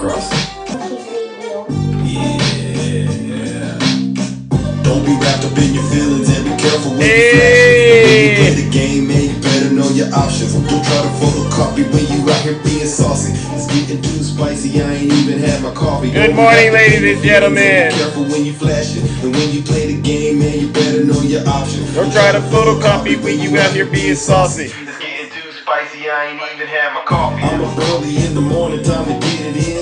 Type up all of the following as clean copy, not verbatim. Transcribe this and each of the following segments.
cross. Yeah. Don't be wrapped up in your feelings and be careful when you flash. When you play the game, man, you better know your options. Don't try to photocopy when you out here being saucy. It's getting too spicy, I ain't even had my coffee. Good morning, ladies and gentlemen. Be careful when you flash it. And when you play the game, man, you better know your options. Don't try to photocopy when you out here being saucy. It's getting too spicy, I ain't even had my coffee. I'm up early in the morning, time to get it in.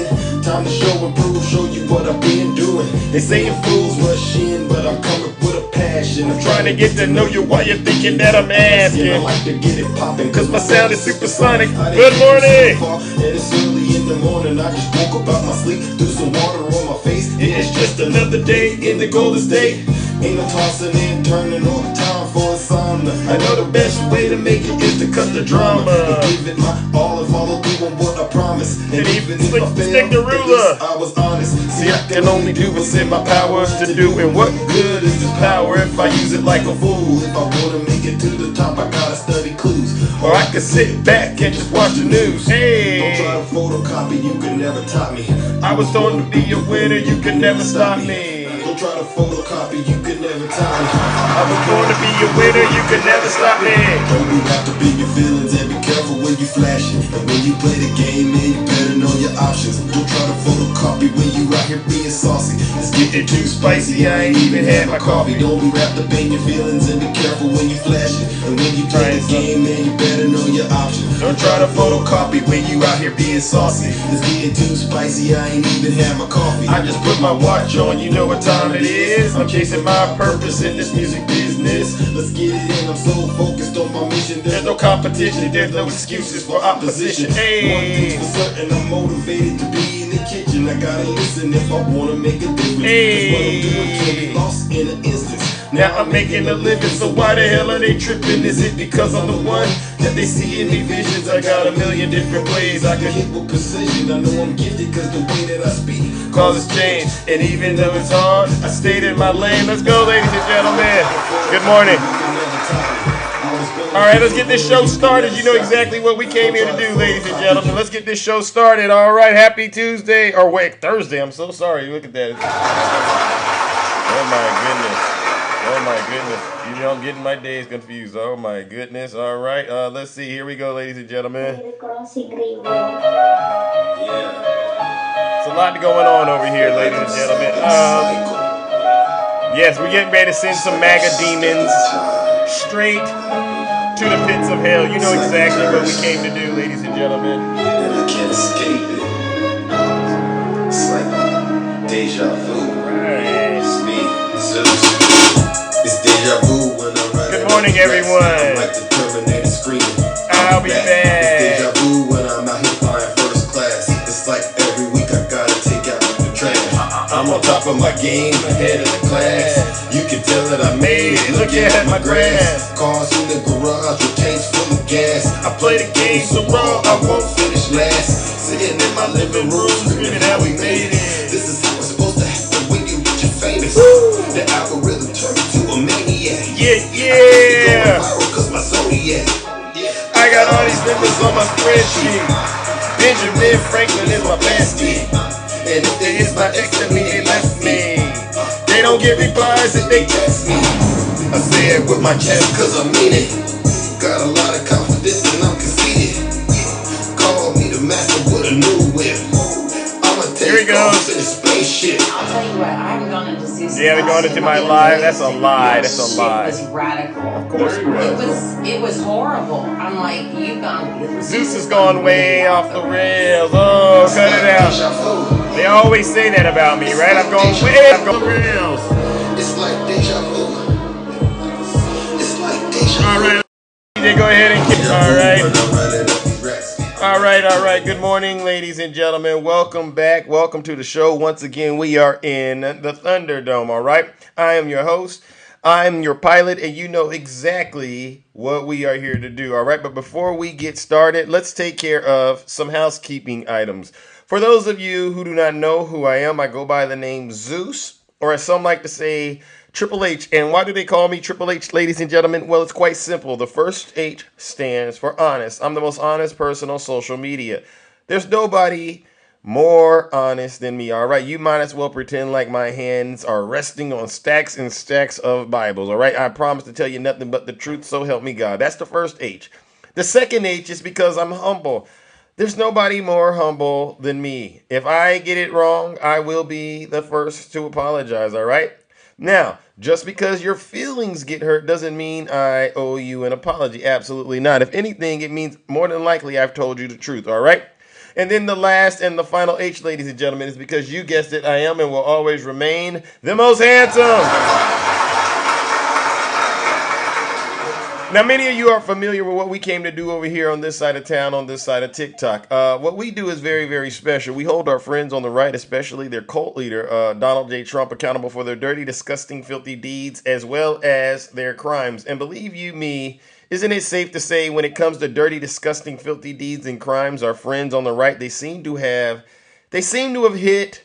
Time to show and prove, show you what I've been doing. They saying fools rush in, but I'm coming with a passion. I'm Trying to get to know you while you're thinking that I'm I asking. like to get it poppin', Cause my sound is supersonic. Good morning. And it's early in the morning, I just woke up out my sleep. Threw some water on my face. It's just another day in the Golden State. Ain't no tossing and turning, all the time for insomnia. I know the best way to make it is to cut the drama. And give it my all and follow through on what I promise. And even if I stick the fail, at ruler. least I was honest. See, I can only do what's in my power to do. And what good is this power if I use it like a fool? If I wanna make it to the top, I gotta study clues. Or I could sit back and just watch the news. Don't try Hey, to photocopy, you can never top me. I was told to be a winner, you can never stop me. Don't try to photocopy, you can never top me. I was born to be a winner, you can never stop me. Don't be wrapped up in your feelings and be careful when you flash it. And when you play the game, man, you better know your options. Don't try to photocopy when you out here being saucy. It's getting too spicy, I ain't even had my coffee. Don't be wrapped up in your feelings and be careful when you flash it. And when you play the game, man, you better know your options. Don't try to photocopy when you out here being saucy. It's getting too spicy, I ain't even had my coffee. I just put my watch on, you know what time it is. I'm chasing my purpose in this music business. Let's get it in, I'm so focused on my mission. There's no competition, there's no excuses for opposition. One Hey, thing's for certain, I'm motivated to be in the kitchen. I gotta listen if I wanna make a difference. Hey. Cause what I'm doing can be lost in an instant. now I'm making a living, so why the hell are they tripping? Is it because I'm the one that they see in these visions? I got a million different ways I I can can hit with precision. I know I'm gifted cause the way that I speak cause it's change. And even though it's hard, I stayed in my lane. Let's go, ladies and gentlemen. Good morning. All right, let's get this show started. You know exactly what we came here to do, ladies and gentlemen. Let's get this show started. All right, happy Tuesday. Or wait, Thursday. I'm so sorry. Look at that. Oh, my goodness. Oh, my goodness. You know, I'm getting my days confused. Oh, my goodness. All right, let's see. Here we go, ladies and gentlemen. It's a lot going on over here, ladies and gentlemen. Yes, we're getting ready to send some MAGA demons straight to the pits of hell. You know exactly what we came to do, ladies and gentlemen. and I can't escape it. It's like deja vu. Right. It's me, Zeus. It's deja vu when I'm running. Good morning, everyone. I'm like the Terminator screaming. I'll be back. It's deja vu when I'm out here flying first class. It's like every week I gotta take out the trash. I'm on top of my game, ahead of the class. You can tell that I made it. Look at my grass. Cars in the garage with tanks full of gas. I play the game so raw, I won't finish last. Sitting in my living room, screaming how we made it. This is how it's supposed to happen when you reach your famous. The algorithm turned me to a maniac. Yeah, Going yeah. viral 'cause my Zodiac. I got all these numbers on my spreadsheet. Benjamin Franklin is my bestie. And if they It's my ex that me, they left me. They don't get replies if they text me. I say it with my chest 'cause I mean it. Got a lot of confidence and I'm conceited. Call me the master with a new whip. I'ma Here he take off goes. in a spaceship. I'll tell you what, I'm going to Zeus. Yeah, they're going into my live. That's a lie. That's a lie. It was radical. Of course it was. It was horrible. I'm like, you've gone. Zeus has gone way off the rails. Oh, cut it out. Deja vu. They always say that about me, right? I'm going way off the rails. It's like deja vu. It's like deja vu. All right. They go ahead and kick. All right. When I'm running up these racks. All right. Good morning, ladies and gentlemen. Welcome back. Welcome to the show. Once again, we are in the Thunderdome, all right? I am your host. I'm your pilot, and you know exactly what we are here to do, all right? But before we get started, let's take care of some housekeeping items. For those of you who do not know who I am, I go by the name Zeus, or as some like to say, Triple H. And why do they call me Triple H, ladies and gentlemen? Well, it's quite simple. The first H stands for honest. I'm the most honest person on social media. There's nobody more honest than me. All right, you might as well pretend like my hands are resting on stacks and stacks of Bibles. All right, I promise to tell you nothing but the truth, so help me God. That's the first H. The second H is because I'm humble. There's nobody more humble than me. If I get it wrong, I will be the first to apologize. All right. Now, just because your feelings get hurt doesn't mean I owe you an apology. Absolutely not. If anything, it means more than likely I've told you the truth. All right. And then the last and the final H, ladies and gentlemen, is because you guessed it, I am and will always remain the most handsome. Now, many of you are familiar with what we came to do over here on this side of town, on this side of TikTok. What we do is very, very special. We hold our friends on the right, especially their cult leader, Donald J. Trump, accountable for their dirty, disgusting, filthy deeds, as well as their crimes. And believe you me, isn't it safe to say when it comes to dirty, disgusting, filthy deeds and crimes, our friends on the right, they seem to have hit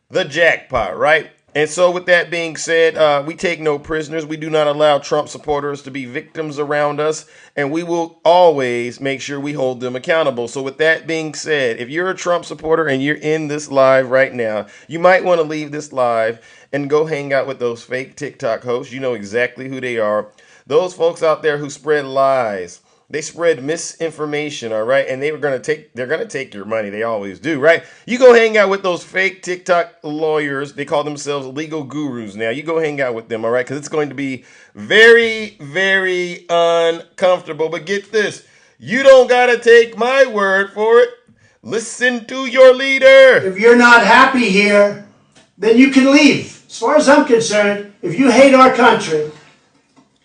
the jackpot, right? And so with that being said, we take no prisoners. We do not allow Trump supporters to be victims around us, and we will always make sure we hold them accountable. So with that being said, if you're a Trump supporter and you're in this live right now, you might want to leave this live and go hang out with those fake TikTok hosts. You know exactly who they are. Those folks out there who spread lies. They spread misinformation, all right? And they're gonna take your money. They always do, right? You go hang out with those fake TikTok lawyers. They call themselves legal gurus now. You go hang out with them, all right? Because it's going to be very, very uncomfortable. But get this, you don't gotta take my word for it. Listen to your leader. If you're not happy here, then you can leave. As far as I'm concerned, if you hate our country,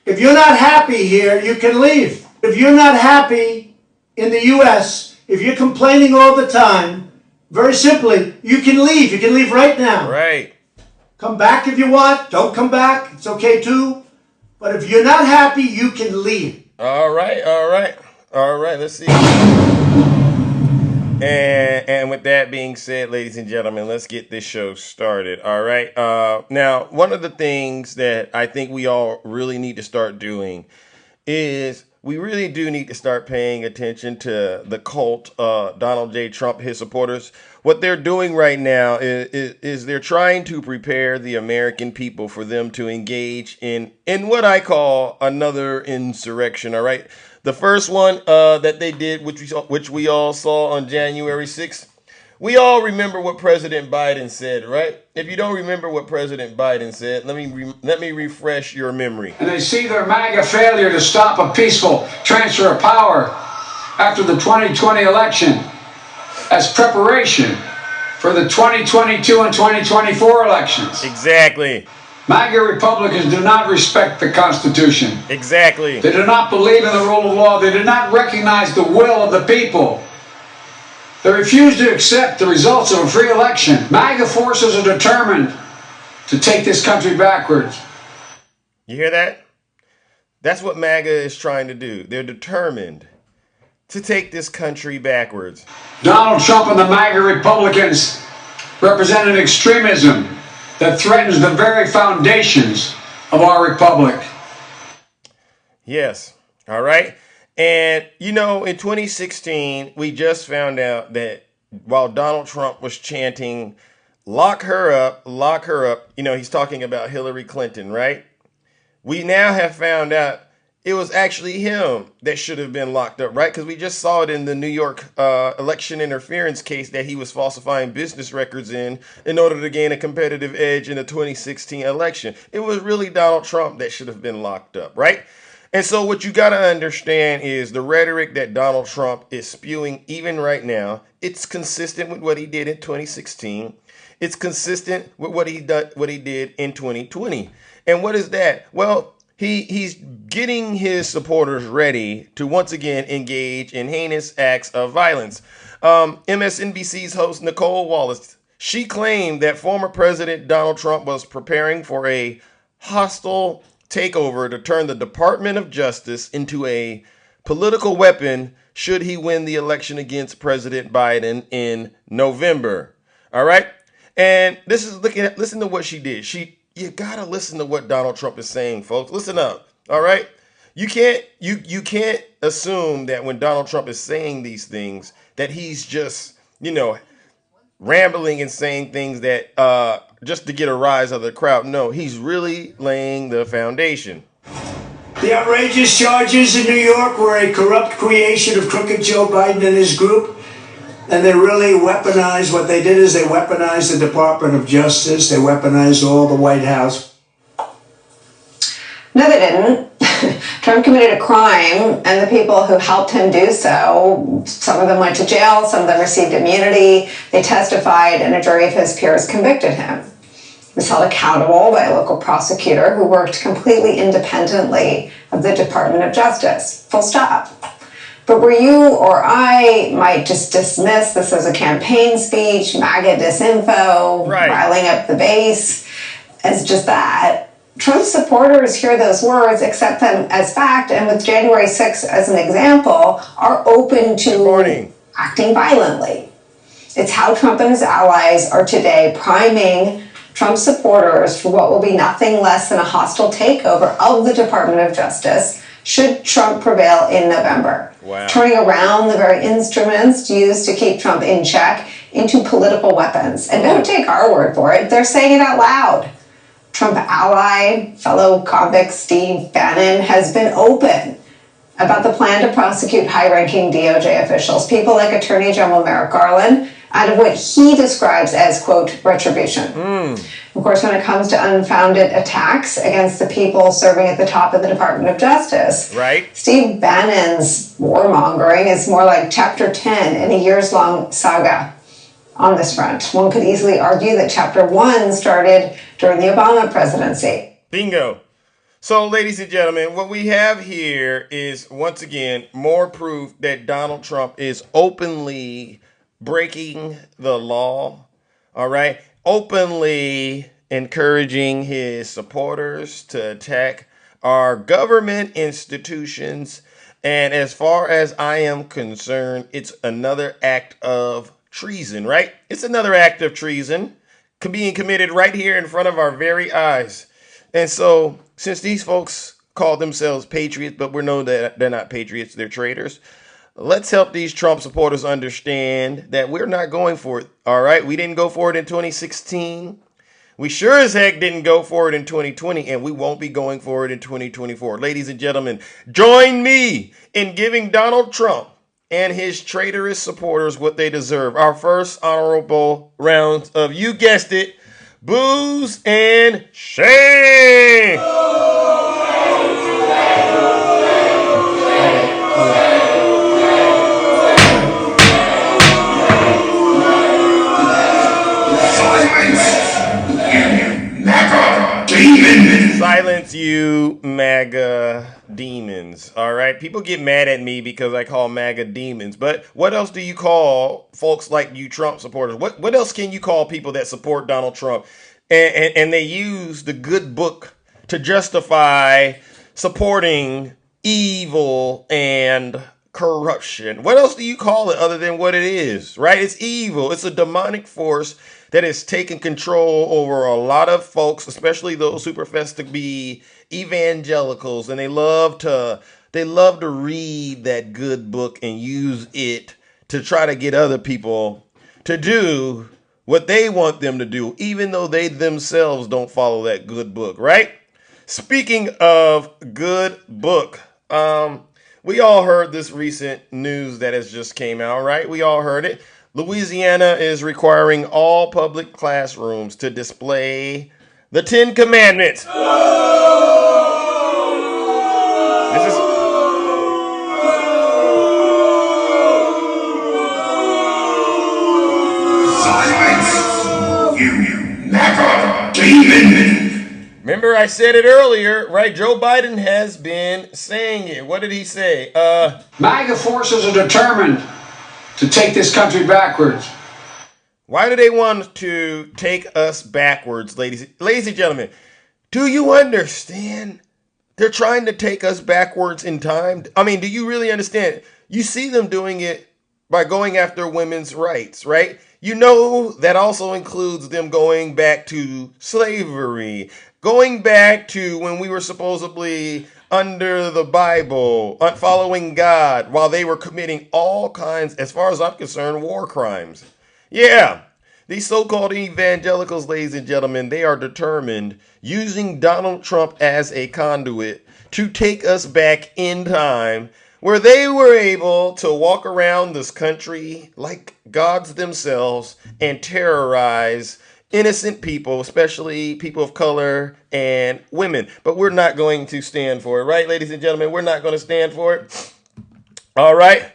if you're not happy here, you can leave. If you're not happy in the U.S., if you're complaining all the time, very simply, you can leave. You can leave right now. Right. Come back if you want. Don't come back. It's okay too. But if you're not happy, you can leave. All right. Let's see. And with that being said, ladies and gentlemen, let's get this show started. All right. Now, one of the things that I think we all really need to start doing is we really do need to start paying attention to the cult, Donald J. Trump, his supporters. What they're doing right now is they're trying to prepare the American people for them to engage in what I call another insurrection. All right. The first one that they did, which we all saw on January 6th, we all remember what President Biden said, right? If you don't remember what President Biden said, let me refresh your memory. And they see their MAGA failure to stop a peaceful transfer of power after the 2020 election as preparation for the 2022 and 2024 elections. Exactly. MAGA Republicans do not respect the Constitution. Exactly. They do not believe in the rule of law. They do not recognize the will of the people. They refuse to accept the results of a free election. MAGA forces are determined to take this country backwards. You hear that? That's what MAGA is trying to do. They're determined to take this country backwards. Donald Trump and the MAGA Republicans represent an extremism that threatens the very foundations of our republic. Yes. All right. And, you know, in 2016, we just found out that while Donald Trump was chanting, lock her up, you know, he's talking about Hillary Clinton, right? We now have found out it was actually him that should have been locked up, right? Because we just saw it in the New York election interference case that he was falsifying business records in order to gain a competitive edge in the 2016 election. It was really Donald Trump that should have been locked up, right? And so what you got to understand is the rhetoric that Donald Trump is spewing even right now, it's consistent with what he did in 2016. It's consistent with what he did in 2020. And what is that? Well, he's getting his supporters ready to once again engage in heinous acts of violence. MSNBC's host Nicole Wallace, she claimed that former President Donald Trump was preparing for a hostile takeover to turn the Department of Justice into a political weapon should he win the election against President Biden in November. All right. And listen to what she did. You gotta listen to what Donald Trump is saying, folks. Listen up. All right. You can't assume that when Donald Trump is saying these things that he's just, rambling and saying things that just to get a rise of the crowd. No, he's really laying the foundation. The outrageous charges in New York were a corrupt creation of crooked Joe Biden and his group. And they really weaponized, what they did is they weaponized the Department of Justice. They weaponized all the White House. No, they didn't. Trump committed a crime, and the people who helped him do so, some of them went to jail, some of them received immunity. They testified, and a jury of his peers convicted him. He was held accountable by a local prosecutor who worked completely independently of the Department of Justice. Full stop. But where you or I might just dismiss this as a campaign speech, MAGA disinfo, riling up the base, as just that, Trump supporters hear those words, accept them as fact, and with January 6th as an example, are open to acting violently. It's how Trump and his allies are today priming Trump supporters for what will be nothing less than a hostile takeover of the Department of Justice should Trump prevail in November. Wow. Turning around the very instruments used to keep Trump in check into political weapons. And don't take our word for it, they're saying it out loud. Trump ally, fellow convict Steve Bannon has been open about the plan to prosecute high-ranking DOJ officials, people like Attorney General Merrick Garland, out of what he describes as, quote, retribution. Of course, when it comes to unfounded attacks against the people serving at the top of the Department of Justice, Steve Bannon's warmongering is more like chapter 10 in a years-long saga on this front. One could easily argue that chapter 1 started during the Obama presidency. Bingo. So, ladies and gentlemen, what we have here is, once again, more proof that Donald Trump is openly breaking the law, all right? Openly encouraging his supporters to attack our government institutions. And as far as I am concerned, it's another act of treason, right? It's another act of treason being committed right here in front of our very eyes. And so, since these folks call themselves patriots, but we know that they're not patriots, they're traitors, let's help these Trump supporters understand that we're not going for it, all right? We didn't go for it in 2016. We sure as heck didn't go for it in 2020, and we won't be going for it in 2024. Ladies and gentlemen, join me in giving Donald Trump and his traitorous supporters what they deserve. Our first honorable round of, you guessed it, booze and shame. Silence, you MAGA demons. All right. People get mad at me because I call MAGA demons. But what else do you call folks like you Trump supporters? What else can you call people that support Donald Trump? And they use the good book to justify supporting evil and corruption. What else do you call it other than what it is, right? It's evil. It's a demonic force that has taken control over a lot of folks, especially those who profess to be evangelicals, and they love to read that good book and use it to try to get other people to do what they want them to do, even though they themselves don't follow that good book, right? Speaking of good book, we all heard this recent news that has just came out, right? We all heard it. Louisiana is requiring all public classrooms to display the 10 Commandments. This is Silence, you MAGA demon. Remember I said it earlier, right? Joe Biden has been saying it. What did he say? MAGA forces are determined to take this country backwards. Why do they want to take us backwards, ladies and gentlemen? Do you understand? They're trying to take us backwards in time. I mean, do you really understand? You see them doing it by going after women's rights, right? You know that also includes them going back to slavery, going back to when we were supposedly under the Bible, following God, while they were committing all kinds, as far as I'm concerned, war crimes. Yeah. These so-called evangelicals, ladies and gentlemen, they are determined, using Donald Trump as a conduit, to take us back in time where they were able to walk around this country like gods themselves and terrorize innocent people, especially people of color and women. But we're not going to stand for it, right, ladies and gentlemen? We're not going to stand for it. All right.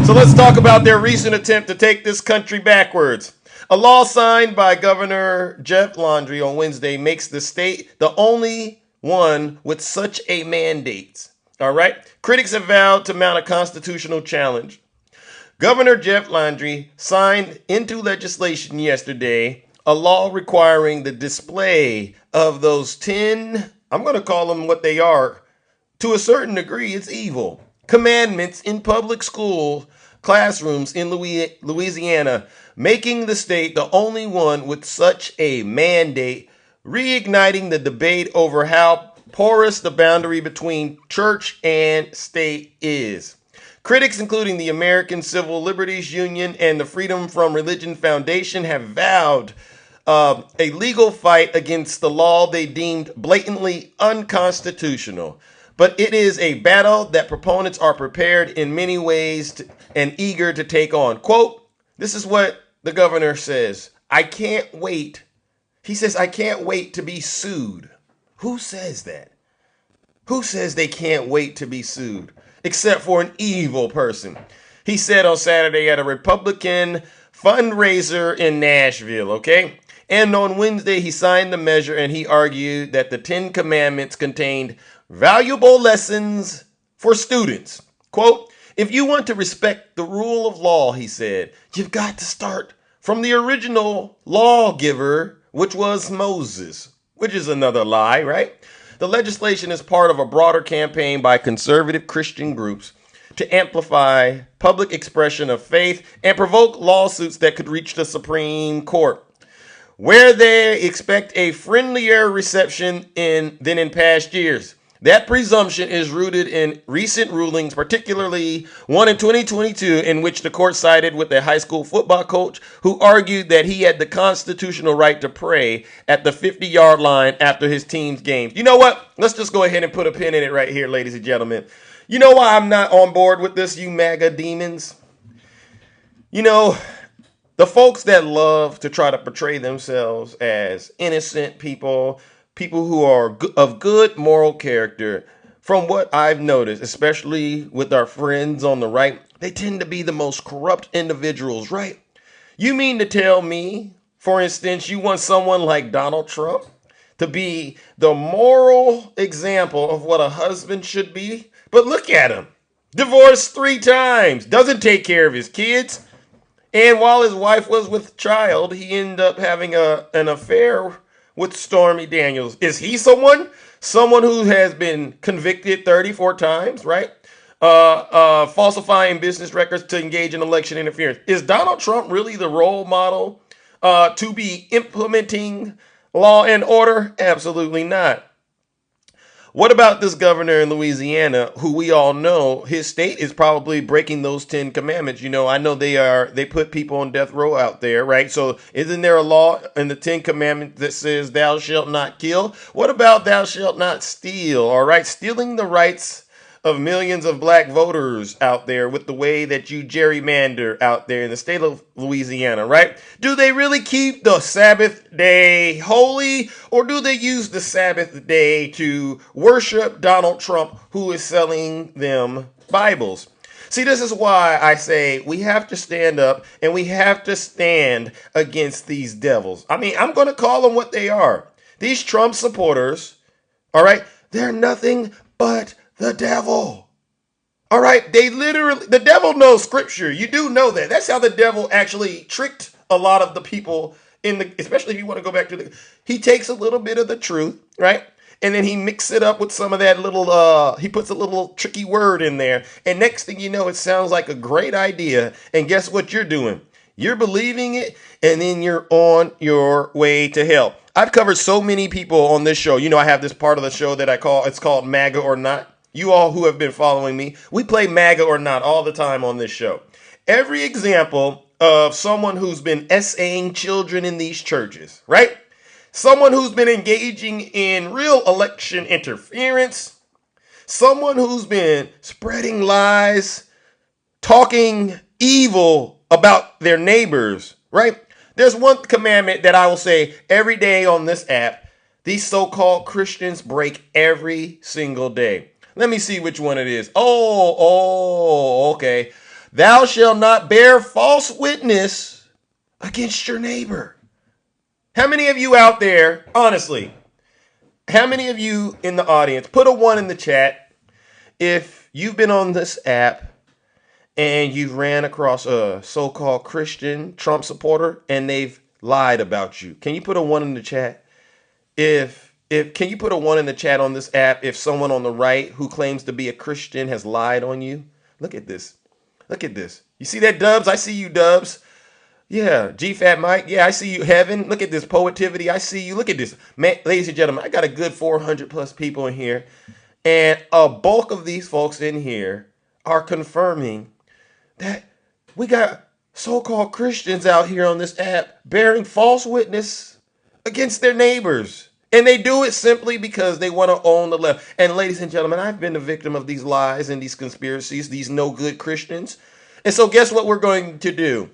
So let's talk about their recent attempt to take this country backwards. A law signed by Governor Jeff Landry on Wednesday makes the state the only one with such a mandate. All right. Critics have vowed to mount a constitutional challenge. Governor Jeff Landry signed into legislation yesterday a law requiring the display of those 10, I'm going to call them what they are, to a certain degree, it's evil, commandments in public school classrooms in Louisiana, making the state the only one with such a mandate, reigniting the debate over how porous the boundary between church and state is. Critics, including the American Civil Liberties Union and the Freedom from Religion Foundation, have vowed a legal fight against the law they deemed blatantly unconstitutional. But it is a battle that proponents are prepared in many ways and eager to take on. Quote, this is what the governor says. I can't wait. He says, I can't wait to be sued. Who says that? Who says they can't wait to be sued? Except for an evil person. He said on Saturday at a Republican fundraiser in Nashville, okay? And on Wednesday, he signed the measure and he argued that the 10 Commandments contained valuable lessons for students. Quote, if you want to respect the rule of law, he said, you've got to start from the original lawgiver, which was Moses, which is another lie, right? The legislation is part of a broader campaign by conservative Christian groups to amplify public expression of faith and provoke lawsuits that could reach the Supreme Court, where they expect a friendlier reception than in past years. That presumption is rooted in recent rulings, particularly one in 2022, in which the court sided with a high school football coach who argued that he had the constitutional right to pray at the 50-yard line after his team's games. You know what? Let's just go ahead and put a pin in it right here, ladies and gentlemen. You know why I'm not on board with this, you MAGA demons? You know, the folks that love to try to portray themselves as innocent people who are of good moral character, from what I've noticed, especially with our friends on the right, they tend to be the most corrupt individuals, right? You mean to tell me, for instance, you want someone like Donald Trump to be the moral example of what a husband should be? But look at him. Divorced 3 times, doesn't take care of his kids. And while his wife was with child, he ended up having an affair with Stormy Daniels. Is he someone who has been convicted 34 times, right? Falsifying business records to engage in election interference. Is Donald Trump really the role model to be implementing law and order? Absolutely not. What about this governor in Louisiana, who we all know his state is probably breaking those 10 commandments? You know, I know they put people on death row out there, right? So isn't there a law in the 10 commandments that says thou shalt not kill? What about thou shalt not steal? All right, stealing the rights of millions of black voters out there with the way that you gerrymander out there in the state of Louisiana, right? Do they really keep the Sabbath day holy, or do they use the Sabbath day to worship Donald Trump, who is selling them Bibles? See, this is why I say we have to stand up and we have to stand against these devils. I mean, I'm going to call them what they are. These Trump supporters, all right, they're nothing but the devil. All right, the devil knows scripture. You do know that. That's how the devil actually tricked a lot of the people especially if you want to go back to he takes a little bit of the truth, right? And then he mixes it up with some of that he puts a little tricky word in there. And next thing you know, it sounds like a great idea. And guess what you're doing? You're believing it, and then you're on your way to hell. I've covered so many people on this show. You know, I have this part of the show that it's called MAGA or Not. You all who have been following me, we play MAGA or Not all the time on this show. Every example of someone who's been essaying children in these churches, right? Someone who's been engaging in real election interference, someone who's been spreading lies, talking evil about their neighbors, right? There's one commandment that I will say every day on this app. These so-called Christians break every single day. Let me see which one it is. Okay. Thou shalt not bear false witness against your neighbor. How many of you out there, honestly, how many of you in the audience, put a 1 in the chat if you've been on this app and you've ran across a so-called Christian Trump supporter and they've lied about you. Can you put a 1 in the chat? If can you put a 1 in the chat on this app if someone on the right who claims to be a Christian has lied on you? Look at this. Look at this. You see that, Dubs? I see you, Dubs. Yeah, GFAT Mike. Yeah, I see you, Heaven. Look at this, Poetivity. I see you. Look at this. Man, ladies and gentlemen, I got a good 400 plus people in here. And a bulk of these folks in here are confirming that we got so-called Christians out here on this app bearing false witness against their neighbors. And they do it simply because they want to own the left. And ladies and gentlemen, I've been the victim of these lies and these conspiracies, these no good Christians. And so guess what we're going to do?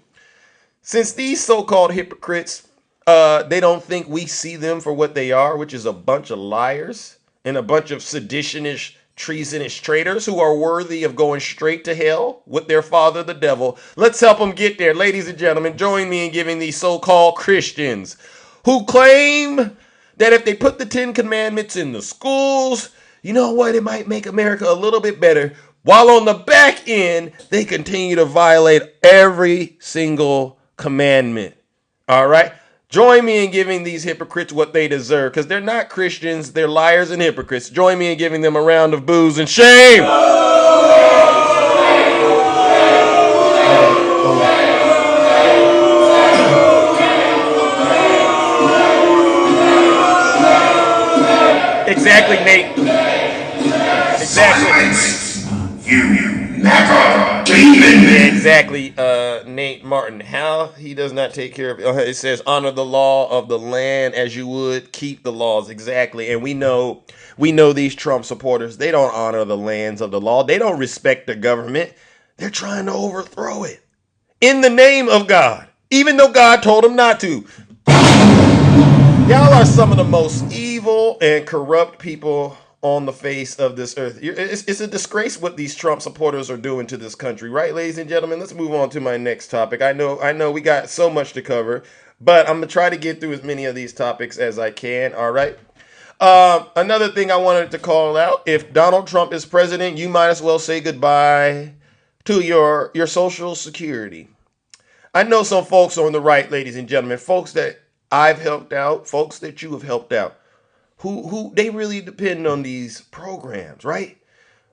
Since these so-called hypocrites, they don't think we see them for what they are, which is a bunch of liars and a bunch of seditionish, treasonous traitors who are worthy of going straight to hell with their father, the devil. Let's help them get there. Ladies and gentlemen, join me in giving these so-called Christians who claim that if they put the 10 Commandments in the schools, you know what? It might make America a little bit better. While on the back end, they continue to violate every single commandment. All right? Join me in giving these hypocrites what they deserve, because they're not Christians, they're liars and hypocrites. Join me in giving them a round of boos and shame. Exactly, Nate. Exactly. You never demon. Exactly, Nate Martin. How he does not take care of it. It says, honor the law of the land as you would keep the laws. Exactly. And we know these Trump supporters, they don't honor the lands of the law. They don't respect the government. They're trying to overthrow it in the name of God, even though God told them not to. Y'all are some of the most evil and corrupt people on the face of this earth. It's a disgrace what these Trump supporters are doing to this country, right, ladies and gentlemen? Let's move on to my next topic. I know we got so much to cover, but I'm going to try to get through as many of these topics as I can, all right? Another thing I wanted to call out, if Donald Trump is president, you might as well say goodbye to your Social Security. I know some folks on the right, ladies and gentlemen, folks that I've helped out, folks that you have helped out, who they really depend on these programs, right?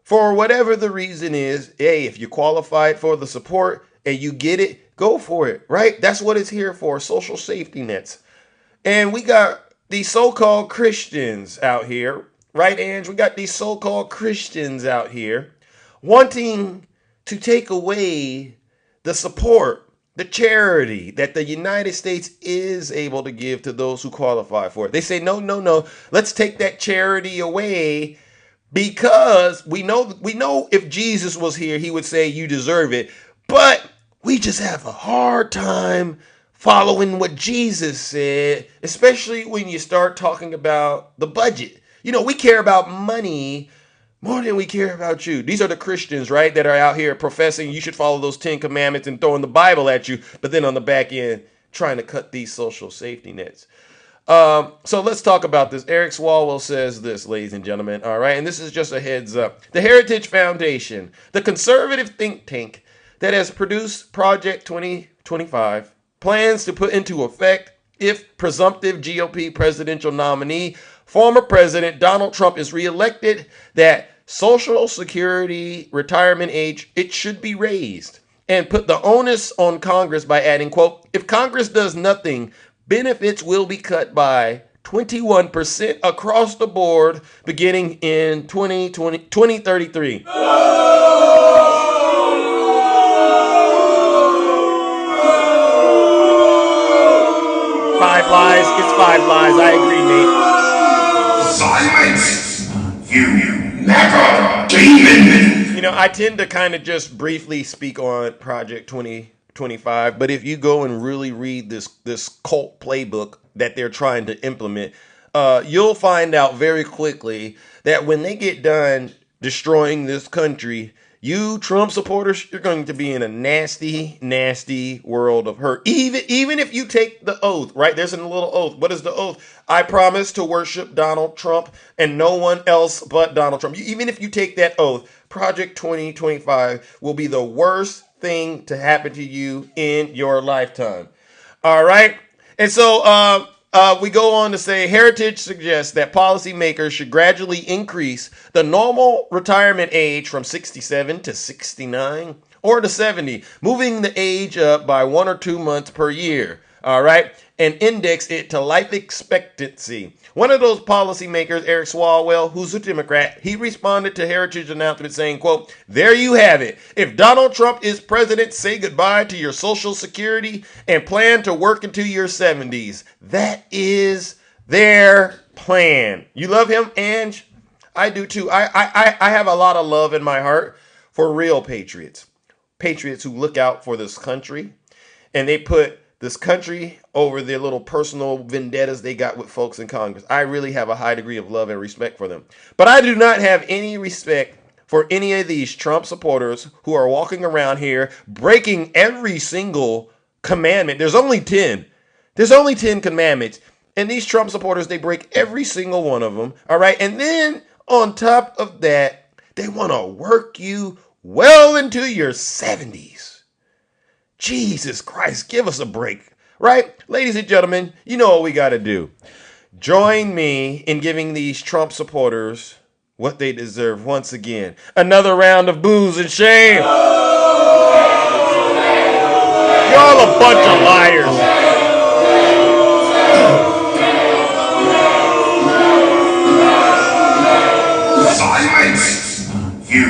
For whatever the reason is, hey, if you qualified for the support and you get it, go for it, right? That's what it's here for, social safety nets. And we got these so-called Christians out here, right, Ange? We got these so-called Christians out here wanting to take away the support, the charity that the United States is able to give to those who qualify for it. They say, no, let's take that charity away because we know if Jesus was here, he would say you deserve it. But we just have a hard time following what Jesus said, especially when you start talking about the budget. You know, we care about money more than we care about you. These are the Christians, right, that are out here professing you should follow those 10 commandments and throwing the Bible at you, but then on the back end trying to cut these social safety nets. So let's talk about this. Eric Swalwell says this, ladies and gentlemen, all right, and this is just a heads up. The Heritage Foundation, the conservative think tank that has produced Project 2025, plans to put into effect if presumptive GOP presidential nominee, former President Donald Trump, is reelected, that Social Security retirement age, it should be raised, and put the onus on Congress by adding, quote, if Congress does nothing, benefits will be cut by 21% across the board beginning in 2033. five lies. It's five lies. I agree, Nate. Silence! You never demon! You know, I tend to kind of just briefly speak on Project 2025, but if you go and really read this cult playbook that they're trying to implement, you'll find out very quickly that when they get done destroying this country, you Trump supporters, you're going to be in a nasty, nasty world of hurt. Even if you take the oath, right? There's a little oath. What is the oath? I promise to worship Donald Trump and no one else but Donald Trump. Even if you take that oath, Project 2025 will be the worst thing to happen to you in your lifetime. All right? And so we go on to say Heritage suggests that policymakers should gradually increase the normal retirement age from 67 to 69 or to 70, moving the age up by 1 or 2 months per year. All right, and index it to life expectancy. One of those policymakers, Eric Swalwell, who's a Democrat, he responded to Heritage announcement saying, quote, "There you have it. If Donald Trump is president, say goodbye to your Social Security and plan to work into your 70s. That is their plan." You love him, Ange? I do too. I have a lot of love in my heart for real patriots. Patriots who look out for this country and they put this country over their little personal vendettas they got with folks in Congress. I really have a high degree of love and respect for them. But I do not have any respect for any of these Trump supporters who are walking around here breaking every single commandment. There's only 10. There's only 10 commandments. And these Trump supporters, they break every single one of them. All right. And then on top of that, they want to work you well into your 70s. Jesus Christ, give us a break, right? Ladies and gentlemen, you know what we got to do. Join me in giving these Trump supporters what they deserve once again. Another round of booze and shame. Y'all a bunch of liars. Silence! You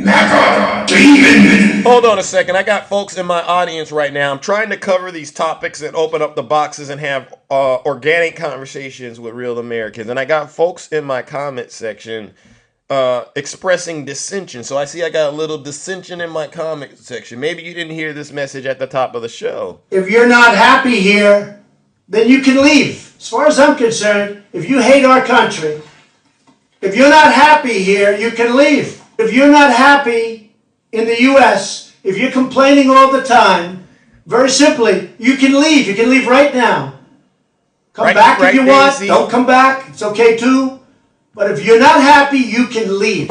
never demon! Hold on a second. I got folks in my audience right now. I'm trying to cover these topics and open up the boxes and have organic conversations with real Americans. And I got folks in my comment section expressing dissension. So I see I got a little dissension in my comment section. Maybe you didn't hear this message at the top of the show. If you're not happy here, then you can leave. As far as I'm concerned, if you hate our country, if you're not happy here, you can leave. If you're not happy in the U.S., if you're complaining all the time, very simply, you can leave. You can leave right now. Come back if you want. Daisy. Don't come back. It's okay too. But if you're not happy, you can leave.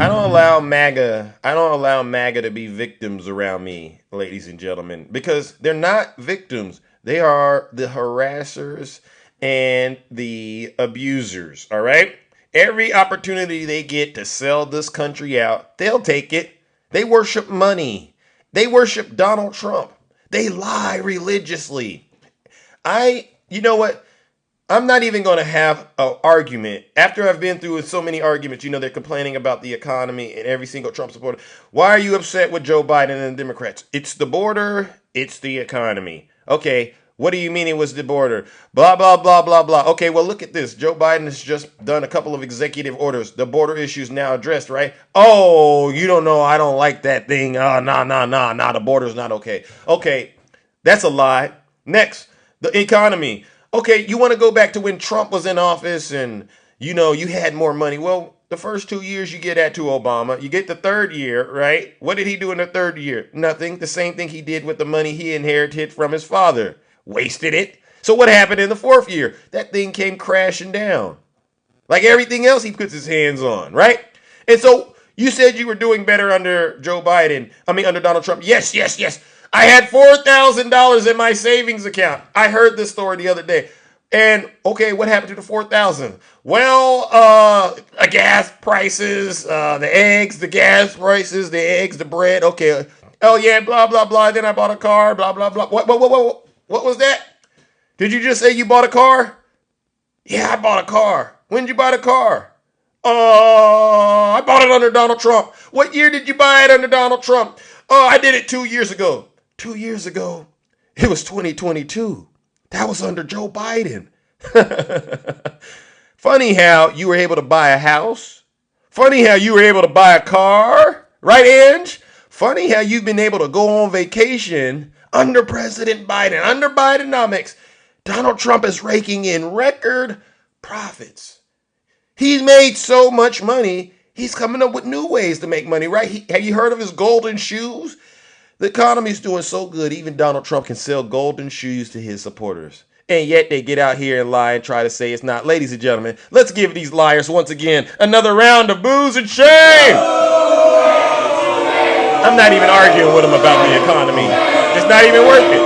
I don't allow MAGA to be victims around me, ladies and gentlemen, because they're not victims. They are the harassers and the abusers, all right? Every opportunity they get to sell this country out, they'll take it. They worship money. They worship Donald Trump. They lie religiously. You know what? I'm not even going to have an argument. After I've been through so many arguments, they're complaining about the economy and every single Trump supporter. Why are you upset with Joe Biden and the Democrats? It's the border. It's the economy. Okay. What do you mean it was the border? Blah, blah, blah, blah, blah. Okay, well, look at this. Joe Biden has just done a couple of executive orders. The border issue is now addressed, right? Oh, you don't know. I don't like that thing. Nah. The border's not okay. Okay, that's a lie. Next, the economy. Okay, you want to go back to when Trump was in office and, you had more money. Well, the first 2 years you get that to Obama. You get the third year, right? What did he do in the third year? Nothing. The same thing he did with the money he inherited from his father. Wasted it. So what happened in the fourth year? That thing came crashing down. Like everything else he puts his hands on, right? And so you said you were doing better under under Donald Trump. Yes. I had $4,000 in my savings account. I heard this story the other day. And okay, what happened to the $4,000? Well, gas prices, the eggs, the gas prices, the eggs, the bread. Okay. Oh yeah, blah, blah, blah. Then I bought a car, blah, blah, blah. What was that? Did you just say you bought a car? Yeah, I bought a car. When did you buy the car? I bought it under Donald Trump. What year did you buy it under Donald Trump? I did it 2 years ago. 2 years ago? It was 2022. That was under Joe Biden. Funny how you were able to buy a house. Funny how you were able to buy a car. Right, Ange? Funny how you've been able to go on vacation under President Biden. Under Bidenomics, Donald Trump is raking in record profits. He's made so much money, he's coming up with new ways to make money, right? Have you heard of his golden shoes? The economy's doing so good, even Donald Trump can sell golden shoes to his supporters. And yet they get out here and lie and try to say it's not. Ladies and gentlemen, let's give these liars once again another round of boos and shame. I'm not even arguing with them about the economy. It's not even worth it.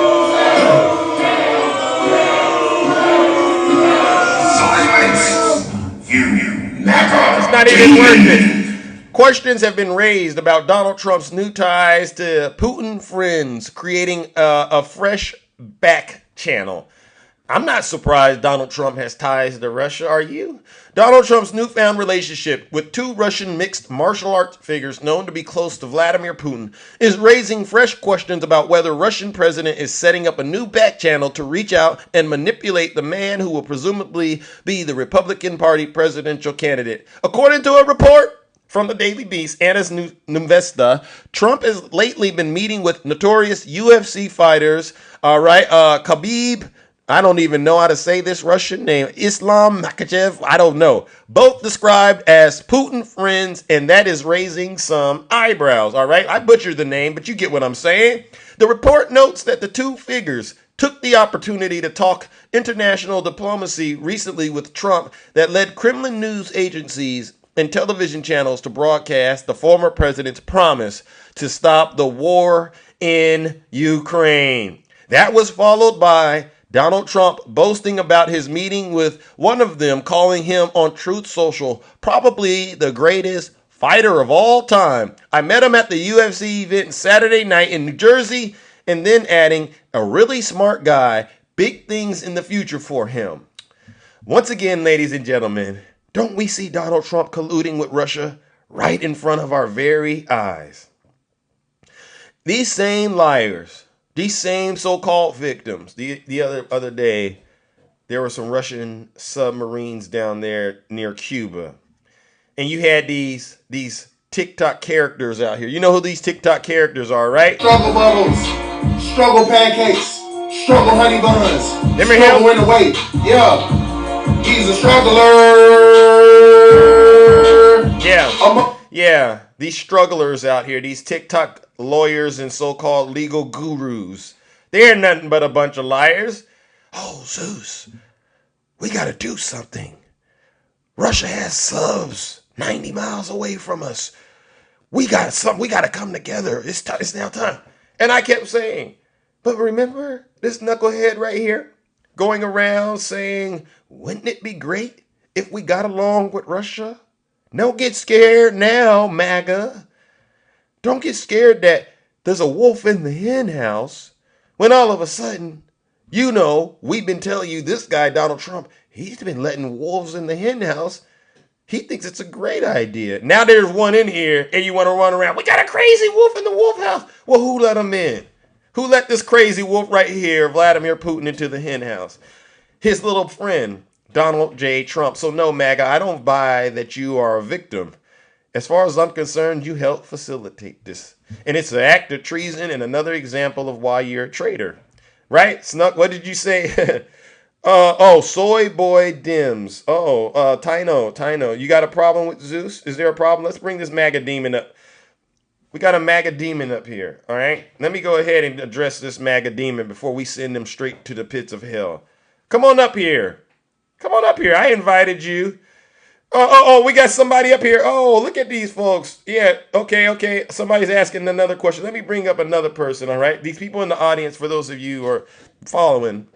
Silence, you knacker. It's not even worth it. Questions have been raised about Donald Trump's new ties to Putin friends, creating a fresh back channel. I'm not surprised Donald Trump has ties to Russia, are you? Donald Trump's newfound relationship with two Russian mixed martial arts figures known to be close to Vladimir Putin is raising fresh questions about whether Russian president is setting up a new back channel to reach out and manipulate the man who will presumably be the Republican Party presidential candidate. According to a report from the Daily Beast and his Nuvesta, Trump has lately been meeting with notorious UFC fighters, Khabib, I don't even know how to say this Russian name, Islam Makhachev, I don't know. Both described as Putin friends, and that is raising some eyebrows, all right? I butchered the name, but you get what I'm saying. The report notes that the two figures took the opportunity to talk international diplomacy recently with Trump that led Kremlin news agencies and television channels to broadcast the former president's promise to stop the war in Ukraine. That was followed by Donald Trump boasting about his meeting with one of them, calling him on Truth Social probably the greatest fighter of all time. I met him at the UFC event Saturday night in New Jersey, and then adding, a really smart guy, big things in the future for him. Once again, ladies and gentlemen, don't we see Donald Trump colluding with Russia right in front of our very eyes? These same liars, these same so-called victims, the other day, there were some Russian submarines down there near Cuba. And you had these TikTok characters out here. You know who these TikTok characters are, right? Struggle bubbles, struggle pancakes, struggle honey buns, Remember struggle him? in the weight. Yeah. He's a struggler. Yeah. These strugglers out here, these TikTok lawyers and so-called legal gurus, they're nothing but a bunch of liars. Oh, Zeus, we got to do something. Russia has subs 90 miles away from us. We got to come together. It's now time. And I kept saying, but remember this knucklehead right here going around saying, wouldn't it be great if we got along with Russia? Don't get scared now, MAGA. Don't get scared that there's a wolf in the hen house when all of a sudden, we've been telling you this guy, Donald Trump, he's been letting wolves in the hen house. He thinks it's a great idea. Now there's one in here and you want to run around. We got a crazy wolf in the wolf house. Well, who let him in? Who let this crazy wolf right here, Vladimir Putin, into the hen house? His little friend, Donald J. Trump. So no, MAGA, I don't buy that you are a victim. As far as I'm concerned, you helped facilitate this. And it's an act of treason and another example of why you're a traitor. Right? Snuck, what did you say? Soy boy dims. Tino, you got a problem with Zeus? Is there a problem? Let's bring this MAGA demon up. We got a MAGA demon up here, all right? Let me go ahead and address this MAGA demon before we send them straight to the pits of hell. Come on up here. I invited you. We got somebody up here. Oh, look at these folks. Yeah, okay. Somebody's asking another question. Let me bring up another person, all right? These people in the audience, for those of you who are following,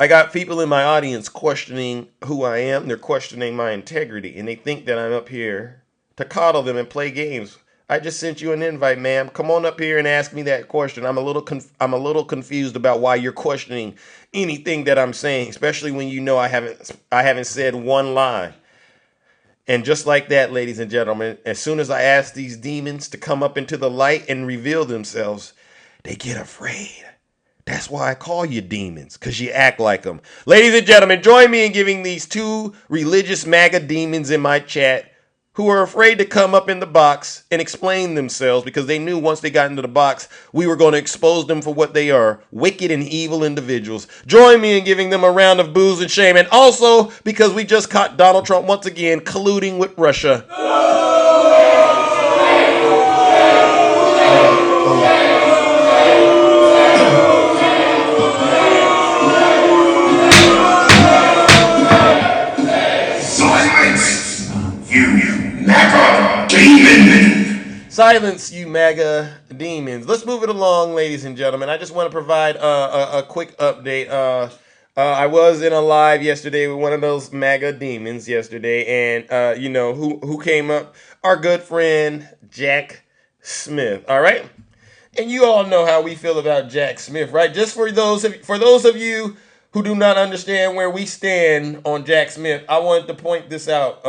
I got people in my audience questioning who I am. They're questioning my integrity, and they think that I'm up here to coddle them and play games. I just sent you an invite, ma'am. Come on up here and ask me that question. I'm a little confused about why you're questioning anything that I'm saying, especially when you know I haven't said one lie. And just like that, ladies and gentlemen, as soon as I ask these demons to come up into the light and reveal themselves, they get afraid. That's why I call you demons, because you act like them. Ladies and gentlemen, join me in giving these two religious MAGA demons in my chat who are afraid to come up in the box and explain themselves because they knew once they got into the box, we were going to expose them for what they are, wicked and evil individuals. Join me in giving them a round of boos and shame. And also because we just caught Donald Trump once again colluding with Russia. Silence, you MAGA demons. Let's move it along, ladies and gentlemen. I just want to provide a quick update. I was in a live yesterday with one of those MAGA demons yesterday, and you know who came up? Our good friend Jack Smith. All right, and you all know how we feel about Jack Smith, right? Just for those of you who do not understand where we stand on Jack Smith, I wanted to point this out.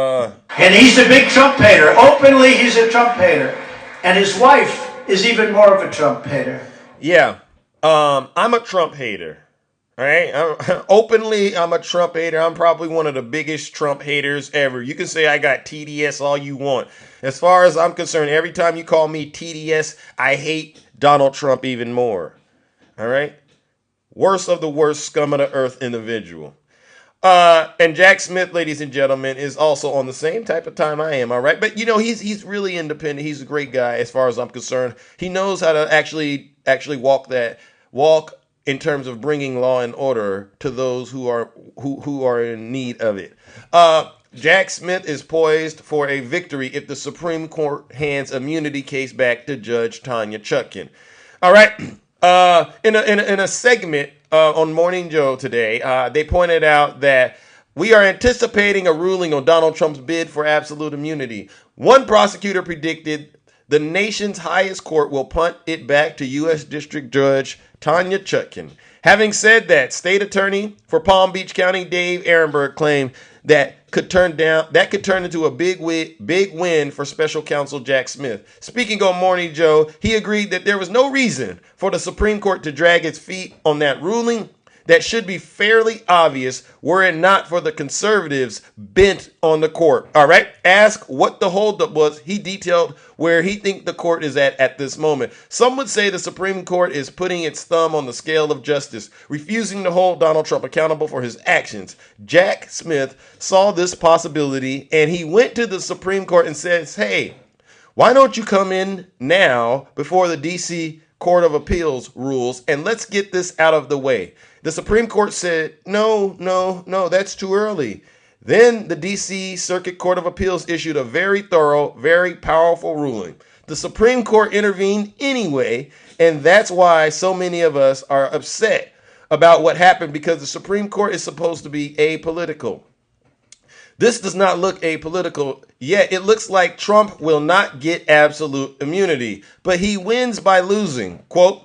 And he's a big Trump hater. Openly, he's a Trump hater. And his wife is even more of a Trump hater. Yeah, I'm a Trump hater. All right, openly, I'm a Trump hater. I'm probably one of the biggest Trump haters ever. You can say I got TDS all you want. As far as I'm concerned, every time you call me TDS, I hate Donald Trump even more. All right, worst of the worst scum of the earth individual. And Jack Smith, ladies and gentlemen, is also on the same type of time I am, all right? But, you know, he's really independent. He's a great guy as far as I'm concerned. He knows how to actually walk in terms of bringing law and order to those who are in need of it. Jack Smith is poised for a victory if the Supreme Court hands immunity case back to Judge Tanya Chutkan. All right? In a segment on Morning Joe today, they pointed out that we are anticipating a ruling on Donald Trump's bid for absolute immunity. One prosecutor predicted the nation's highest court will punt it back to U.S. District Judge Tanya Chutkan. Having said that, State Attorney for Palm Beach County Dave Ehrenberg claimed that could turn into a big win for Special Counsel Jack Smith. Speaking on Morning Joe, he agreed that there was no reason for the Supreme Court to drag its feet on that ruling that should be fairly obvious were it not for the conservatives bent on the court. All right. Ask what the holdup was. He detailed where he thinks the court is at this moment. Some would say the Supreme Court is putting its thumb on the scale of justice, refusing to hold Donald Trump accountable for his actions. Jack Smith saw this possibility and he went to the Supreme Court and says, hey, why don't you come in now before the D.C. Court of Appeals rules and let's get this out of the way. The Supreme Court said, no, that's too early. Then the D.C. Circuit Court of Appeals issued a very thorough, very powerful ruling. The Supreme Court intervened anyway, and that's why so many of us are upset about what happened because the Supreme Court is supposed to be apolitical. This does not look apolitical, yet it looks like Trump will not get absolute immunity, but he wins by losing. Quote,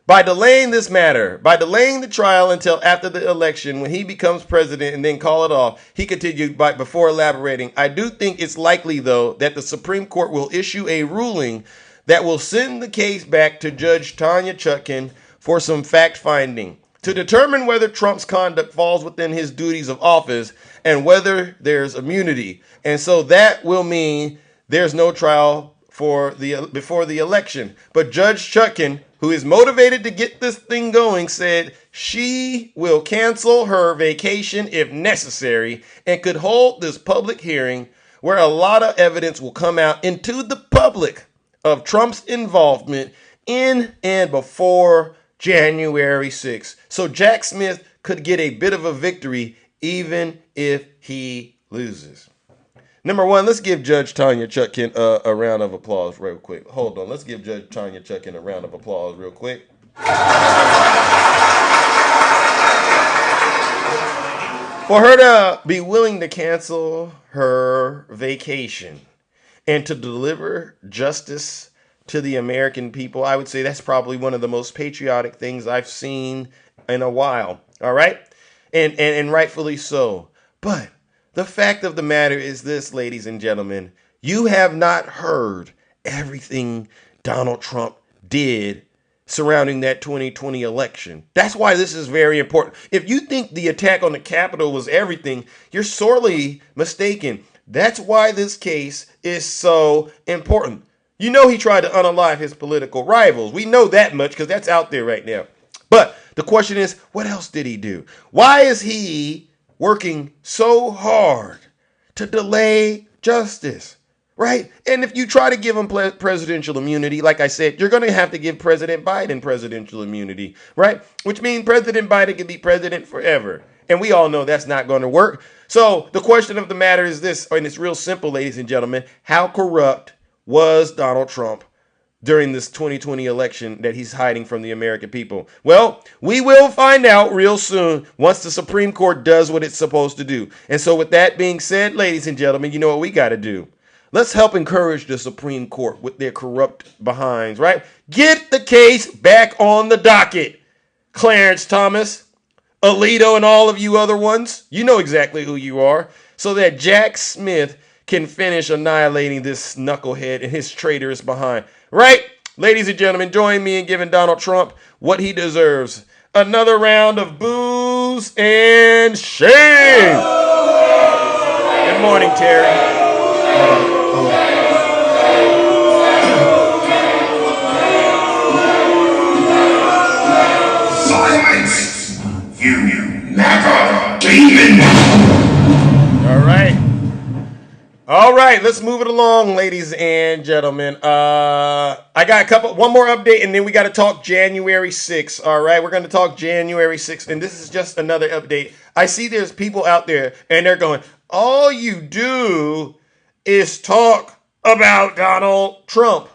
by delaying this matter, by delaying the trial until after the election when he becomes president and then call it off, he continued before elaborating, I do think it's likely, though, that the Supreme Court will issue a ruling that will send the case back to Judge Tanya Chutkan for some fact-finding to determine whether Trump's conduct falls within his duties of office and whether there's immunity. And so that will mean there's no trial before the election. But Judge Chutkan, who is motivated to get this thing going, said she will cancel her vacation if necessary and could hold this public hearing where a lot of evidence will come out into the public of Trump's involvement in and before January 6th. So Jack Smith could get a bit of a victory even if he loses. Number one, let's give Judge Tanya Chutkan a round of applause real quick. Hold on. Let's give Judge Tanya Chutkan a round of applause real quick. For her to be willing to cancel her vacation and to deliver justice to the American people, I would say that's probably one of the most patriotic things I've seen in a while. All right? And rightfully so. But the fact of the matter is this, ladies and gentlemen, you have not heard everything Donald Trump did surrounding that 2020 election. That's why this is very important. If you think the attack on the Capitol was everything, you're sorely mistaken. That's why this case is so important. You know he tried to unalive his political rivals. We know that much because that's out there right now. But the question is, what else did he do? Why is he working so hard to delay justice? Right? And if you try to give him presidential immunity, like I said, you're going to have to give President Biden presidential immunity, right? Which means President Biden can be president forever. And we all know that's not going to work. So the question of the matter is this, and it's real simple, ladies and gentlemen. How corrupt was Donald Trump during this 2020 election that he's hiding from the American people? Well, we will find out real soon once the Supreme Court does what it's supposed to do. And so with that being said, ladies and gentlemen, you know what we got to do. Let's help encourage the Supreme Court with their corrupt behinds, right? Get the case back on the docket. Clarence Thomas, Alito, and all of you other ones, you know exactly who you are, so that Jack Smith can finish annihilating this knucklehead and his traitorous behind. Right? Ladies and gentlemen, join me in giving Donald Trump what he deserves. Another round of boos and shame. Good morning, Terry. Silence! You MAGA demon! All right, let's move it along, ladies and gentlemen. I got one more update, and then we got to talk January 6th. All right, we're going to talk January 6th, and this is just another update. I see there's people out there, and they're going, all you do is talk about Donald Trump.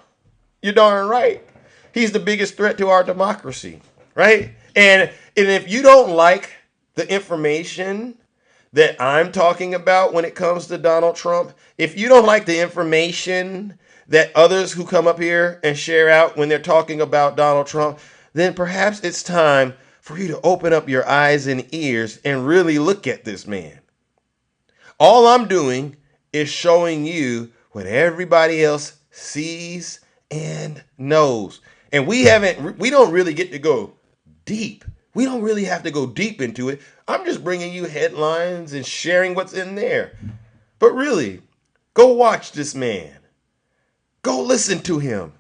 You're darn right. He's the biggest threat to our democracy, right? And if you don't like the information that I'm talking about when it comes to Donald Trump, if you don't like the information that others who come up here and share out when they're talking about Donald Trump, then perhaps it's time for you to open up your eyes and ears and really look at this man. All I'm doing is showing you what everybody else sees and knows. And we don't really get to go deep. We don't really have to go deep into it. I'm just bringing you headlines and sharing what's in there. But really, go watch this man. Go listen to him.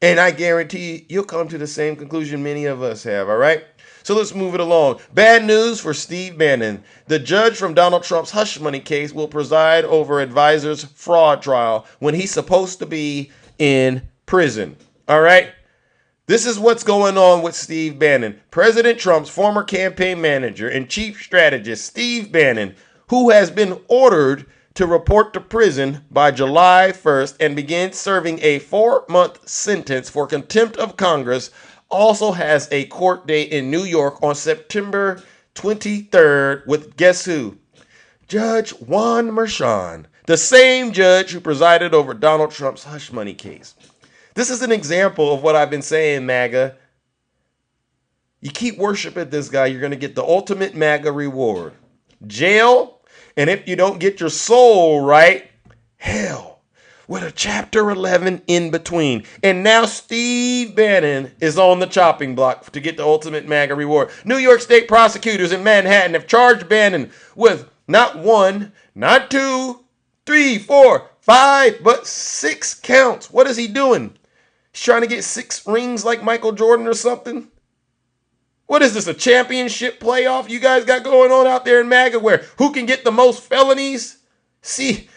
And I guarantee you'll come to the same conclusion many of us have, all right? So let's move it along. Bad news for Steve Bannon. The judge from Donald Trump's hush money case will preside over advisor's fraud trial when he's supposed to be in prison, all right? This is what's going on with Steve Bannon. President Trump's former campaign manager and chief strategist, Steve Bannon, who has been ordered to report to prison by July 1st and begin serving a 4-month sentence for contempt of Congress, also has a court date in New York on September 23rd with guess who? Judge Juan Merchan, the same judge who presided over Donald Trump's hush money case. This is an example of what I've been saying, MAGA. You keep worshiping this guy, you're going to get the ultimate MAGA reward. Jail, and if you don't get your soul right, hell, with a chapter 11 in between. And now Steve Bannon is on the chopping block to get the ultimate MAGA reward. New York State prosecutors in Manhattan have charged Bannon with not 1, not 2, 3, 4, 5, but 6 counts. What is he doing? He's trying to get 6 rings like Michael Jordan or something? What is this, a championship playoff you guys got going on out there in MAGA where who can get the most felonies? See,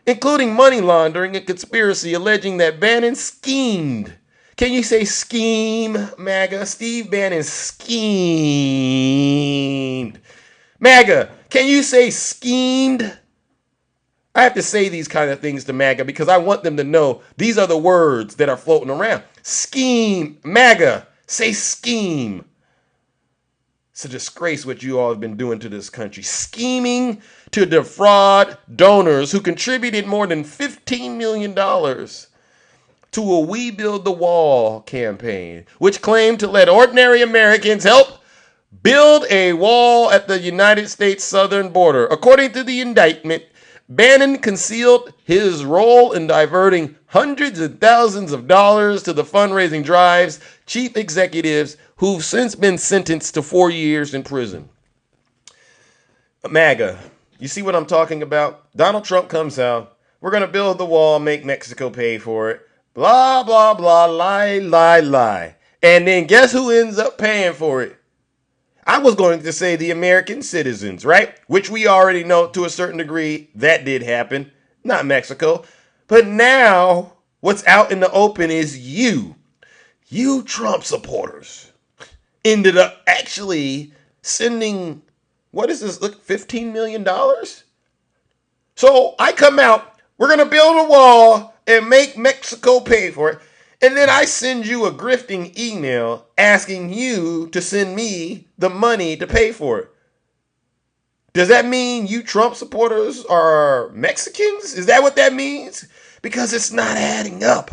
including money laundering and conspiracy alleging that Bannon schemed. Can you say scheme, MAGA? Steve Bannon schemed. MAGA, can you say schemed? I have to say these kind of things to MAGA because I want them to know these are the words that are floating around. Scheme, MAGA, say scheme. It's a disgrace what you all have been doing to this country. Scheming to defraud donors who contributed more than $15 million to a We Build the Wall campaign, which claimed to let ordinary Americans help build a wall at the United States southern border. According to the indictment, Bannon concealed his role in diverting hundreds of thousands of dollars to the fundraising drives, chief executives who've since been sentenced to 4 years in prison. MAGA, you see what I'm talking about? Donald Trump comes out. We're going to build the wall, make Mexico pay for it. Blah, blah, blah, lie, lie, lie. And then guess who ends up paying for it? I was going to say the American citizens, right? Which we already know to a certain degree that did happen. Not Mexico. But now what's out in the open is you Trump supporters, ended up actually sending, what is this, look, $15 million? So I come out, we're going to build a wall and make Mexico pay for it. And then I send you a grifting email asking you to send me the money to pay for it. Does that mean you Trump supporters are Mexicans? Is that what that means? Because it's not adding up.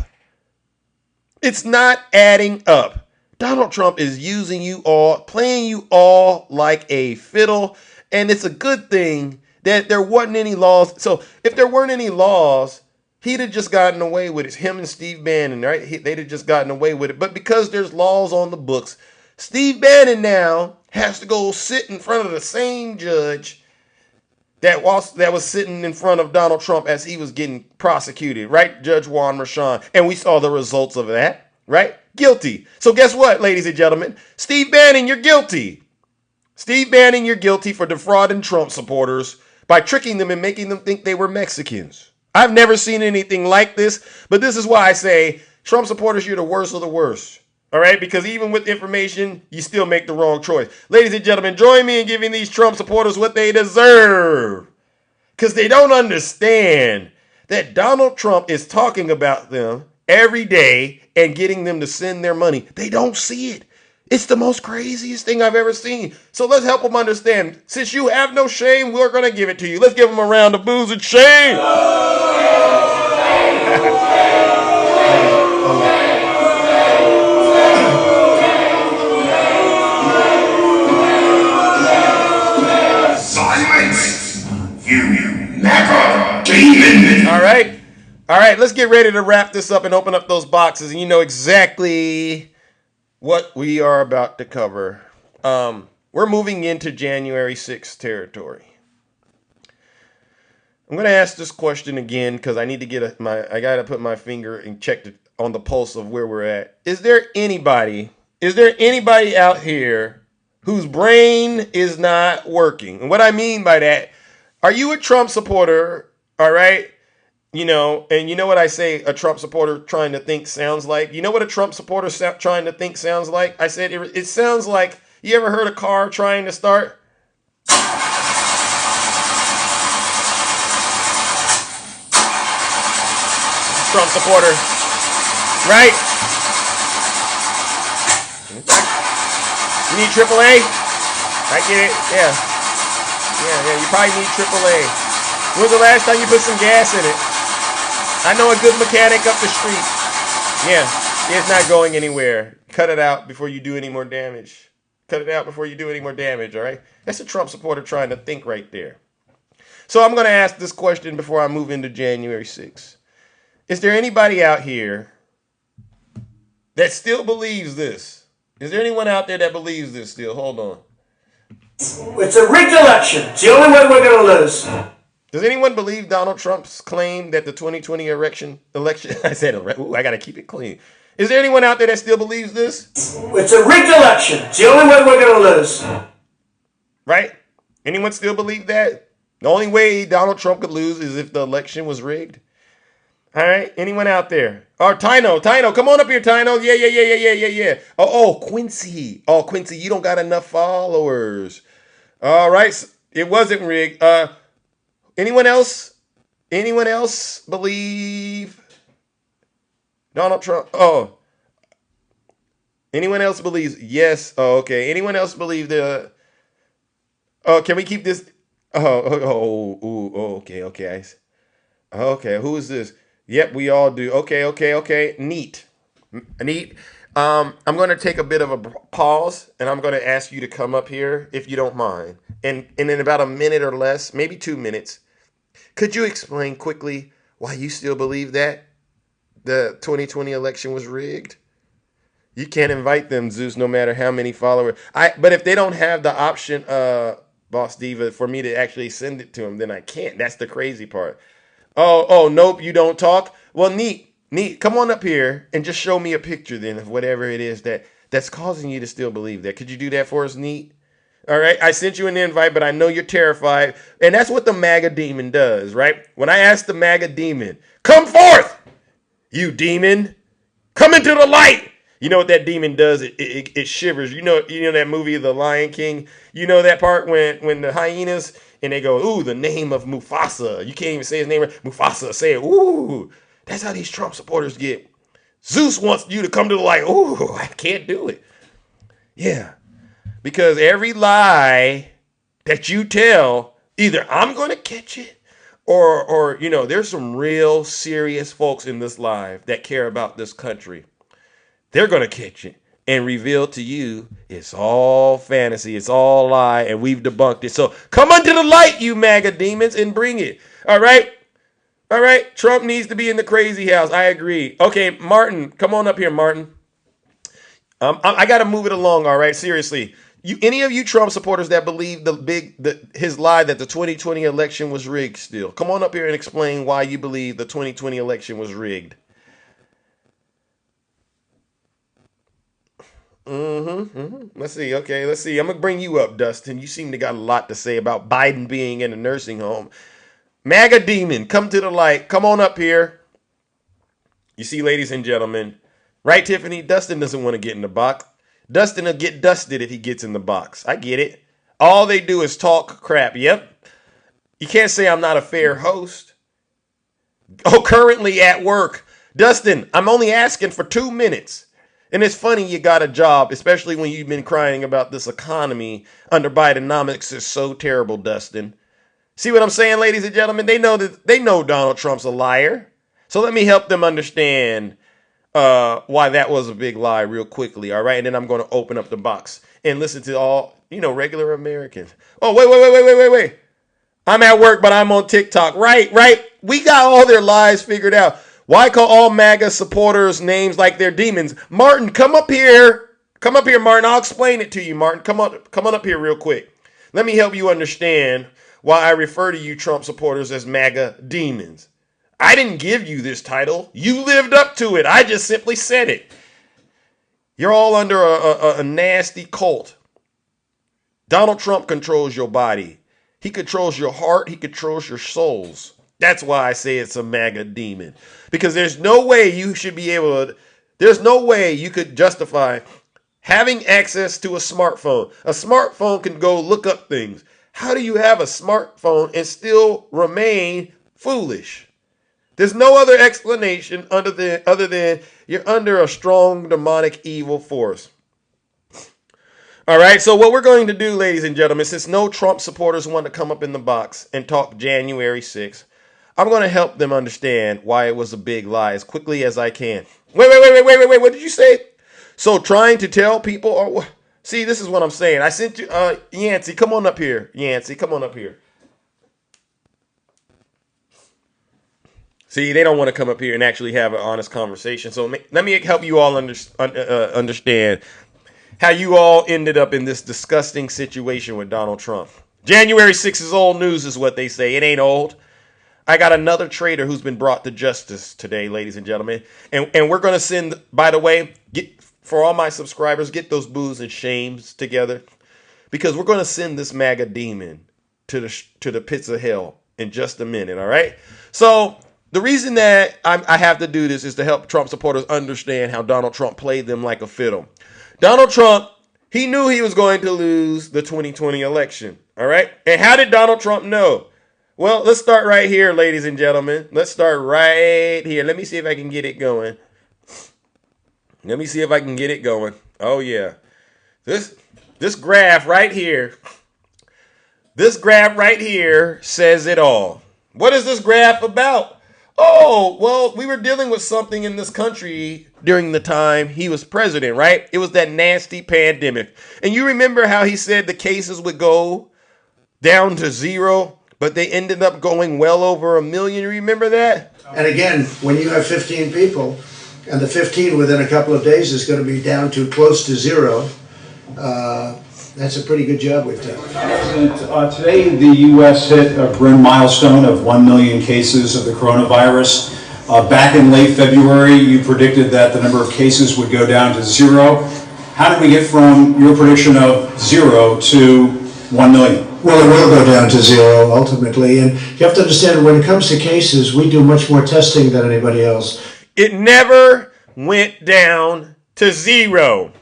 It's not adding up. Donald Trump is using you all, playing you all like a fiddle. And it's a good thing that there wasn't any laws. So if there weren't any laws, he'd have just gotten away with it. Him and Steve Bannon, right? They'd have just gotten away with it. But because there's laws on the books, Steve Bannon now has to go sit in front of the same judge that was sitting in front of Donald Trump as he was getting prosecuted, right? Judge Juan Merchan. And we saw the results of that, right? Guilty. So guess what, ladies and gentlemen? Steve Bannon, you're guilty. Steve Bannon, you're guilty for defrauding Trump supporters by tricking them and making them think they were Mexicans. I've never seen anything like this, but this is why I say Trump supporters, you're the worst of the worst. All right, because even with information, you still make the wrong choice. Ladies and gentlemen, join me in giving these Trump supporters what they deserve. Because they don't understand that Donald Trump is talking about them every day and getting them to send their money. They don't see it. It's the most craziest thing I've ever seen. So let's help them understand. Since you have no shame, we're going to give it to you. Let's give them a round of booze and shame. All right, let's get ready to wrap this up and open up those boxes. And you know exactly what we are about to cover. We're moving into January 6th territory. I'm going to ask this question again because I need to I got to put my finger and check on the pulse of where we're at. Is there anybody out here whose brain is not working? And what I mean by that, are you a Trump supporter? All right. You know, and you know what I say a Trump supporter trying to think sounds like? You know what a Trump supporter trying to think sounds like? I said it sounds like, you ever heard a car trying to start? Trump supporter, right? You need AAA? I get it, yeah. Yeah, you probably need AAA. When's the last time you put some gas in it? I know a good mechanic up the street. Yeah, it's not going anywhere. Cut it out before you do any more damage. Cut it out before you do any more damage, all right? That's a Trump supporter trying to think right there. So I'm going to ask this question before I move into January 6th. Is there anybody out here that still believes this? Is there anyone out there that believes this still? Hold on. It's a rigged election. It's the only way we're going to lose. Does anyone believe Donald Trump's claim that the 2020 election, I said, ooh, I got to keep it clean. Is there anyone out there that still believes this? It's a rigged election. It's the only way we're going to lose. Right? Anyone still believe that? The only way Donald Trump could lose is if the election was rigged. All right? Anyone out there? Or Tino, come on up here, Tino. Yeah. Oh, Quincy. Oh, Quincy, you don't got enough followers. All right. It wasn't rigged. Anyone else? Anyone else believe Donald Trump? Oh. Anyone else believes? Yes. Oh, okay. Anyone else believe the... Oh, can we keep this? Okay. Okay, who is this? Yep, we all do. Okay. Neat. I'm going to take a bit of a pause, and I'm going to ask you to come up here, if you don't mind. And in about a minute or less, maybe 2 minutes, could you explain quickly why you still believe that the 2020 election was rigged? You can't invite them, Zeus, no matter how many followers. But if they don't have the option, Boss Diva, for me to actually send it to them, then I can't. That's the crazy part. Oh, nope, you don't talk. Well, neat. Come on up here and just show me a picture then of whatever it is that's causing you to still believe that. Could you do that for us, neat? All right, I sent you an invite, but I know you're terrified. And that's what the MAGA demon does, right? When I ask the MAGA demon, come forth, you demon, come into the light. You know what that demon does? It shivers. You know that movie, The Lion King? You know that part when the hyenas, and they go, ooh, the name of Mufasa. You can't even say his name. Mufasa, say it. Ooh, that's how these Trump supporters get. Zeus wants you to come to the light. Ooh, I can't do it. Yeah. Because every lie that you tell, either I'm going to catch it or there's some real serious folks in this live that care about this country. They're going to catch it and reveal to you it's all fantasy, it's all lie, and we've debunked it. So come unto the light, you MAGA demons, and bring it. All right? All right? Trump needs to be in the crazy house. I agree. Okay, Martin, come on up here, Martin. I got to move it along, all right? Seriously. Any of you Trump supporters that believe his lie that the 2020 election was rigged still, come on up here and explain why you believe the 2020 election was rigged. Let's see. Okay, let's see. I'm going to bring you up, Dustin. You seem to got a lot to say about Biden being in a nursing home. MAGA demon, come to the light. Come on up here. You see, ladies and gentlemen, right, Tiffany? Dustin doesn't want to get in the box. Dustin will get dusted if he gets in the box. I get it. All they do is talk crap. Yep. You can't say I'm not a fair host. Oh, currently at work. Dustin, I'm only asking for 2 minutes. And it's funny you got a job, especially when you've been crying about this economy under Bidenomics is so terrible, Dustin. See what I'm saying, ladies and gentlemen? They know Donald Trump's a liar. So let me help them understand why that was a big lie real quickly, all right? And then I'm going to open up the box and listen to all, regular Americans. Oh, wait. I'm at work, but I'm on TikTok. Right. We got all their lies figured out. Why call all MAGA supporters names like they're demons? Martin, come up here. Come up here, Martin. I'll explain it to you, Martin. Come on up here real quick. Let me help you understand why I refer to you Trump supporters as MAGA demons. I didn't give you this title. You lived up to it. I just simply said it. You're all under a nasty cult. Donald Trump controls your body. He controls your heart. He controls your souls. That's why I say it's a MAGA demon. Because there's no way you could justify having access to a smartphone. A smartphone can go look up things. How do you have a smartphone and still remain foolish? There's no other explanation other than you're under a strong demonic evil force. All right, so what we're going to do, ladies and gentlemen, since no Trump supporters want to come up in the box and talk January 6th, I'm going to help them understand why it was a big lie as quickly as I can. Wait, what did you say? So trying to tell people, see, this is what I'm saying. I sent you, Yancey, come on up here. See, they don't want to come up here and actually have an honest conversation. So let me help you all understand how you all ended up in this disgusting situation with Donald Trump. January 6th is old news is what they say. It ain't old. I got another traitor who's been brought to justice today, ladies and gentlemen. And we're going to send, by the way, for all my subscribers, get those boos and shames together. Because we're going to send this MAGA demon to the pits of hell in just a minute, all right? So the reason that I have to do this is to help Trump supporters understand how Donald Trump played them like a fiddle. Donald Trump, he knew he was going to lose the 2020 election, all right? And how did Donald Trump know? Well, let's start right here, ladies and gentlemen. Let's start right here. Let me see if I can get it going. Oh, yeah. This graph right here. This graph right here says it all. What is this graph about? Oh, well, we were dealing with something in this country during the time he was president, right? It was that nasty pandemic. And you remember how he said the cases would go down to 0, but they ended up going well over 1 million. You remember that? And again, when you have 15 people, and the 15 within a couple of days is going to be down to close to zero, that's a pretty good job we've done. President, today the U.S. hit a grim milestone of 1 million cases of the coronavirus. Back in late February, you predicted that the number of cases would go down to zero. How did we get from your prediction of 0 to 1 million? Well, it will go down to zero ultimately, and you have to understand when it comes to cases, we do much more testing than anybody else. It never went down to zero.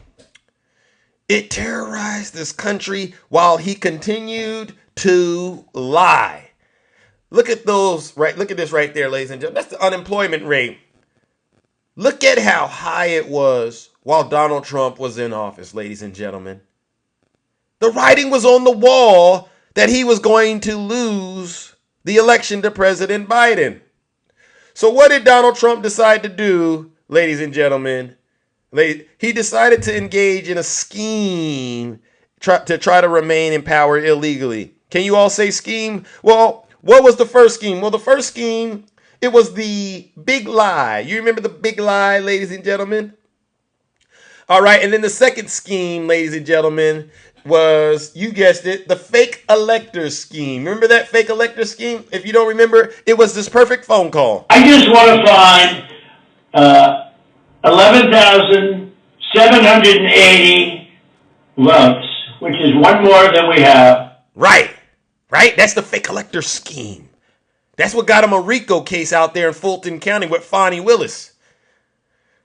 It terrorized this country while he continued to lie. Look at those, right? Look at this right there, ladies and gentlemen. That's the unemployment rate. Look at how high it was while Donald Trump was in office, ladies and gentlemen. The writing was on the wall that he was going to lose the election to President Biden. So what did Donald Trump decide to do, ladies and gentlemen? He decided to engage in a scheme to try to remain in power illegally. Can you all say scheme? Well, what was the first scheme? Well, the first scheme, it was the big lie. You remember the big lie, ladies and gentlemen? All right, and then the second scheme, ladies and gentlemen, was, you guessed it, the fake elector scheme. Remember that fake elector scheme? If you don't remember, it was this perfect phone call. I just want to find 11,780 votes, which is one more than we have. Right. That's the fake elector scheme. That's what got him a RICO case out there in Fulton County with Fonnie Willis.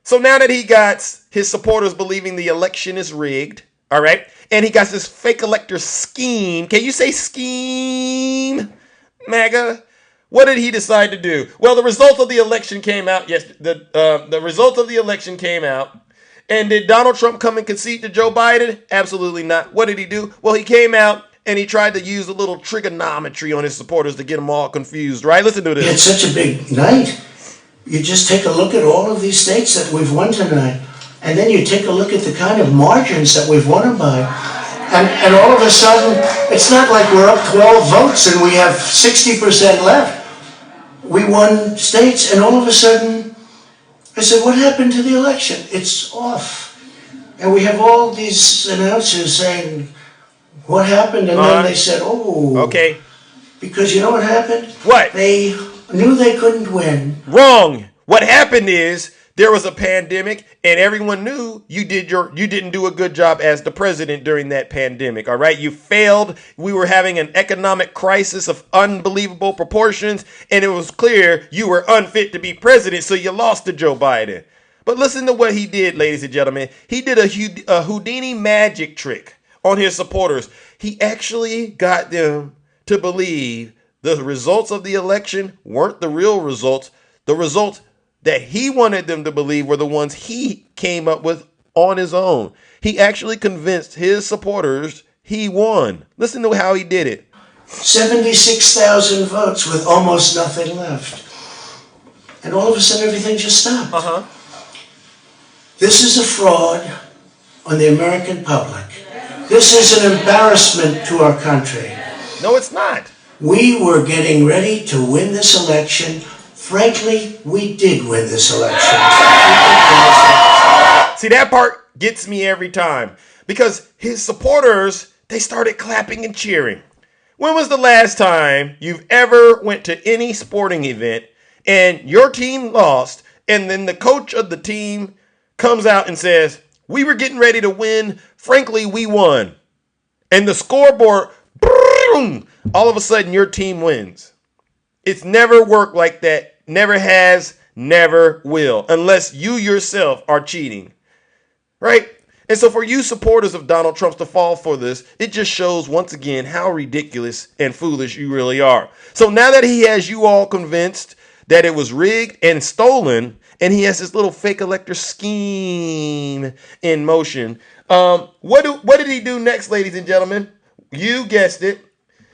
So now that he got his supporters believing the election is rigged, all right, and he got this fake elector scheme. Can you say scheme, MAGA? What did he decide to do? Well, the result of the election came out. Yes, the result of the election came out. And did Donald Trump come and concede to Joe Biden? Absolutely not. What did he do? Well, he came out and he tried to use a little trigonometry on his supporters to get them all confused, right? Listen to this. It's such a big night. You just take a look at all of these states that we've won tonight, and then you take a look at the kind of margins that we've won them by. And all of a sudden, it's not like we're up 12 votes and we have 60% left. We won states, and all of a sudden, I said, what happened to the election? It's off. And we have all these announcers saying, what happened? And then they said, oh. Okay. Because you know what happened? What? They knew they couldn't win. Wrong. What happened is there was a pandemic and everyone knew you didn't do a good job as the president during that pandemic. All right. You failed. We were having an economic crisis of unbelievable proportions, and it was clear you were unfit to be president. So you lost to Joe Biden. But listen to what he did, ladies and gentlemen. He did a Houdini magic trick on his supporters. He actually got them to believe the results of the election weren't the real results. The results that he wanted them to believe were the ones he came up with on his own. He actually convinced his supporters he won. Listen to how he did it. 76,000 votes with almost nothing left. And all of a sudden everything just stopped. This is a fraud on the American public. This is an embarrassment to our country. No, it's not. We were getting ready to win this election. Frankly, we did win this election. See, that part gets me every time because his supporters, they started clapping and cheering. When was the last time you've ever went to any sporting event and your team lost and then the coach of the team comes out and says, we were getting ready to win. Frankly, we won. And the scoreboard, boom, all of a sudden your team wins. It's never worked like that. Never has, never will, unless you yourself are cheating. Right? And so for you supporters of Donald Trump to fall for this, it just shows once again how ridiculous and foolish you really are. So now that he has you all convinced that it was rigged and stolen, and he has this little fake elector scheme in motion, what did he do next, ladies and gentlemen? You guessed it.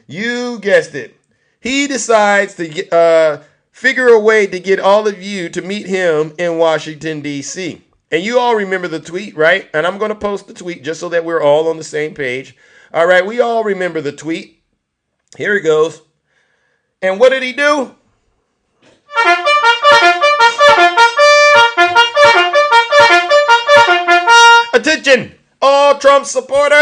You guessed it. He decides to figure a way to get all of you to meet him in Washington, D.C. And you all remember the tweet, right? And I'm going to post the tweet just so that we're all on the same page. All right, we all remember the tweet. Here it goes. And what did he do? All Trump supporters!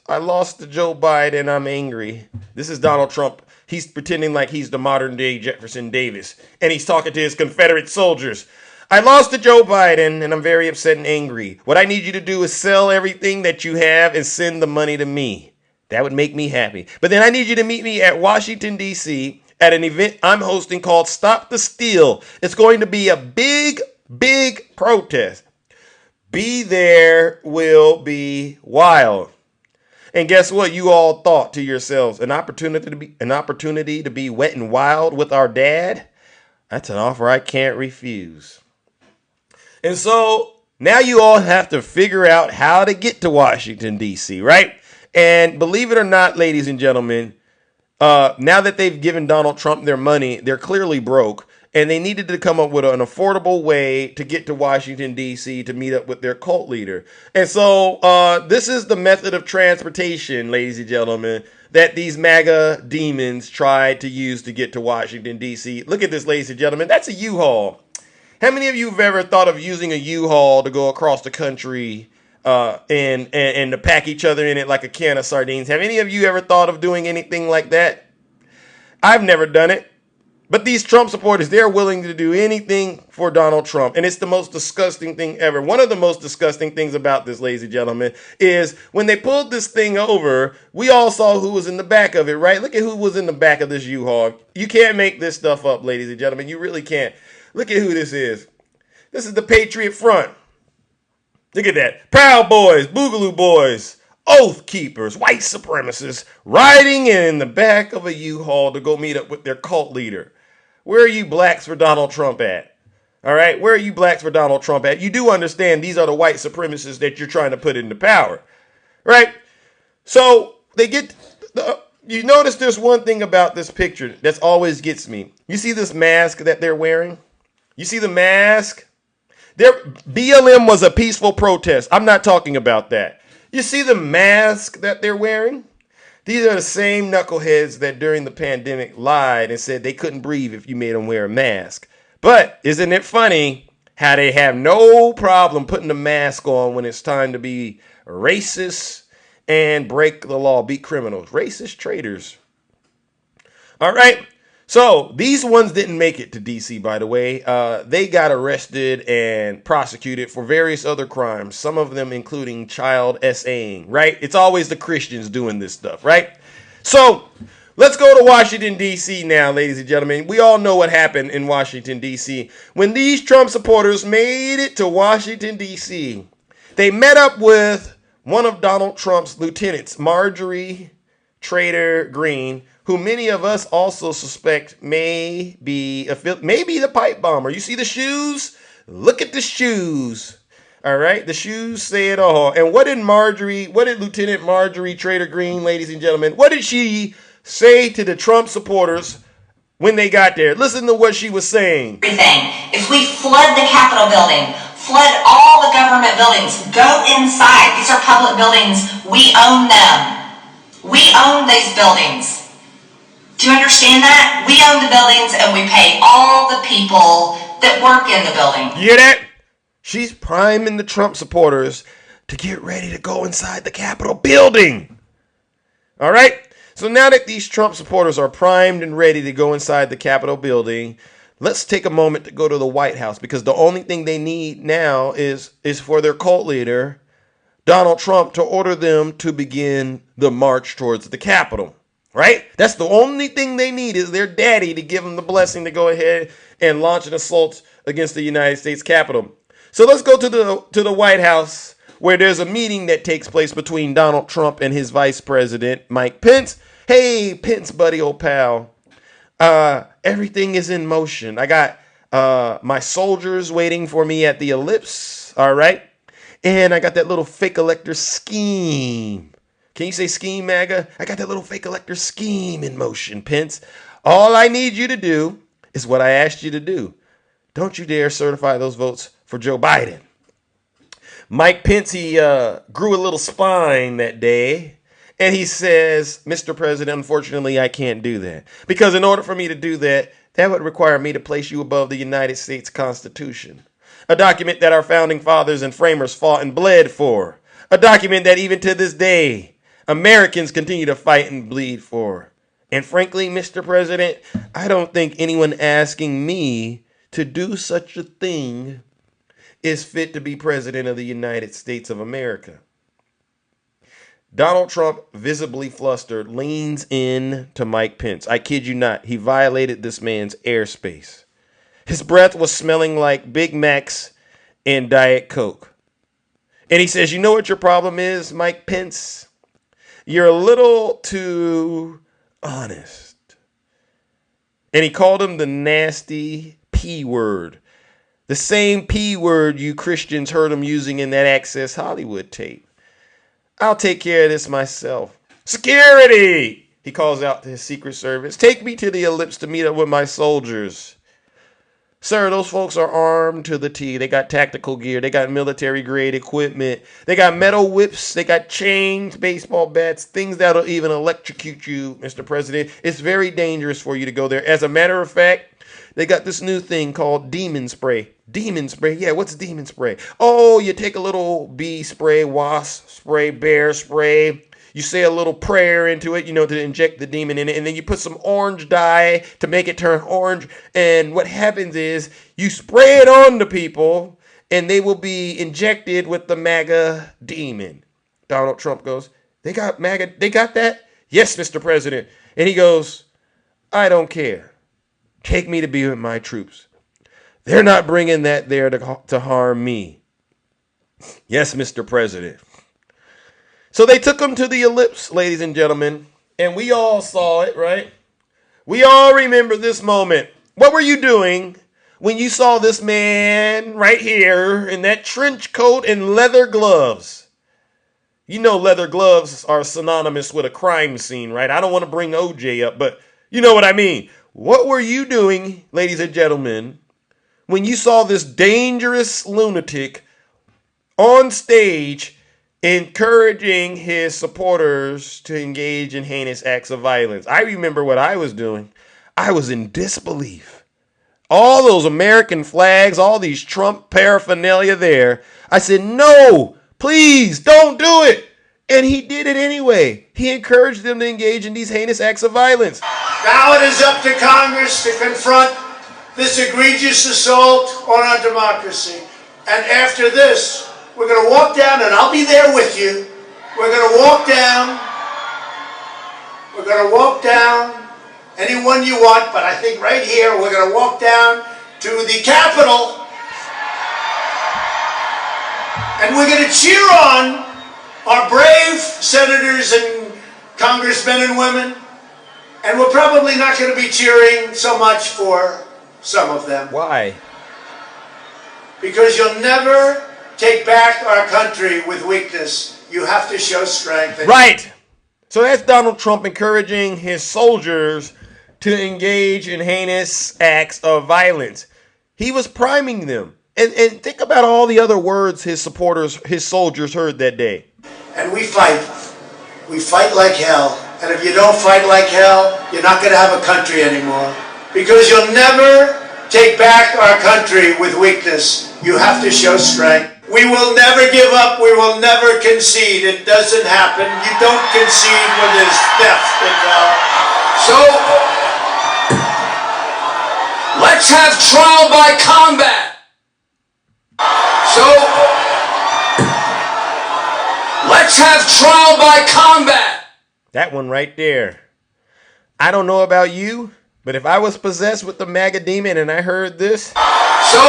I lost to Joe Biden. I'm angry. This is Donald Trump. He's pretending like he's the modern day Jefferson Davis. And he's talking to his Confederate soldiers. I lost to Joe Biden and I'm very upset and angry. What I need you to do is sell everything that you have and send the money to me. That would make me happy. But then I need you to meet me at Washington, D.C. at an event I'm hosting called Stop the Steal. It's going to be a big, big protest. Be there will be wild. And guess what? You all thought to yourselves, an opportunity to be wet and wild with our dad? That's an offer I can't refuse. And so now you all have to figure out how to get to Washington, D.C., right? And believe it or not, ladies and gentlemen, now that they've given Donald Trump their money, they're clearly broke. And they needed to come up with an affordable way to get to Washington, D.C. to meet up with their cult leader. And so this is the method of transportation, ladies and gentlemen, that these MAGA demons tried to use to get to Washington, D.C. Look at this, ladies and gentlemen. That's a U-Haul. How many of you have ever thought of using a U-Haul to go across the country and to pack each other in it like a can of sardines? Have any of you ever thought of doing anything like that? I've never done it. But these Trump supporters, they're willing to do anything for Donald Trump. And it's the most disgusting thing ever. One of the most disgusting things about this, ladies and gentlemen, is when they pulled this thing over, we all saw who was in the back of it, right? Look at who was in the back of this U-Haul. You can't make this stuff up, ladies and gentlemen. You really can't. Look at who this is. This is the Patriot Front. Look at that. Proud Boys, Boogaloo Boys, Oath Keepers, white supremacists, riding in the back of a U-Haul to go meet up with their cult leader. Where are you blacks for Donald Trump at? All right, where are you blacks for Donald Trump at? You do understand these are the white supremacists that you're trying to put into power, right? So they get, you notice there's one thing about this picture that always gets me. You see this mask that they're wearing? You see the mask? BLM was a peaceful protest. I'm not talking about that. You see the mask that they're wearing? These are the same knuckleheads that during the pandemic lied and said they couldn't breathe if you made them wear a mask. But isn't it funny how they have no problem putting the mask on when it's time to be racist and break the law, be criminals, racist traitors. All right. So these ones didn't make it to D.C., by the way. They got arrested and prosecuted for various other crimes, some of them including child SAing, right? It's always the Christians doing this stuff, right? So let's go to Washington, D.C. now, ladies and gentlemen. We all know what happened in Washington, D.C. When these Trump supporters made it to Washington, D.C., they met up with one of Donald Trump's lieutenants, Marjorie Taylor Greene, who many of us also suspect may be the pipe bomber. You see the shoes? Look at the shoes. All right, the shoes say it all. And what did Lieutenant Marjorie Taylor Greene, ladies and gentlemen, what did she say to the Trump supporters when they got there? Listen to what she was saying. Everything. If we flood the Capitol building, flood all the government buildings, go inside. These are public buildings. We own them. We own these buildings. Do you understand that? We own the buildings and we pay all the people that work in the building. You hear that? She's priming the Trump supporters to get ready to go inside the Capitol building. All right? So now that these Trump supporters are primed and ready to go inside the Capitol building, let's take a moment to go to the White House, because the only thing they need now is for their cult leader, Donald Trump, to order them to begin the march towards the Capitol. Right? That's the only thing they need, is their daddy to give them the blessing to go ahead and launch an assault against the United States Capitol. So let's go to the White House, where there's a meeting that takes place between Donald Trump and his vice president, Mike Pence. Hey, Pence, buddy, old pal. Everything is in motion. I got my soldiers waiting for me at the ellipse. All right. And I got that little fake elector scheme. Can you say scheme, MAGA? I got that little fake elector scheme in motion, Pence. All I need you to do is what I asked you to do. Don't you dare certify those votes for Joe Biden. Mike Pence, he grew a little spine that day, and he says, Mr. President, unfortunately, I can't do that. Because in order for me to do that, that would require me to place you above the United States Constitution. A document that our founding fathers and framers fought and bled for. A document that even to this day, Americans continue to fight and bleed for. And frankly, Mr. President, I don't think anyone asking me to do such a thing is fit to be president of the United States of America. Donald Trump, visibly flustered, leans in to Mike Pence. I kid you not, he violated this man's airspace. His breath was smelling like Big Macs and Diet Coke. And he says, you know what your problem is, Mike Pence? You're a little too honest. And he called him the nasty P word. The same P word you Christians heard him using in that Access Hollywood tape. I'll take care of this myself. Security! He calls out to his Secret Service. Take me to the ellipse to meet up with my soldiers. Sir, those folks are armed to the T. They got tactical gear. They got military-grade equipment. They got metal whips. They got chains, baseball bats, things that'll even electrocute you, Mr. President. It's very dangerous for you to go there. As a matter of fact, they got this new thing called demon spray. Demon spray? Yeah, what's demon spray? Oh, you take a little bee spray, wasp spray, bear spray. You say a little prayer into it, to inject the demon in it. And then you put some orange dye to make it turn orange. And what happens is you spray it on the people and they will be injected with the MAGA demon. Donald Trump goes, they got MAGA, they got that? Yes, Mr. President. And he goes, I don't care. Take me to be with my troops. They're not bringing that there to harm me. Yes, Mr. President. So they took him to the ellipse, ladies and gentlemen, and we all saw it, right? We all remember this moment. What were you doing when you saw this man right here in that trench coat and leather gloves? You know leather gloves are synonymous with a crime scene, right? I don't want to bring OJ up, but you know what I mean. What were you doing, ladies and gentlemen, when you saw this dangerous lunatic on stage encouraging his supporters to engage in heinous acts of violence? I remember what I was doing. I was in disbelief. All those American flags, all these Trump paraphernalia there. I said, no, please don't do it. And he did it anyway. He encouraged them to engage in these heinous acts of violence. Now it is up to Congress to confront this egregious assault on our democracy. And after this, we're going to walk down, and I'll be there with you. We're going to walk down. We're going to walk down anyone you want, but I think right here we're going to walk down to the Capitol. And we're going to cheer on our brave senators and congressmen and women. And we're probably not going to be cheering so much for some of them. Why? Because you'll never take back our country with weakness. You have to show strength. Right. So that's Donald Trump encouraging his soldiers to engage in heinous acts of violence. He was priming them. And think about all the other words his supporters, his soldiers heard that day. And we fight. We fight like hell. And if you don't fight like hell, you're not going to have a country anymore. Because you'll never take back our country with weakness. You have to show strength. We will never give up. We will never concede. It doesn't happen. You don't concede when there's theft involved. So, let's have trial by combat. So, let's have trial by combat. That one right there. I don't know about you, but if I was possessed with the MAGA demon and I heard this. So,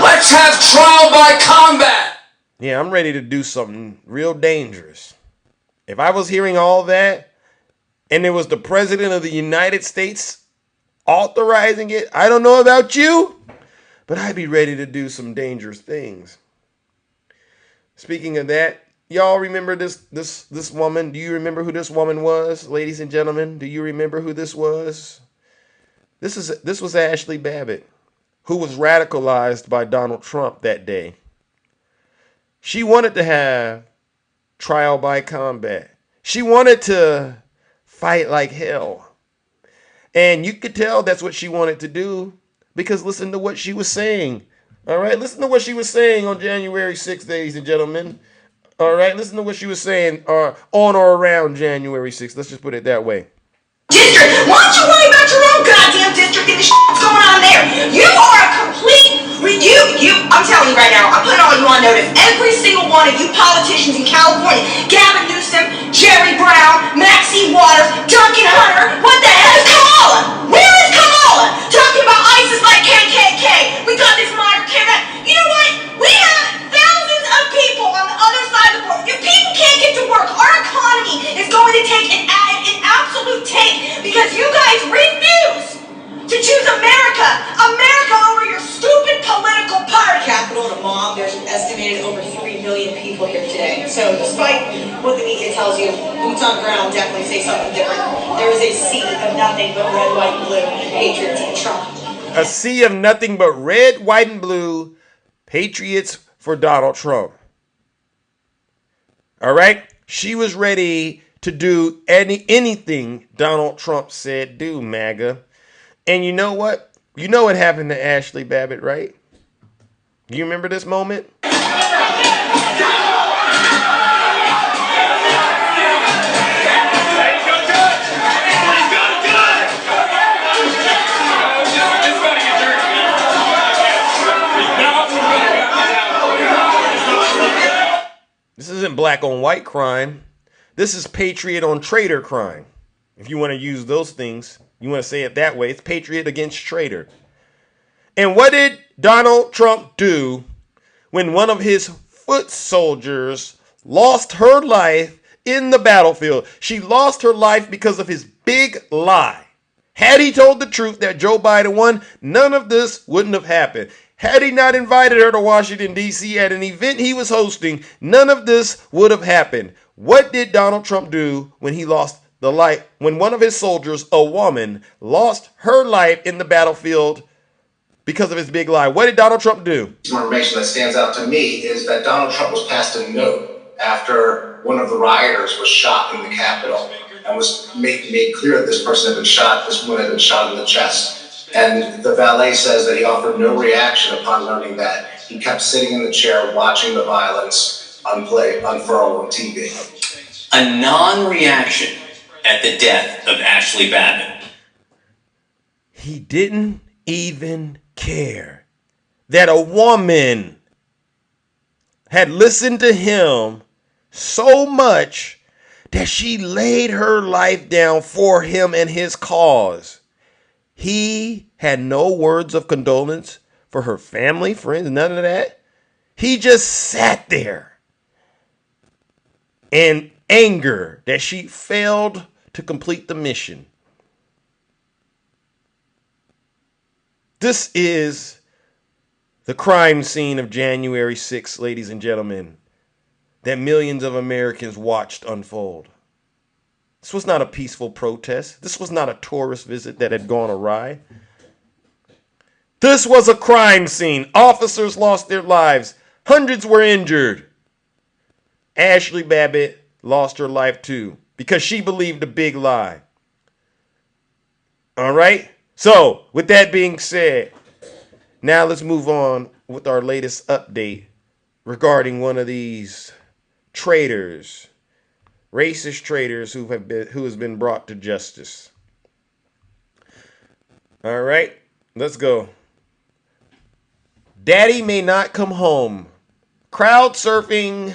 let's have trial by combat. Yeah, I'm ready to do something real dangerous. If I was hearing all that and it was the president of the United States authorizing it, I don't know about you, but I'd be ready to do some dangerous things. Speaking of that, y'all remember this woman? Do you remember who this woman was, ladies and gentlemen? Do you remember who this was? This was Ashley Babbitt, who was radicalized by Donald Trump that day. She wanted to have trial by combat. She wanted to fight like hell. And you could tell that's what she wanted to do, Because listen to what she was saying. All right, listen to what she was saying on January 6th, ladies and gentlemen. All right, listen to what she was saying on or around January 6th. Let's just put it that way. District, why don't you worry about your own goddamn district and the shit that's going on there? You are a complete, I'm telling you right now, I'm putting all you on notice. Every single one of you politicians in California, Gavin Newsom, Jerry Brown, Maxine Waters, Duncan Hunter, what the hell is Kamala? Where is Kamala? Talking about ISIS like KKK. We got this minor kid. You know what? We have thousands of people on the other side of the world. If people can't get to work, our economy is going to take an absolute tank because you guys refuse to choose America over your stupid political party. Capital to Mom, there's an estimated over 3 million people here today. So despite what the media tells you, boots on the ground definitely say something different. There is a sea of nothing but red, white, and blue patriots in Trump. A sea of nothing but red, white, and blue patriots for Donald Trump. All right? She was ready to do anything Donald Trump said do, MAGA. And you know what? You know what happened to Ashley Babbitt, right? You remember this moment? This isn't black on white crime. This is patriot on traitor crime. If you want to use those things, you want to say it that way. It's patriot against traitor. And what did Donald Trump do when one of his foot soldiers lost her life in the battlefield? She lost her life because of his big lie. Had he told the truth that Joe Biden won, none of this wouldn't have happened. Had he not invited her to Washington, D.C. at an event he was hosting, none of this would have happened. What did Donald Trump do when he lost the life, when one of his soldiers, a woman, lost her life in the battlefield because of his big lie? What did Donald Trump do? Some information that stands out to me is that Donald Trump was passed a note after one of the rioters was shot in the Capitol and was made clear that this person had been shot, this woman had been shot in the chest. And the valet says that he offered no reaction upon learning that. He kept sitting in the chair watching the violence unfurl on TV. A non-reaction at the death of Ashley Babbitt. He didn't even care that a woman had listened to him so much that she laid her life down for him and his cause. He had no words of condolence for her family, friends, none of that. He just sat there in anger that she failed to complete the mission. This is the crime scene of January 6th, ladies and gentlemen, that millions of Americans watched unfold. This was not a peaceful protest. This was not a tourist visit that had gone awry. This was a crime scene. Officers lost their lives. Hundreds were injured. Ashley Babbitt lost her life too because she believed a big lie. All right? So, with that being said, now let's move on with our latest update regarding one of these traitors, racist traitors who has been brought to justice. All right, let's go. Daddy may not come home. Crowd surfing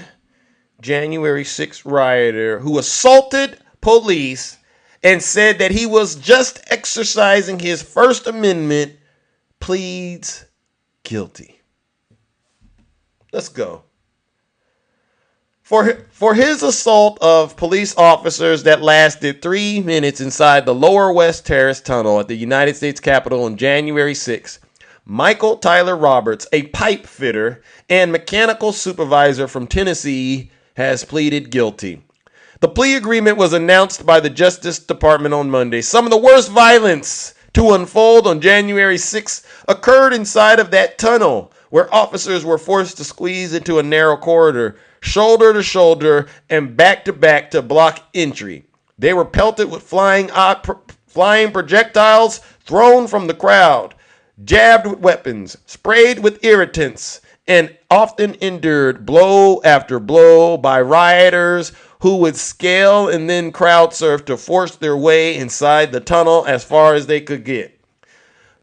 January 6th rioter who assaulted police and said that he was just exercising his First Amendment pleads guilty. Let's go. For his assault of police officers that lasted 3 minutes inside the Lower West Terrace Tunnel at the United States Capitol on January 6th, Michael Tyler Roberts, a pipe fitter and mechanical supervisor from Tennessee, has pleaded guilty. The plea agreement was announced by the Justice Department on Monday. Some of the worst violence to unfold on January 6th occurred inside of that tunnel, where officers were forced to squeeze into a narrow corridor, shoulder to shoulder and back to back to block entry. They were pelted with flying projectiles thrown from the crowd. jabbed with weapons, sprayed with irritants, and often endured blow after blow by rioters who would scale and then crowd surf to force their way inside the tunnel as far as they could get.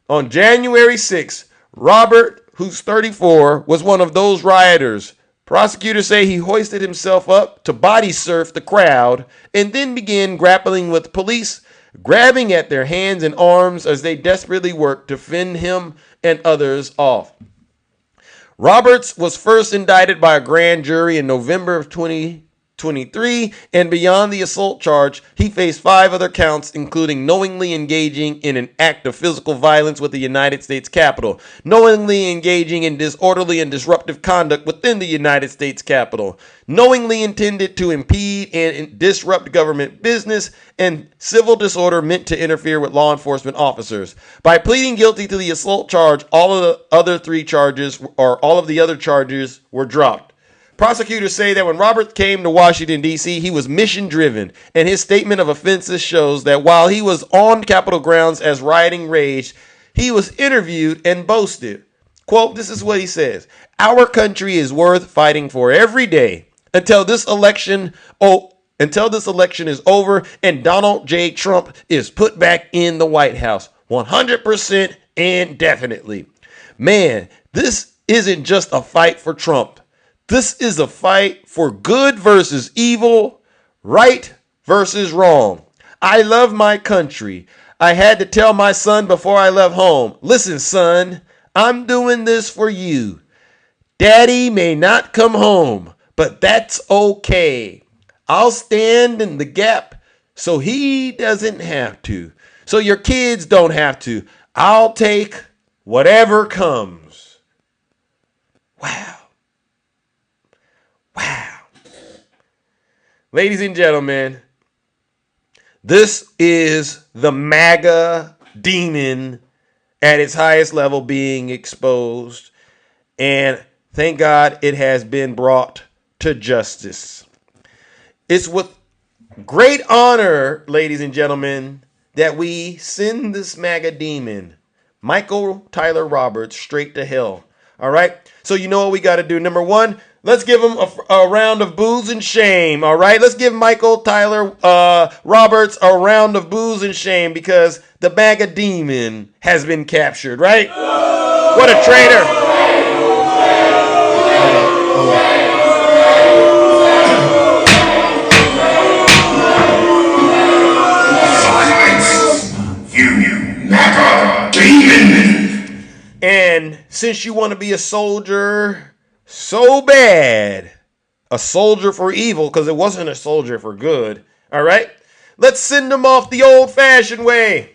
On January 6th, Robert, who's 34, was one of those rioters. Prosecutors say he hoisted himself up to body surf the crowd and then began grappling with police, grabbing at their hands and arms as they desperately worked to fend him and others off. Roberts was first indicted by a grand jury in November of 2023, and beyond the assault charge, he faced 5 other counts, including knowingly engaging in an act of physical violence with the United States Capitol, knowingly engaging in disorderly and disruptive conduct within the United States Capitol, knowingly intended to impede and disrupt government business, and civil disorder meant to interfere with law enforcement officers. By pleading guilty to the assault charge, all of the other charges were dropped. Prosecutors say that when Robert came to Washington, D.C., he was mission-driven, and his statement of offenses shows that while he was on Capitol grounds as rioting raged, he was interviewed and boasted. Quote, this is what he says: "Our country is worth fighting for every day until this election is over and Donald J. Trump is put back in the White House 100% indefinitely." Man, this isn't just a fight for Trump. This is a fight for good versus evil, right versus wrong. I love my country. I had to tell my son before I left home, listen, son, I'm doing this for you. Daddy may not come home, but that's okay. I'll stand in the gap so he doesn't have to, so your kids don't have to. I'll take whatever comes. Wow. Wow. Ladies and gentlemen, this is the MAGA demon at its highest level being exposed. And thank God it has been brought to justice. It's with great honor, ladies and gentlemen, that we send this MAGA demon, Michael Tyler Roberts, straight to hell. All right? So you know what we got to do. Number one, let's give him a round of boos and shame, all right? Let's give Michael Tyler Roberts a round of boos and shame because the MAGA demon has been captured, right? What a traitor. You MAGA demon. And since you want to be a soldier so bad, a soldier for evil, because it wasn't a soldier for good, all right? Let's send him off the old-fashioned way.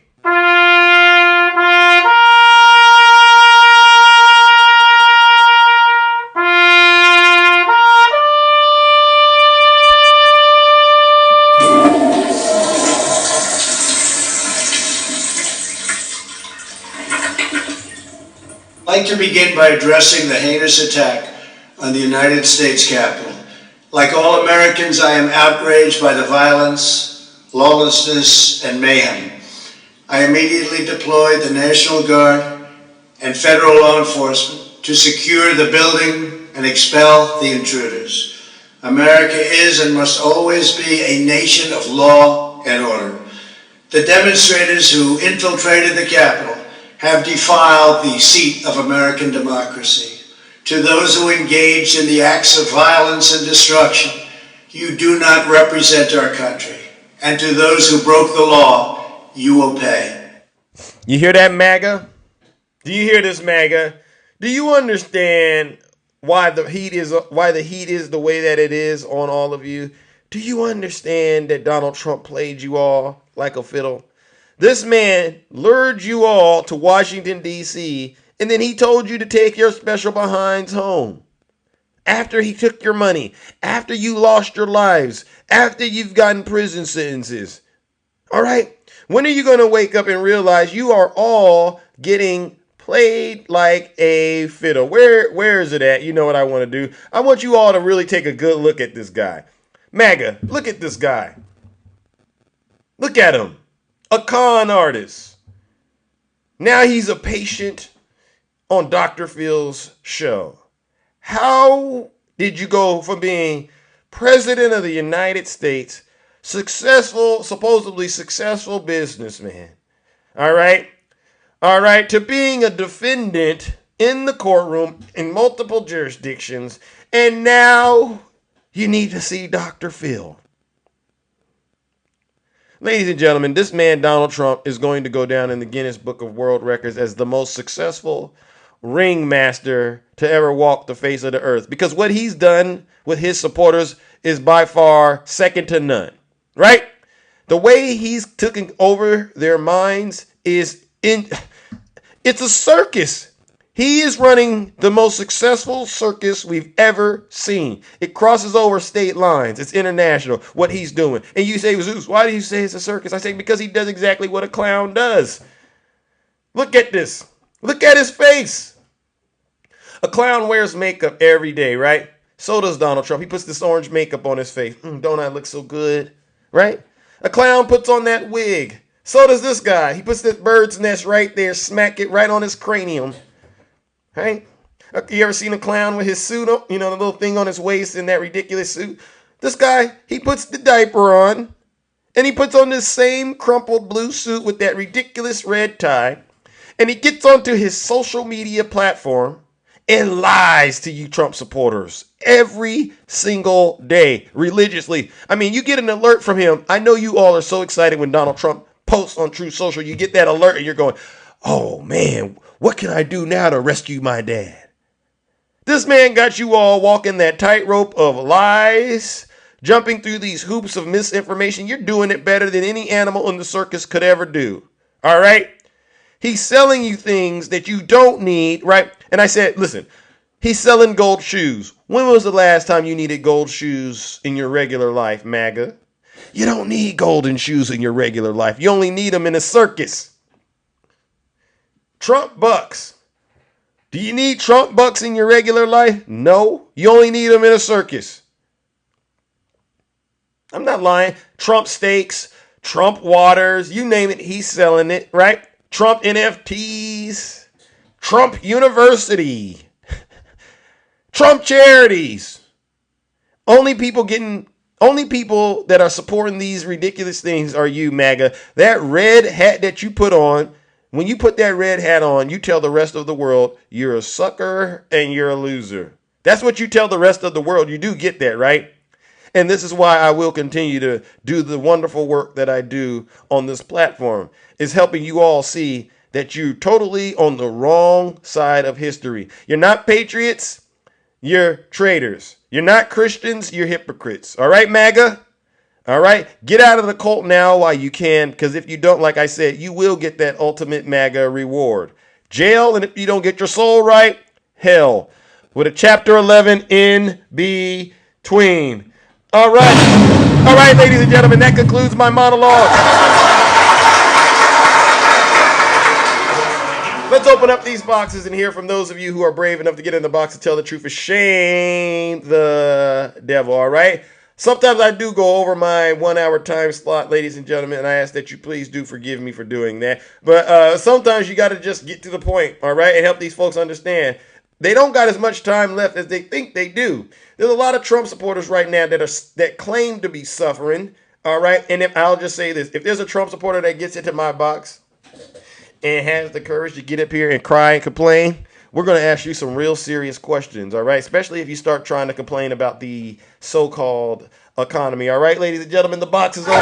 I'd like to begin by addressing the heinous attack on the United States Capitol. Like all Americans, I am outraged by the violence, lawlessness, and mayhem. I immediately deployed the National Guard and federal law enforcement to secure the building and expel the intruders. America is and must always be a nation of law and order. The demonstrators who infiltrated the Capitol have defiled the seat of American democracy. To those who engaged in the acts of violence and destruction, you do not represent our country. And to those who broke the law, you will pay. You hear that, MAGA? Do you hear this, MAGA? Do you understand why the heat is the way that it is on all of you? Do you understand that Donald Trump played you all like a fiddle? This man lured you all to Washington, D.C., and then he told you to take your special behinds home. After he took your money, after you lost your lives, after you've gotten prison sentences. All right? When are you going to wake up and realize you are all getting played like a fiddle? Where is it at? You know what I want to do? I want you all to really take a good look at this guy. MAGA, look at this guy. Look at him. A con artist. Now he's a patient on Dr. Phil's show. How did you go from being president of the United States, supposedly successful businessman, all right, to being a defendant in the courtroom in multiple jurisdictions, and now you need to see Dr. Phil? Ladies and gentlemen, this man, Donald Trump, is going to go down in the Guinness Book of World Records as the most successful ringmaster to ever walk the face of the earth, because what he's done with his supporters is by far second to none, right? The way he's taken over their minds it's a circus. He is running the most successful circus we've ever seen. It crosses over state lines. It's international, what he's doing. And you say, Zeus, why do you say it's a circus? I say, because he does exactly what a clown does. Look at this. Look at his face. A clown wears makeup every day, right? So does Donald Trump. He puts this orange makeup on his face. Don't I look so good, right? A clown puts on that wig. So does this guy. He puts that bird's nest right there, smack it right on his cranium. Right? You ever seen a clown with his suit on? You know, the little thing on his waist in that ridiculous suit? This guy, he puts the diaper on, and he puts on this same crumpled blue suit with that ridiculous red tie, and he gets onto his social media platform and lies to you Trump supporters every single day, religiously. I mean, you get an alert from him. I know you all are so excited when Donald Trump posts on Truth Social. You get that alert, and you're going, oh, man, what can I do now to rescue my dad? This man got you all walking that tightrope of lies, jumping through these hoops of misinformation. You're doing it better than any animal in the circus could ever do. All right? He's selling you things that you don't need, right? And I said, listen, he's selling gold shoes. When was the last time you needed gold shoes in your regular life, MAGA? You don't need golden shoes in your regular life. You only need them in a circus. Trump bucks. Do you need Trump bucks in your regular life? No. You only need them in a circus. I'm not lying. Trump steaks, Trump waters, you name it, he's selling it, right? Trump NFTs, Trump University, Trump charities. Only people that are supporting these ridiculous things are you, MAGA. That red hat that you put on, when you put that red hat on, you tell the rest of the world you're a sucker and you're a loser. That's what you tell the rest of the world. You do get that, right? And this is why I will continue to do the wonderful work that I do on this platform, is helping you all see that you're totally on the wrong side of history. You're not patriots, you're traitors. You're not Christians, you're hypocrites. All right, MAGA? All right, get out of the cult now while you can, because if you don't, like I said, you will get that ultimate MAGA reward. Jail, and if you don't get your soul right, hell. With a chapter 11 in between. All right, ladies and gentlemen, that concludes my monologue. Let's open up these boxes and hear from those of you who are brave enough to get in the box and tell the truth and shame the devil, all right? Sometimes I do go over my 1 hour time slot, ladies and gentlemen, and I ask that you please do forgive me for doing that. But sometimes you got to just get to the point, all right, and help these folks understand. They don't got as much time left as they think they do. There's a lot of Trump supporters right now that claim to be suffering, all right? And I'll just say this. If there's a Trump supporter that gets into my box and has the courage to get up here and cry and complain, we're going to ask you some real serious questions, all right? Especially if you start trying to complain about the so-called economy, all right, ladies and gentlemen? The box is open.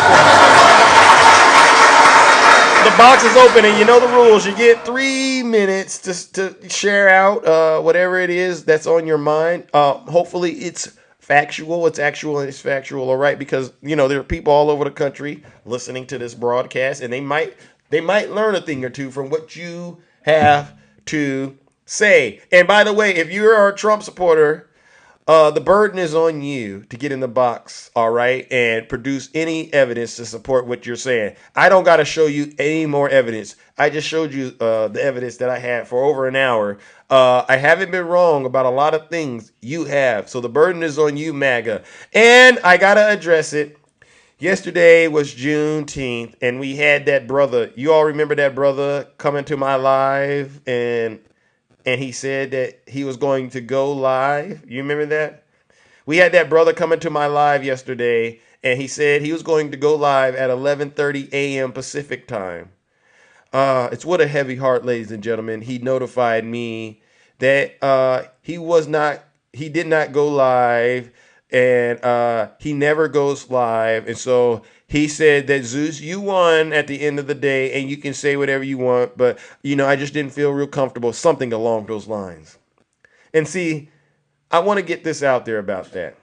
The box is open, and you know the rules. You get 3 minutes to share out whatever it is that's on your mind. Hopefully it's factual, it's actual, and it's factual, all right? Because, you know, there are people all over the country listening to this broadcast, and they might learn a thing or two from what you have to say. And by the way, if you're a Trump supporter, the burden is on you to get in the box, all right, and produce any evidence to support what you're saying. I don't got to show you any more evidence. I just showed you the evidence that I had for over an hour. I haven't been wrong about a lot of things. You have. So the burden is on you, MAGA. And I got to address it. Yesterday was Juneteenth, and we had that brother. You all remember that brother coming to my live and and he said that he was going to go live. You remember that? We had that brother come into my live yesterday, and he said he was going to go live at 11:30 a.m. Pacific time. It's with a heavy heart, ladies and gentlemen. He notified me that he did not go live, and he never goes live. And so he said that, Zeus, you won at the end of the day, and you can say whatever you want, but I just didn't feel real comfortable, something along those lines. And see, I want to get this out there about that.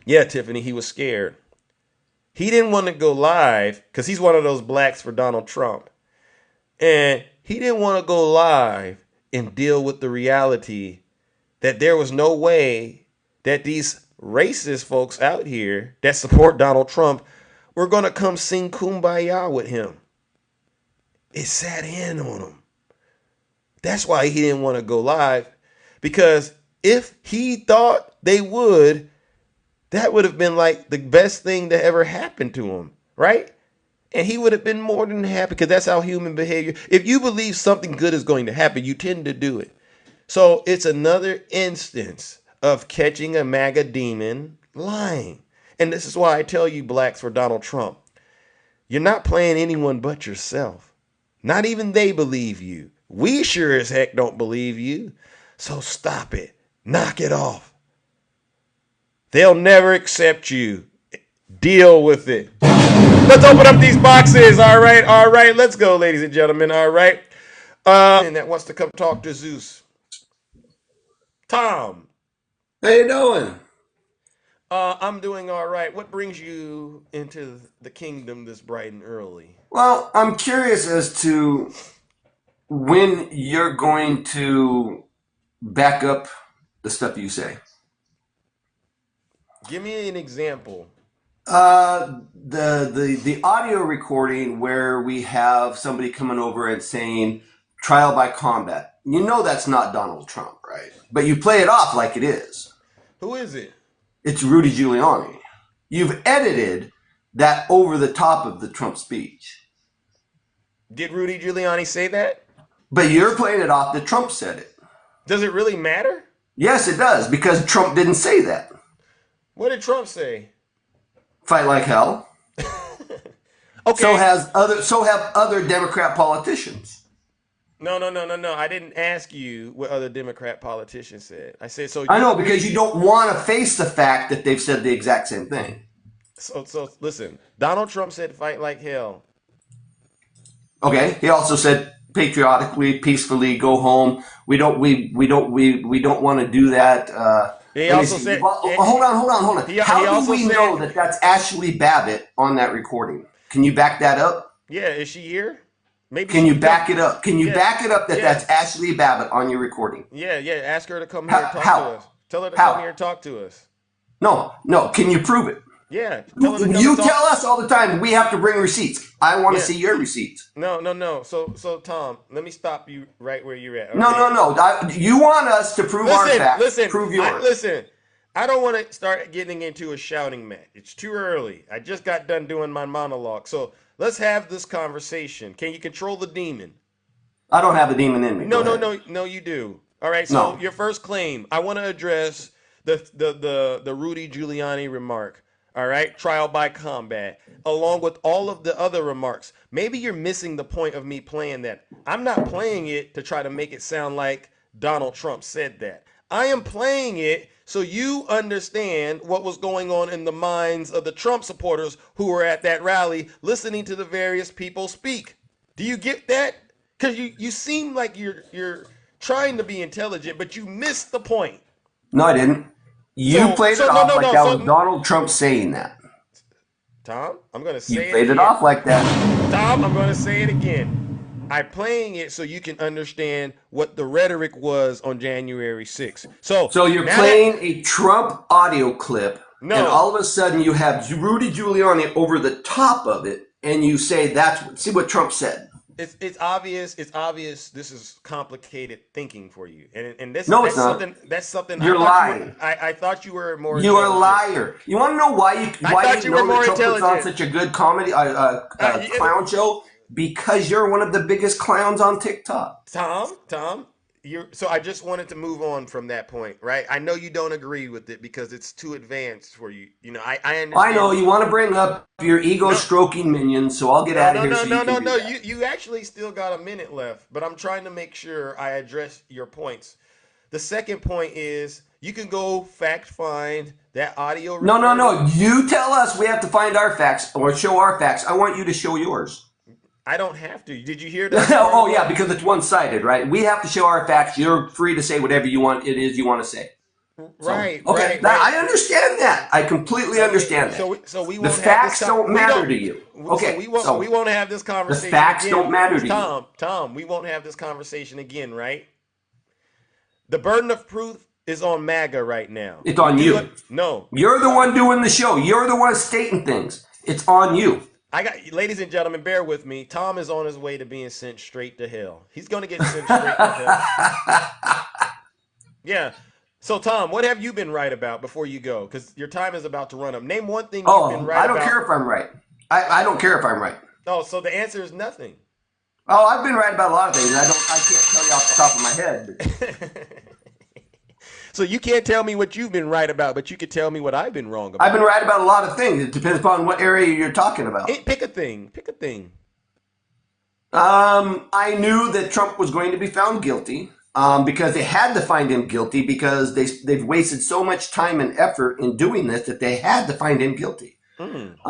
Yeah, Tiffany, he was scared. He didn't want to go live because he's one of those blacks for Donald Trump. And he didn't want to go live and deal with the reality that there was no way that these racist folks out here that support Donald Trump were going to come sing Kumbaya with him. It sat in on him. That's why he didn't want to go live, because if he thought they would, that would have been like the best thing that ever happened to him, right? And he would have been more than happy, because that's how human behavior. If you believe something good is going to happen, you tend to do it. So it's another instance of catching a MAGA demon lying. And this is why I tell you, blacks for Donald Trump, you're not playing anyone but yourself. Not even they believe you. We sure as heck don't believe you. So stop it. Knock it off. They'll never accept you. Deal with it. Let's open up these boxes. All right. Let's go, ladies and gentlemen. All right. And that wants to come talk to Zeus. Tom. How you doing? I'm doing all right. What brings you into the kingdom this bright and early? Well, I'm curious as to when you're going to back up the stuff you say. Give me an example. The audio recording where we have somebody coming over and saying trial by combat. You know that's not Donald Trump, right? But you play it off like it is. Who is it? It's Rudy Giuliani. You've edited that over the top of the Trump speech. Did Rudy Giuliani say that? But you're playing it off that Trump said it. Does it really matter? Yes, it does, because Trump didn't say that. What did Trump say? Fight like hell. Okay. So have other Democrat politicians. No. I didn't ask you what other Democrat politicians said. I said so. I know, because you don't want to face the fact that they've said the exact same thing. So listen. Donald Trump said fight like hell. Okay. He also said patriotically, peacefully, go home. We don't want to do that. He also said. Hold on. How do we know that that's Ashley Babbitt on that recording? Can you back that up? Yeah, is she here? Maybe. Can you back it up? Can you back it up that that's Ashley Babbitt on your recording? Yeah. Ask her to come here and talk to us. Tell her to come here and talk to us. No. Can you prove it? Yeah. You tell us all the time we have to bring receipts. I want to see your receipts. No. So Tom, let me stop you right where you're at. Okay? No. You want us to prove our facts. Prove yours. Listen. I don't want to start getting into a shouting match. It's too early. I just got done doing my monologue. So let's have this conversation. Can you control the demon? I don't have a demon in me. No, you do. All right. So your first claim, I want to address the Rudy Giuliani remark. All right. Trial by combat, along with all of the other remarks. Maybe you're missing the point of me playing that. I'm not playing it to try to make it sound like Donald Trump said that. I am playing it so you understand what was going on in the minds of the Trump supporters who were at that rally listening to the various people speak. Do you get that? Because you seem like you're trying to be intelligent, but you missed the point. No, I didn't. You played it off like that was Donald Trump saying that. Tom, I'm going to say it again. You played it off like that. Tom, I'm going to say it again. I'm playing it so you can understand what the rhetoric was on January 6th. So you're playing a Trump audio clip, and all of a sudden you have Rudy Giuliani over the top of it, and you say see what Trump said. It's obvious. It's obvious. This is complicated thinking for you, and this. No, that's it's not. something. That's something. You're lying. I thought you were more. You're a liar. You want to know why you know more that Trump puts on intelligent. such a good comedy clown show? Because you're one of the biggest clowns on TikTok. Tom, So I just wanted to move on from that point, right? I know you don't agree with it because it's too advanced for you. You know, I understand. I know you want to bring up your ego No. stroking minions, so I'll get out of here so you can do No. that. You actually still got a minute left, but I'm trying to make sure I address your points. The second point is you can go fact find that audio. No. You tell us we have to find our facts or show our facts. I want you to show yours. I don't have to. Did you hear that? Oh yeah, because it's one-sided, right? We have to show our facts. You're free to say whatever you want. It is you want to say. Right. So, okay, right. I understand that. I completely understand that. So we the won't facts have this don't matter to you. Okay, so we won't have this conversation. The facts again. don't matter to you. Tom, we won't have this conversation again, right? The burden of proof is on MAGA right now. It's on you. No. You're the one doing the show. You're the one stating things. It's on you. Ladies and gentlemen, bear with me. Tom is on his way to being sent straight to hell. He's going to get sent straight to hell. Yeah. So, Tom, what have you been right about before you go? Because your time is about to run up. Name one thing you've been right about. I don't care if I'm right. I don't care if I'm right. Oh, so the answer is nothing. Oh, I've been right about a lot of things. I can't tell you off the top of my head. So you can't tell me what you've been right about, but you could tell me what I've been wrong about. I've been right about a lot of things. It depends upon what area you're talking about. Pick a thing. I knew that Trump was going to be found guilty because they had to find him guilty because they've wasted so much time and effort in doing this that they had to find him guilty. So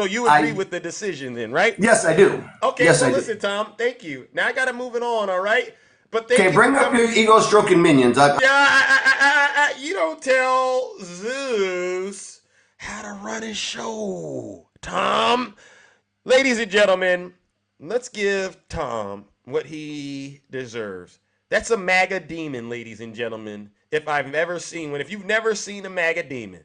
you agree with the decision then, right? Yes, I do. Okay, yes, so I listen, do. Tom, thank you. Now I got to move it on, all right? But okay, bring up your ego-stroking minions. You don't tell Zeus how to run his show, Tom. Ladies and gentlemen, let's give Tom what he deserves. That's a MAGA demon, ladies and gentlemen. If I've ever seen one. If you've never seen a MAGA demon,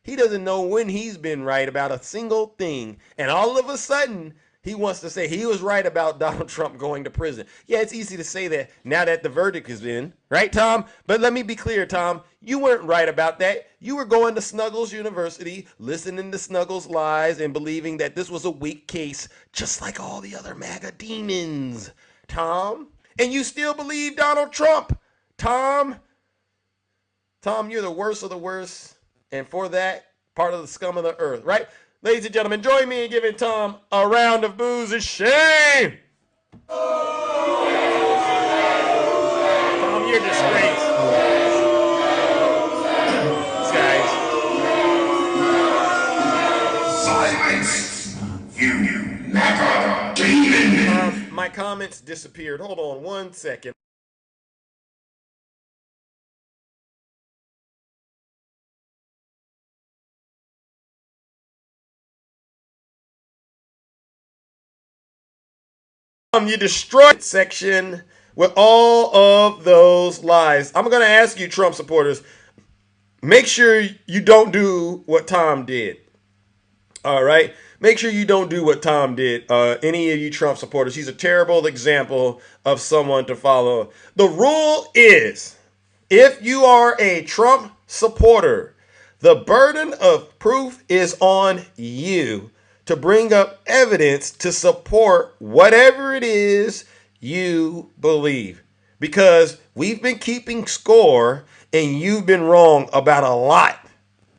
he doesn't know when he's been right about a single thing. And all of a sudden, he wants to say he was right about Donald Trump going to prison. Yeah, it's easy to say that now that the verdict is in, right, Tom? But let me be clear, Tom. You weren't right about that. You were going to Snuggles University, listening to Snuggles' lies and believing that this was a weak case, just like all the other MAGA demons, Tom. And you still believe Donald Trump, Tom. Tom, you're the worst of the worst. And for that, part of the scum of the earth, right? Ladies and gentlemen, join me in giving Tom a round of boos and shame. Tom, you're a disgrace. These guys. Silence, you MAGA demon. My comments disappeared. Hold on 1 second. You destroyed section with all of those lies. I'm going to ask you, Trump supporters, make sure you don't do what Tom did. All right? Make sure you don't do what Tom did. Any of you Trump supporters, he's a terrible example of someone to follow. The rule is, if you are a Trump supporter, the burden of proof is on you to bring up evidence to support whatever it is you believe. Because we've been keeping score and you've been wrong about a lot.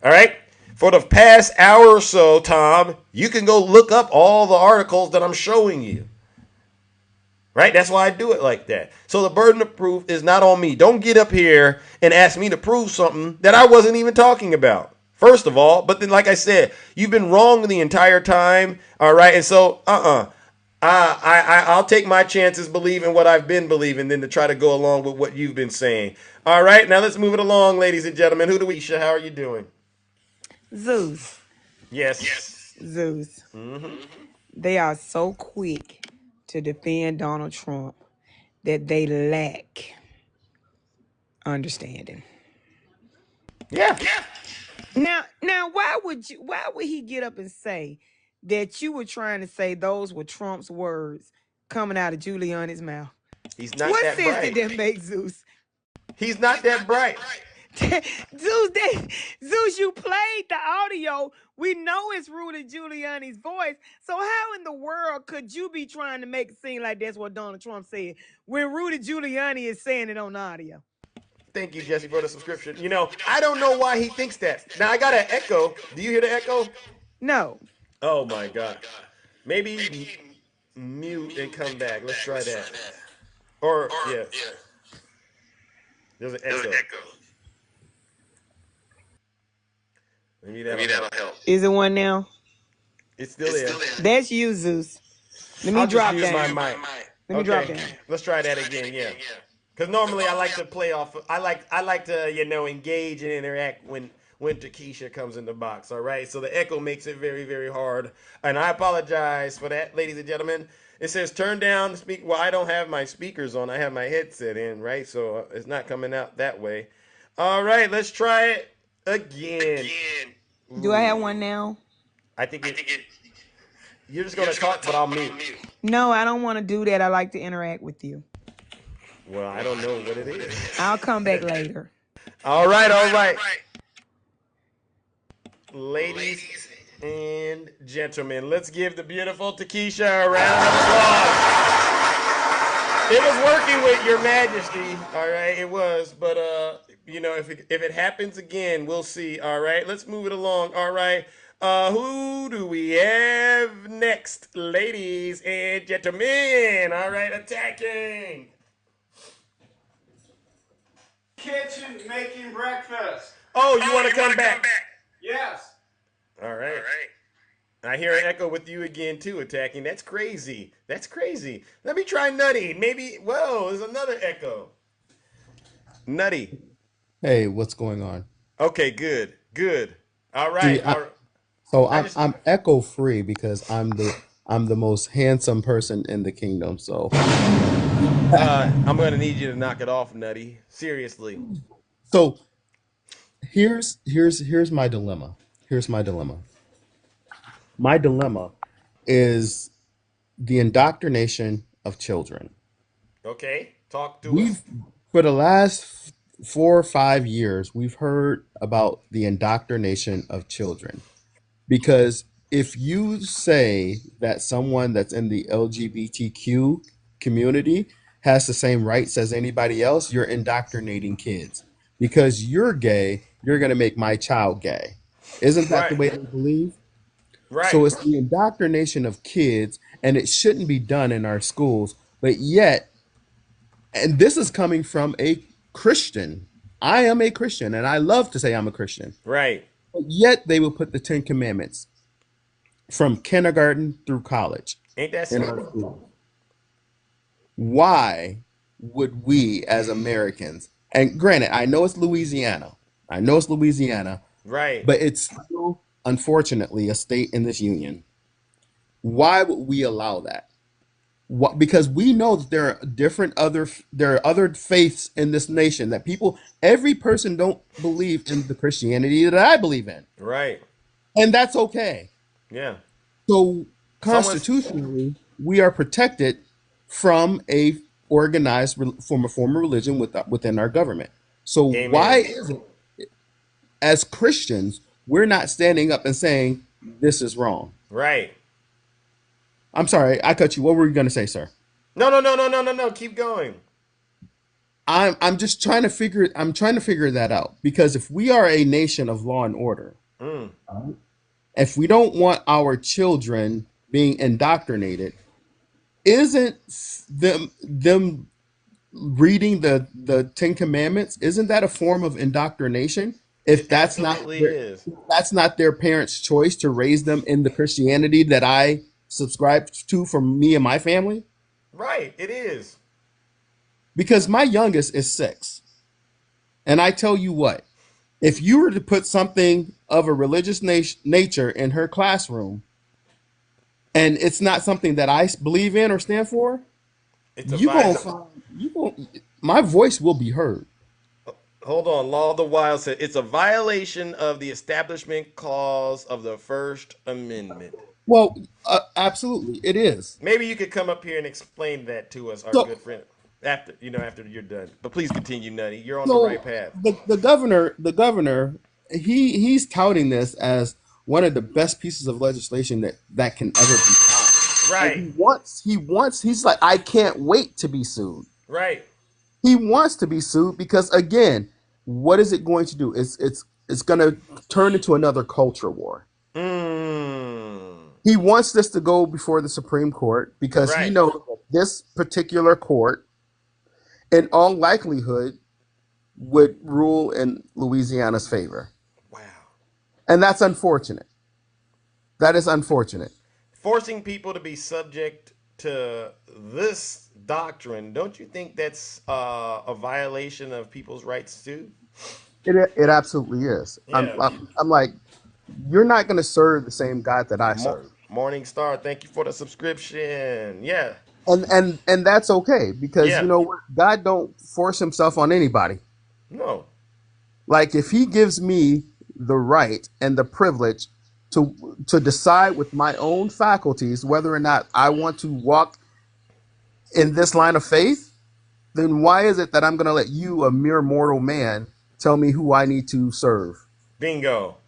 All right? For the past hour or so, Tom, you can go look up all the articles that I'm showing you. Right? That's why I do it like that. So the burden of proof is not on me. Don't get up here and ask me to prove something that I wasn't even talking about. First of all, but then like I said, you've been wrong the entire time. All right. And so, I'll take my chances believing what I've been believing than to try to go along with what you've been saying. All right. Now let's move it along, ladies and gentlemen. How are you doing? Zeus. Yes. Zeus. They are so quick to defend Donald Trump that they lack understanding. Yeah. Now, why would he get up and say that you were trying to say those were Trump's words coming out of Giuliani's mouth? He's not what that sense bright. did that make, Zeus? He's not that bright. Zeus, you played the audio, we know it's Rudy Giuliani's voice. So how in the world could you be trying to make it seem like that's what Donald Trump said when Rudy Giuliani is saying it on audio? Thank you, Jesse, for the subscription. I don't know why he thinks that. Now I got an echo. Do you hear the echo? No. Oh my god. Maybe mute and come back. Let's try that. Or yeah, there's an echo. Maybe that'll help. Is it one now? It's still there. That's you, Zeus. Let me I'll just drop mute my down. mic. Let me drop down. Let's try that again. Yeah, because normally I like to play off. I like to engage and interact when Takesha comes in the box. All right, so the echo makes it very very hard, and I apologize for that, ladies and gentlemen. It says turn down the speak. Well, I don't have my speakers on. I have my headset in, right? So it's not coming out that way. All right, let's try it again. Do I have one now? I think you're just gonna talk, but I'll mute. No, I don't want to do that. I like to interact with you. Well, I don't know what it is. I'll come back later. All right. Ladies and gentlemen, let's give the beautiful Takesha a round of applause. It was working with Your Majesty, all right, it was, but if it happens again, we'll see, all right. Let's move it along, all right. Who do we have next, ladies and gentlemen? All right, attacking. Kitchen making breakfast. Oh, you want to come back? Yes. All right. I hear an echo with you again, too, attacking. That's crazy. Let me try Nutty. Maybe, whoa, there's another echo. Nutty. Hey, what's going on? Okay, good. All See, right. so I'm echo free because I'm the most handsome person in the kingdom. So I'm gonna need you to knock it off, Nutty. Seriously. so here's my dilemma. My dilemma is the indoctrination of children. Okay, talk to us. For the last 4 or 5 years, we've heard about the indoctrination of children. Because if you say that someone that's in the LGBTQ community has the same rights as anybody else, you're indoctrinating kids. Because you're gay, you're going to make my child gay. Isn't that the way they believe? Right. So it's the indoctrination of kids, and it shouldn't be done in our schools. But yet, and this is coming from a Christian. I am a Christian, and I love to say I'm a Christian. Right. But yet they will put the 10 Commandments from kindergarten through college. Ain't that in so? our schools. Why would we as Americans, and granted, I know it's Louisiana. Right. But it's still, unfortunately, a state in this union. Why would we allow that? Because we know that there are other faiths in this nation that every person don't believe in the Christianity that I believe in. Right. And that's okay. Yeah. So constitutionally, we are protected from a organized form of religion within our government. So Amen. Why is it, as Christians, we're not standing up and saying this is wrong? Right. I'm sorry, I cut you. What were you going to say, sir? No. Keep going. I'm just trying to figure that out, because if we are a nation of law and order, if we don't want our children being indoctrinated, isn't them reading the 10 Commandments, isn't that a form of indoctrination? If that's not their parents' choice to raise them in the Christianity that I subscribe to for me and my family? Right, it is. Because my youngest is 6. And I tell you what, if you were to put something of a religious nature in her classroom, and it's not something that I believe in or stand for, my voice will be heard. Hold on. Law of the Wild said it's a violation of the Establishment Clause of the First Amendment. Well, absolutely, it is. Maybe you could come up here and explain that to us, our good friend, after you're done. But please continue, Nutty. You're on the right path. The governor, he's touting this as, one of the best pieces of legislation that can ever be done. And Right. he's like, I can't wait to be sued. Right. He wants to be sued because, again, what is it going to do? It's going to turn into another culture war. Mm. He wants this to go before the Supreme Court because he Right. knows that this particular court, in all likelihood, would rule in Louisiana's favor. Wow. And that's unfortunate. That is unfortunate. Forcing people to be subject to this doctrine, don't you think that's a violation of people's rights too? It absolutely is. Yeah. I'm like, you're not going to serve the same God that I serve. Morning Star, thank you for the subscription. Yeah. And that's okay because Yeah. you know what? God don't force himself on anybody. No. Like if he gives me the right and the privilege to decide with my own faculties whether or not I want to walk in this line of faith, then why is it that I'm going to let you, a mere mortal man, tell me who I need to serve? Bingo.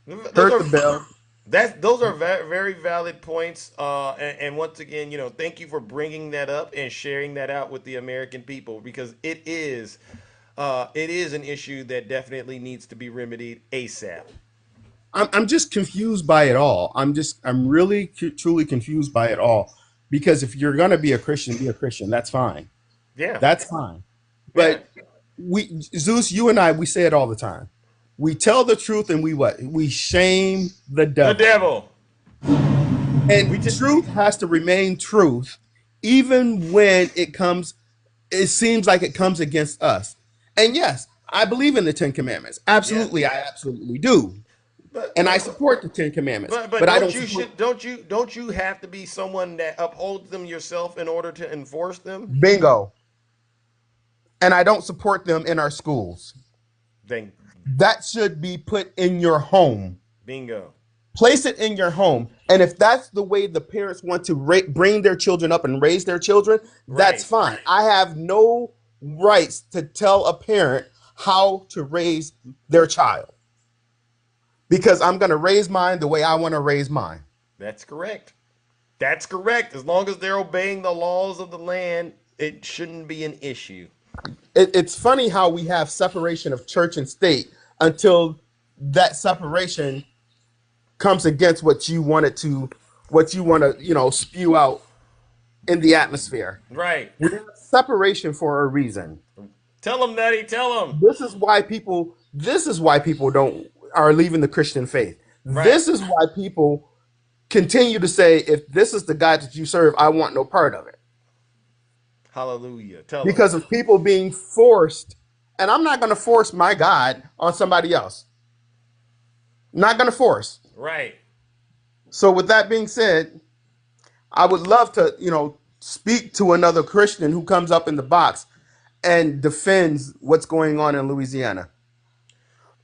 Heard the bell. Those are very valid points. And once again, thank you for bringing that up and sharing that out with the American people because it is an issue that definitely needs to be remedied ASAP. I'm just confused by it all. I'm really truly confused by it all because if you're going to be a Christian, be a Christian. That's fine. Yeah. That's fine. But Zeus, you and I, we say it all the time. We tell the truth and we what? We shame the devil. The devil. And truth has to remain truth even when it seems like it comes against us. And yes, I believe in the 10 Commandments. Absolutely, I absolutely do. And I support the 10 Commandments. But I don't you have to be someone that upholds them yourself in order to enforce them? Bingo. And I don't support them in our schools. Then that should be put in your home. Bingo. Place it in your home. And if that's the way the parents want to bring their children up and raise their children, that's fine. I have no rights to tell a parent how to raise their child because I'm going to raise mine the way I want to raise mine. That's correct. That's correct. As long as they're obeying the laws of the land, it shouldn't be an issue. It's funny how we have separation of church and state until that separation comes against what you want to, spew out in the atmosphere. Right. We have separation for a reason. Tell them, Nutty. Tell them. This is why people are leaving the Christian faith. Right. This is why people continue to say, if this is the God that you serve, I want no part of it. Hallelujah. Because of people being forced, and I'm not going to force my God on somebody else. Not going to force. Right. So with that being said, I would love to, speak to another Christian who comes up in the box and defends what's going on in Louisiana.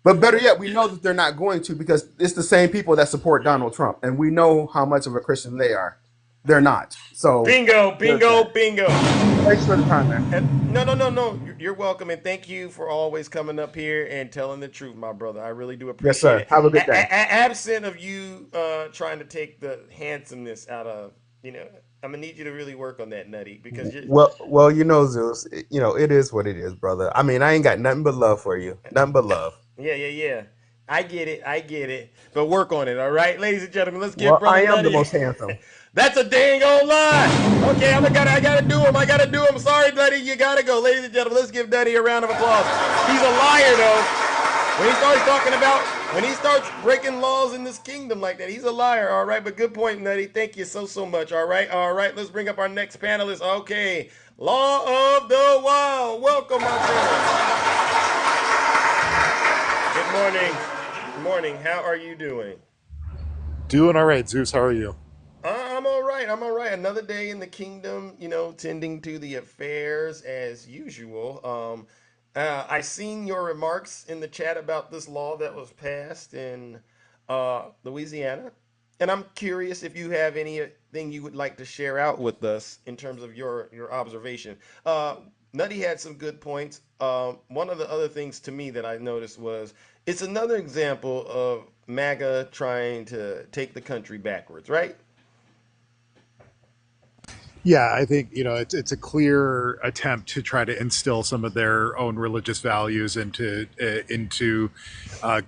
But better yet, we know that they're not going to because it's the same people that support Donald Trump, and we know how much of a Christian they are. They're not. So bingo. Thanks for the time, man. And no. You're welcome, and thank you for always coming up here and telling the truth, my brother. I really do appreciate it. Yes, sir. Have a good day. Absent of you trying to take the handsomeness out of, I'm gonna need you to really work on that, Nutty, because well, Zeus, it is what it is, brother. I mean, I ain't got nothing but love for you. Nothing but love. Yeah. I get it. But work on it, all right? Ladies and gentlemen, let's give Brother I am Nutty. the most handsome. That's a dang old lie. Okay, I gotta do him. Sorry, Nutty, you gotta go. Ladies and gentlemen, let's give Nutty a round of applause. He's a liar, though. When he starts breaking laws in this kingdom like that, he's a liar, all right? But good point, Nutty. Thank you so much, all right? All right, let's bring up our next panelist. Okay, Law of the Wild. Welcome, my friend. Good morning. How are you doing? Doing all right, Zeus. How are you? I'm all right. Another day in the kingdom, tending to the affairs as usual. I seen your remarks in the chat about this law that was passed in Louisiana, and I'm curious if you have anything you would like to share out with us in terms of your observation. Nutty had some good points. One of the other things to me that I noticed was It's another example of MAGA trying to take the country backwards, right? Yeah, I think it's a clear attempt to try to instill some of their own religious values into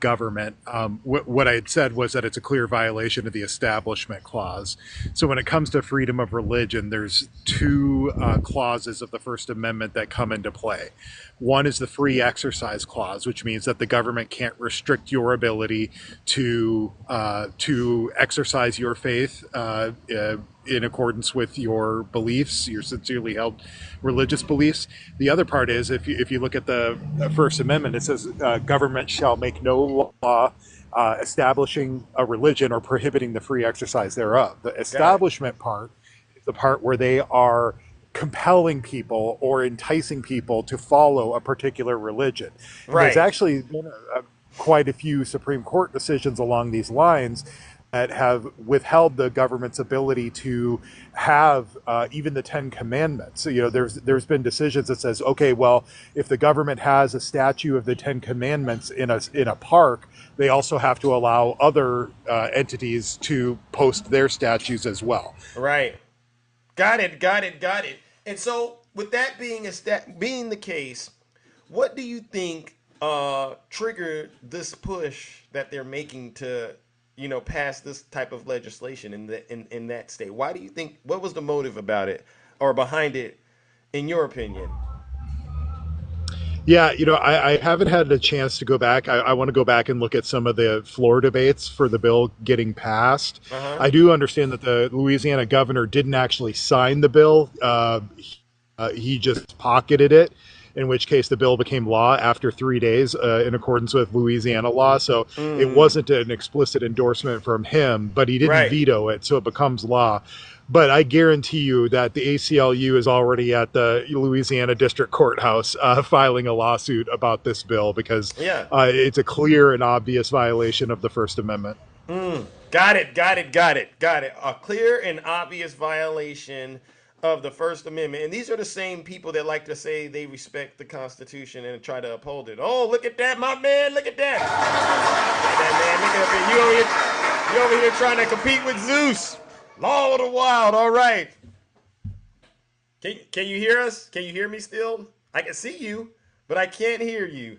government. What I had said was that it's a clear violation of the Establishment Clause. So when it comes to freedom of religion, there's two clauses of the First Amendment that come into play. One is the Free Exercise Clause, which means that the government can't restrict your ability to exercise your faith in accordance with your beliefs, your sincerely held religious beliefs. The other part is, if you look at the First Amendment, it says government shall make no law establishing a religion or prohibiting the free exercise thereof. The Got it. establishment part is the part where they are compelling people or enticing people to follow a particular religion. And there's Right. actually been quite a few Supreme Court decisions along these lines that have withheld the government's ability to have even the Ten Commandments. So, there's been decisions that says, okay, well, if the government has a statue of the Ten Commandments in a park, they also have to allow other entities to post their statues as well. Right. Got it. Got it. Got it. And so, with that being the case, what do you think triggered this push that they're making to, pass this type of legislation in that state? Why do you think? What was the motive about it or behind it, in your opinion? Yeah, I haven't had a chance to go back. I want to go back and look at some of the floor debates for the bill getting passed. Uh huh. I do understand that the Louisiana governor didn't actually sign the bill. He just pocketed it, in which case the bill became law after 3 days in accordance with Louisiana law. So it wasn't an explicit endorsement from him, but he didn't Right. veto it, so it becomes law. But I guarantee you that the ACLU is already at the Louisiana District Courthouse filing a lawsuit about this bill because Yeah. it's a clear and obvious violation of the First Amendment. Got it. Got it. Got it. Got it. A clear and obvious violation of the First Amendment. And these are the same people that like to say they respect the Constitution and try to uphold it. Oh, look at that, my man. Look at that. Look at that, man. Look at you over here trying to compete with Zeus. Law of the Wild. All right. Can you hear us? Can you hear me still? I can see you, but I can't hear you.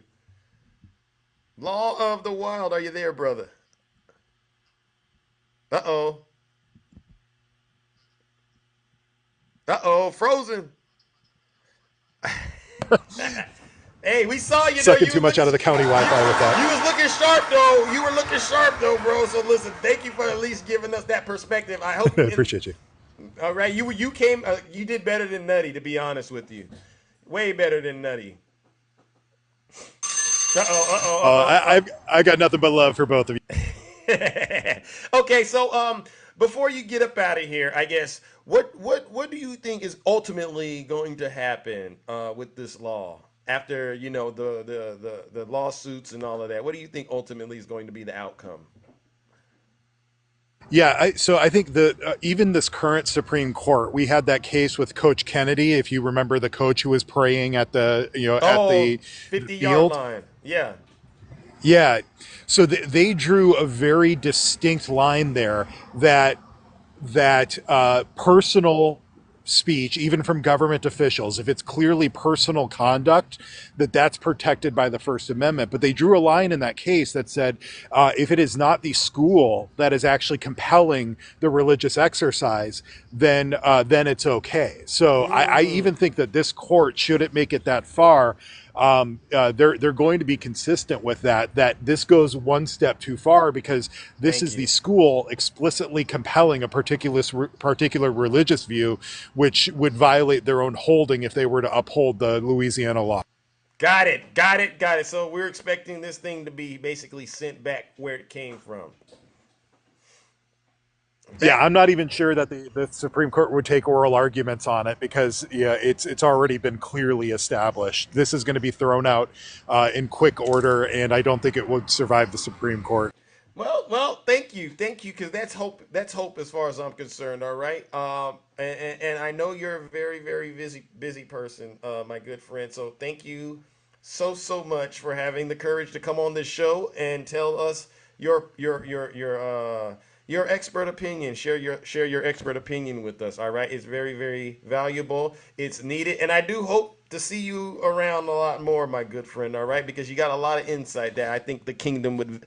Law of the Wild. Are you there, brother? Uh-oh. Uh-oh. Frozen. Hey, we saw you though. Sucking too much out of the county Wi-Fi with that. You was looking sharp though. You were looking sharp though, bro. So listen, thank you for at least giving us that perspective. I hope. Appreciate you. All right, you came. You did better than Nutty, to be honest with you. Way better than Nutty. I got nothing but love for both of you. Okay, so before you get up out of here, I guess what do you think is ultimately going to happen with this law after the lawsuits and all of that? What do you think ultimately is going to be the outcome? Yeah, so I think that even this current Supreme Court, we had that case with Coach Kennedy. If you remember the coach who was praying at the at the 50-yard field. line. Yeah. Yeah, so they drew a very distinct line there that personal speech, even from government officials, if it's clearly personal conduct, that's protected by the First Amendment. But they drew a line in that case that said, if it is not the school that is actually compelling the religious exercise, then it's okay. So I even think that this court shouldn't make it that far. They're going to be consistent with that this goes one step too far because this is the school explicitly compelling a particular religious view, which would violate their own holding if they were to uphold the Louisiana law. Got it. Got it. Got it. So we're expecting this thing to be basically sent back where it came from. Yeah, I'm not even sure that the Supreme Court would take oral arguments on it because it's already been clearly established. This is going to be thrown out in quick order, and I don't think it would survive the Supreme Court. Well, thank you, because that's hope. That's hope as far as I'm concerned. All right, and I know you're a very, very busy person, my good friend. So thank you so much for having the courage to come on this show and tell us your expert opinion. Share your expert opinion with us. All right, it's very valuable. It's needed, and I do hope to see you around a lot more, my good friend. All right, because you got a lot of insight that I think the kingdom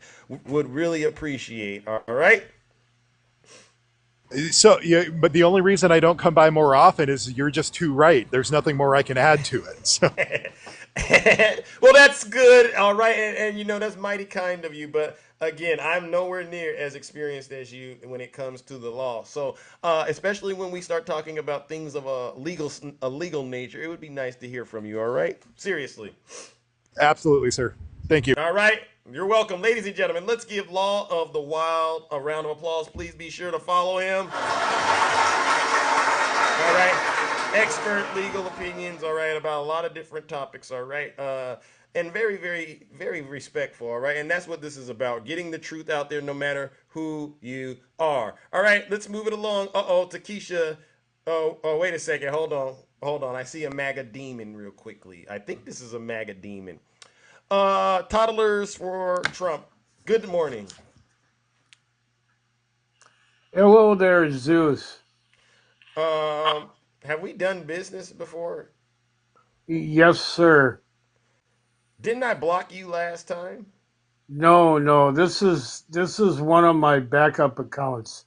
would really appreciate. All right. So, yeah, but the only reason I don't come by more often is you're just too right. There's nothing more I can add to it. So. Well, that's good. All right, and that's mighty kind of you. But again, I'm nowhere near as experienced as you when it comes to the law. So, especially when we start talking about things of a legal nature, it would be nice to hear from you. All right, seriously. Absolutely, sir. Thank you. All right. You're welcome. Ladies and gentlemen, let's give Law of the Wild a round of applause. Please be sure to follow him. All right. Expert legal opinions, all right, about a lot of different topics, all right. And very respectful, all right. And that's what this is about, getting the truth out there no matter who you are. All right, let's move it along. Takesha. Oh, wait a second. Hold on. I see a MAGA demon real quickly. I think this is a MAGA demon. Toddlers for Trump. Good morning. Hello there, Zeus. Have we done business before? Yes, sir. Didn't I block you last time? No. This is one of my backup accounts.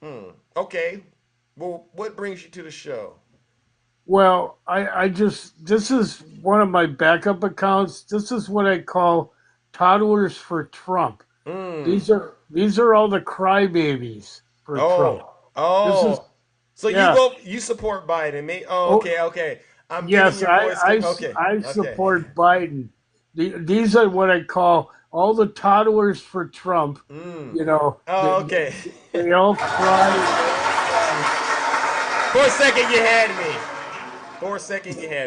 Okay. Well, what brings you to the show? Well, this is one of my backup accounts. This is what I call toddlers for Trump. These are all the crybabies for Trump. So you support Biden? Me? Okay. I'm yes, getting your voice. I support Biden. These are what I call all the toddlers for Trump. Okay. They all cry. For a second, you had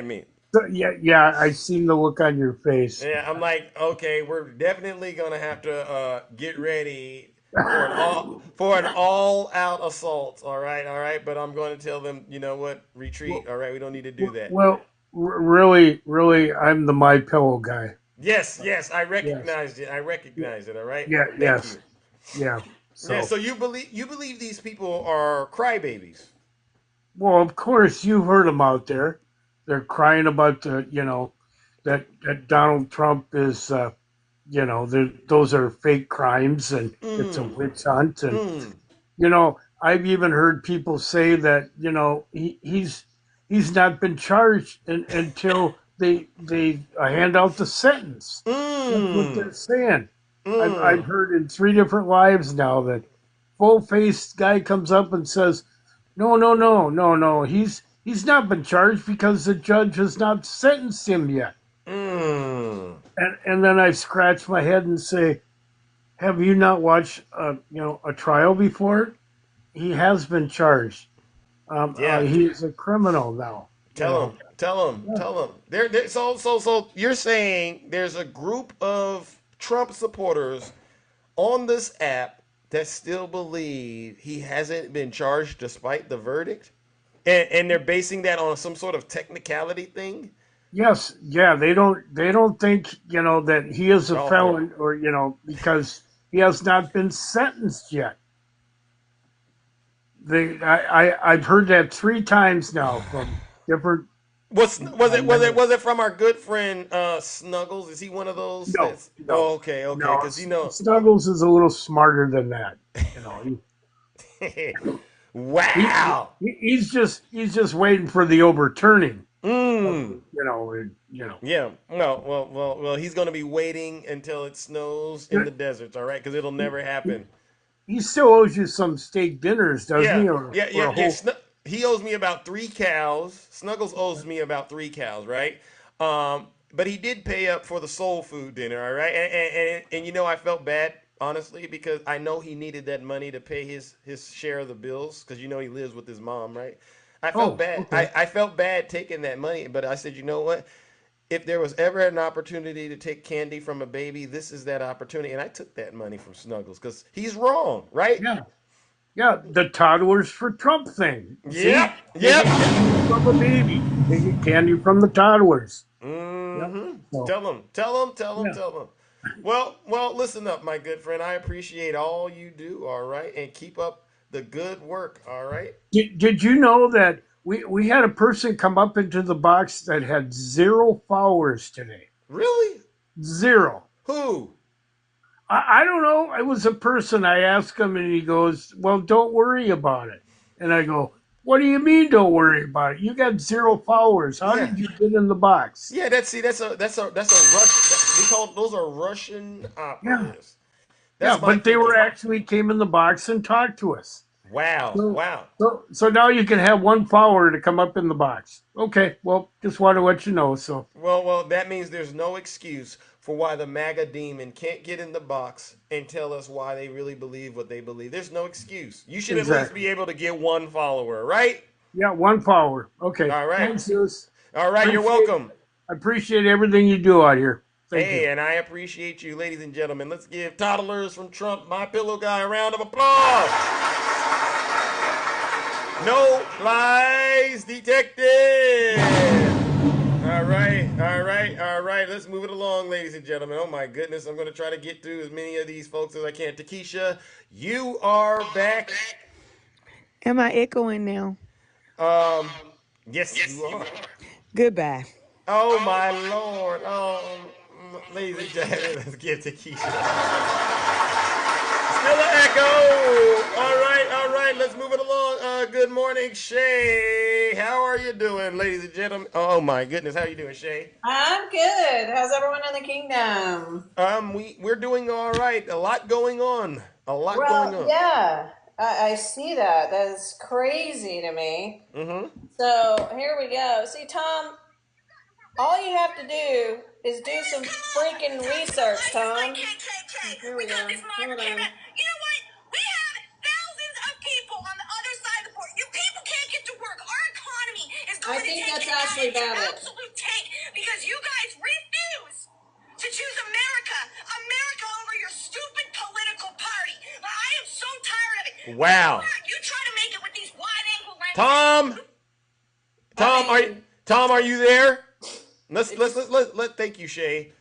me. Yeah, I seen the look on your face. Yeah, I'm like, okay, we're definitely gonna have to get ready for an all-out assault. All right. But I'm going to tell them, you know what, retreat. All right, we don't need to do that. Well, really, I'm the My Pillow guy. Yes, I recognized it. All right. Yeah, Thank you. Yeah. So you believe these people are crybabies? Well, of course you've heard them out there. They're crying about that Donald Trump is those are fake crimes and it's a witch hunt and I've even heard people say that he's not been charged until they hand out the sentence. That's what they're saying. I've heard in 3 different lives now that full-faced guy comes up and says, no. He's not been charged because the judge has not sentenced him yet. And then I scratch my head and say, have you not watched a trial before? He has been charged. He's a criminal now. Tell him. So you're saying there's a group of Trump supporters on this app that still believe he hasn't been charged despite the verdict? And they're basing that on some sort of technicality thing? Yes, yeah, they don't think, that he is a felon or, because he has not been sentenced yet. I've heard that 3 times now from different. Was it from our good friend Snuggles? Is he one of those? No. Okay. No, Because Snuggles is a little smarter than that. Wow. He's just waiting for the overturning. Yeah. No. Well. He's going to be waiting until it snows in the deserts. All right, because it'll never happen. He still owes you some steak dinners, doesn't he? Yeah. He owes me about 3 cows. Snuggles owes me about 3 cows, right? But he did pay up for the soul food dinner, all right? And I felt bad, honestly, because I know he needed that money to pay his share of the bills, because he lives with his mom, right? I felt bad. Okay. I felt bad taking that money, but I said, you know what? If there was ever an opportunity to take candy from a baby, this is that opportunity. And I took that money from Snuggles because he's wrong, right? Yeah, the toddlers for Trump thing. Yeah. From a baby. They get candy from the toddlers. Yeah. So, Tell them. yeah. Well, listen up, my good friend. I appreciate all you do, all right? And keep up the good work, all right? Did you know that we had a person come up into the box that had 0 followers today? Really? 0. Who? I don't know. It was a person. I asked him, and he goes, "Well, don't worry about it." And I go, "What do you mean, don't worry about it? You got 0 followers. How Yeah. did you get in the box?" Yeah, that's a Russian. We call those are Russian Yeah, operatives. yeah. That's my But they were thinking. actually came in the box and talked to us. Wow, So, wow. so now you can have 1 follower to come up in the box. Okay. Well, just want to let you know. So Well, that means there's no excuse for why the MAGA demon can't get in the box and tell us why they really believe what they believe. There's no excuse. You should at least exactly. be able to get 1 follower, right? Yeah, 1 follower. Okay. All right. Thanks, Zeus. All right, you're Appreciate welcome. I appreciate everything you do out here. Thank Hey, you. and I appreciate you, ladies and gentlemen. Let's give toddlers from Trump, my pillow guy, a round of applause. No lies detected. All right. Let's move it along, ladies and gentlemen. Oh my goodness, I'm going to try to get through as many of these folks as I can. Takesha, you are back. Am I echoing now? Um, yes, you are. Goodbye. Oh my lord. Ladies and gentlemen, let's give Takesha. Still an echo. All right. Let's move it along. Good morning, Shay. How are you doing, ladies and gentlemen? Oh my goodness, how are you doing, Shay? I'm good. How's everyone in the kingdom? We're doing all right. A lot going on. A lot going Well, on. yeah, I see that. That's crazy to me. Mm-hmm. So here we go. See, Tom, all you have to do is do some freaking research, Tom. Here we go. Hold on. You know what? We have thousands of people on the other side of the border. You people can't get to work. Our economy is I going to think take that's Ashley an Babbitt. absolute tank because you guys refuse to choose America over your stupid political party. I am so tired of it. Wow. You try to make it with these wide angle lenses. Tom, are you there? Thank you, Shay.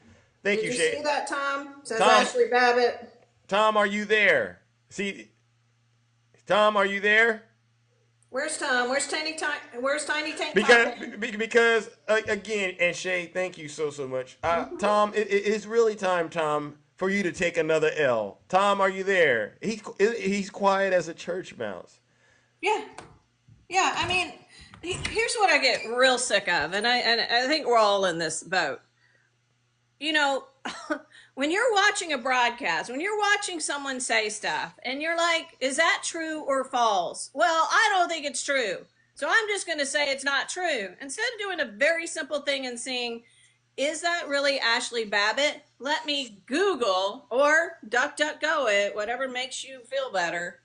Thank Did you, you Shay. see that, Tom? Says Tom. Ashley Babbitt. Tom, are you there? See, Tom, are you there? Where's Tom? Where's Tiny Tank? Where's Tiny Tank Because Top? because again, and Shay, thank you so much. Tom, it's really time, Tom, for you to take another L. Tom, are you there? He's quiet as a church mouse. Yeah, yeah. I mean, here's what I get real sick of, and I think we're all in this boat. You know, when you're watching a broadcast, when you're watching someone say stuff, and you're like, "Is that true or false?" Well, I don't think it's true, so I'm just going to say it's not true. Instead of doing a very simple thing and seeing, is that really Ashley Babbitt? Let me Google or DuckDuckGo it, whatever makes you feel better.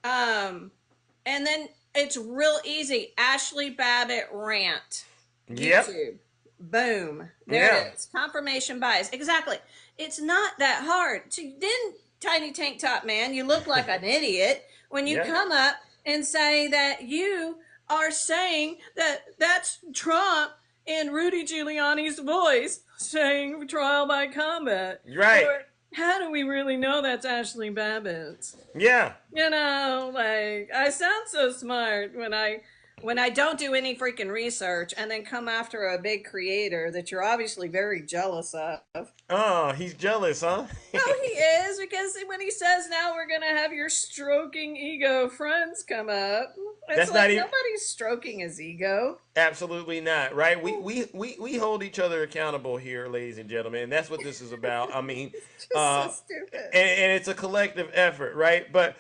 And then it's real easy. Ashley Babbitt rant. Yep. YouTube. Boom. There Yeah. it is. Confirmation bias. Exactly. It's not that hard. So then, Tiny Tank Top Man, you look like an idiot when you Yeah. come up and say that you are saying that that's Trump in Rudy Giuliani's voice saying trial by combat. Right. Or how do we really know that's Ashley Babbitt? Yeah. You know, like I sound so smart when I don't do any freaking research and then come after a big creator that you're obviously very jealous of. Oh, he's jealous, huh? No, he is, because when he says now we're gonna have your stroking ego friends come up, it's That's like not even- nobody's stroking his ego. Absolutely not, right? We hold each other accountable here, ladies and gentlemen, and that's what this is about. I mean, so stupid. and it's a collective effort, right? But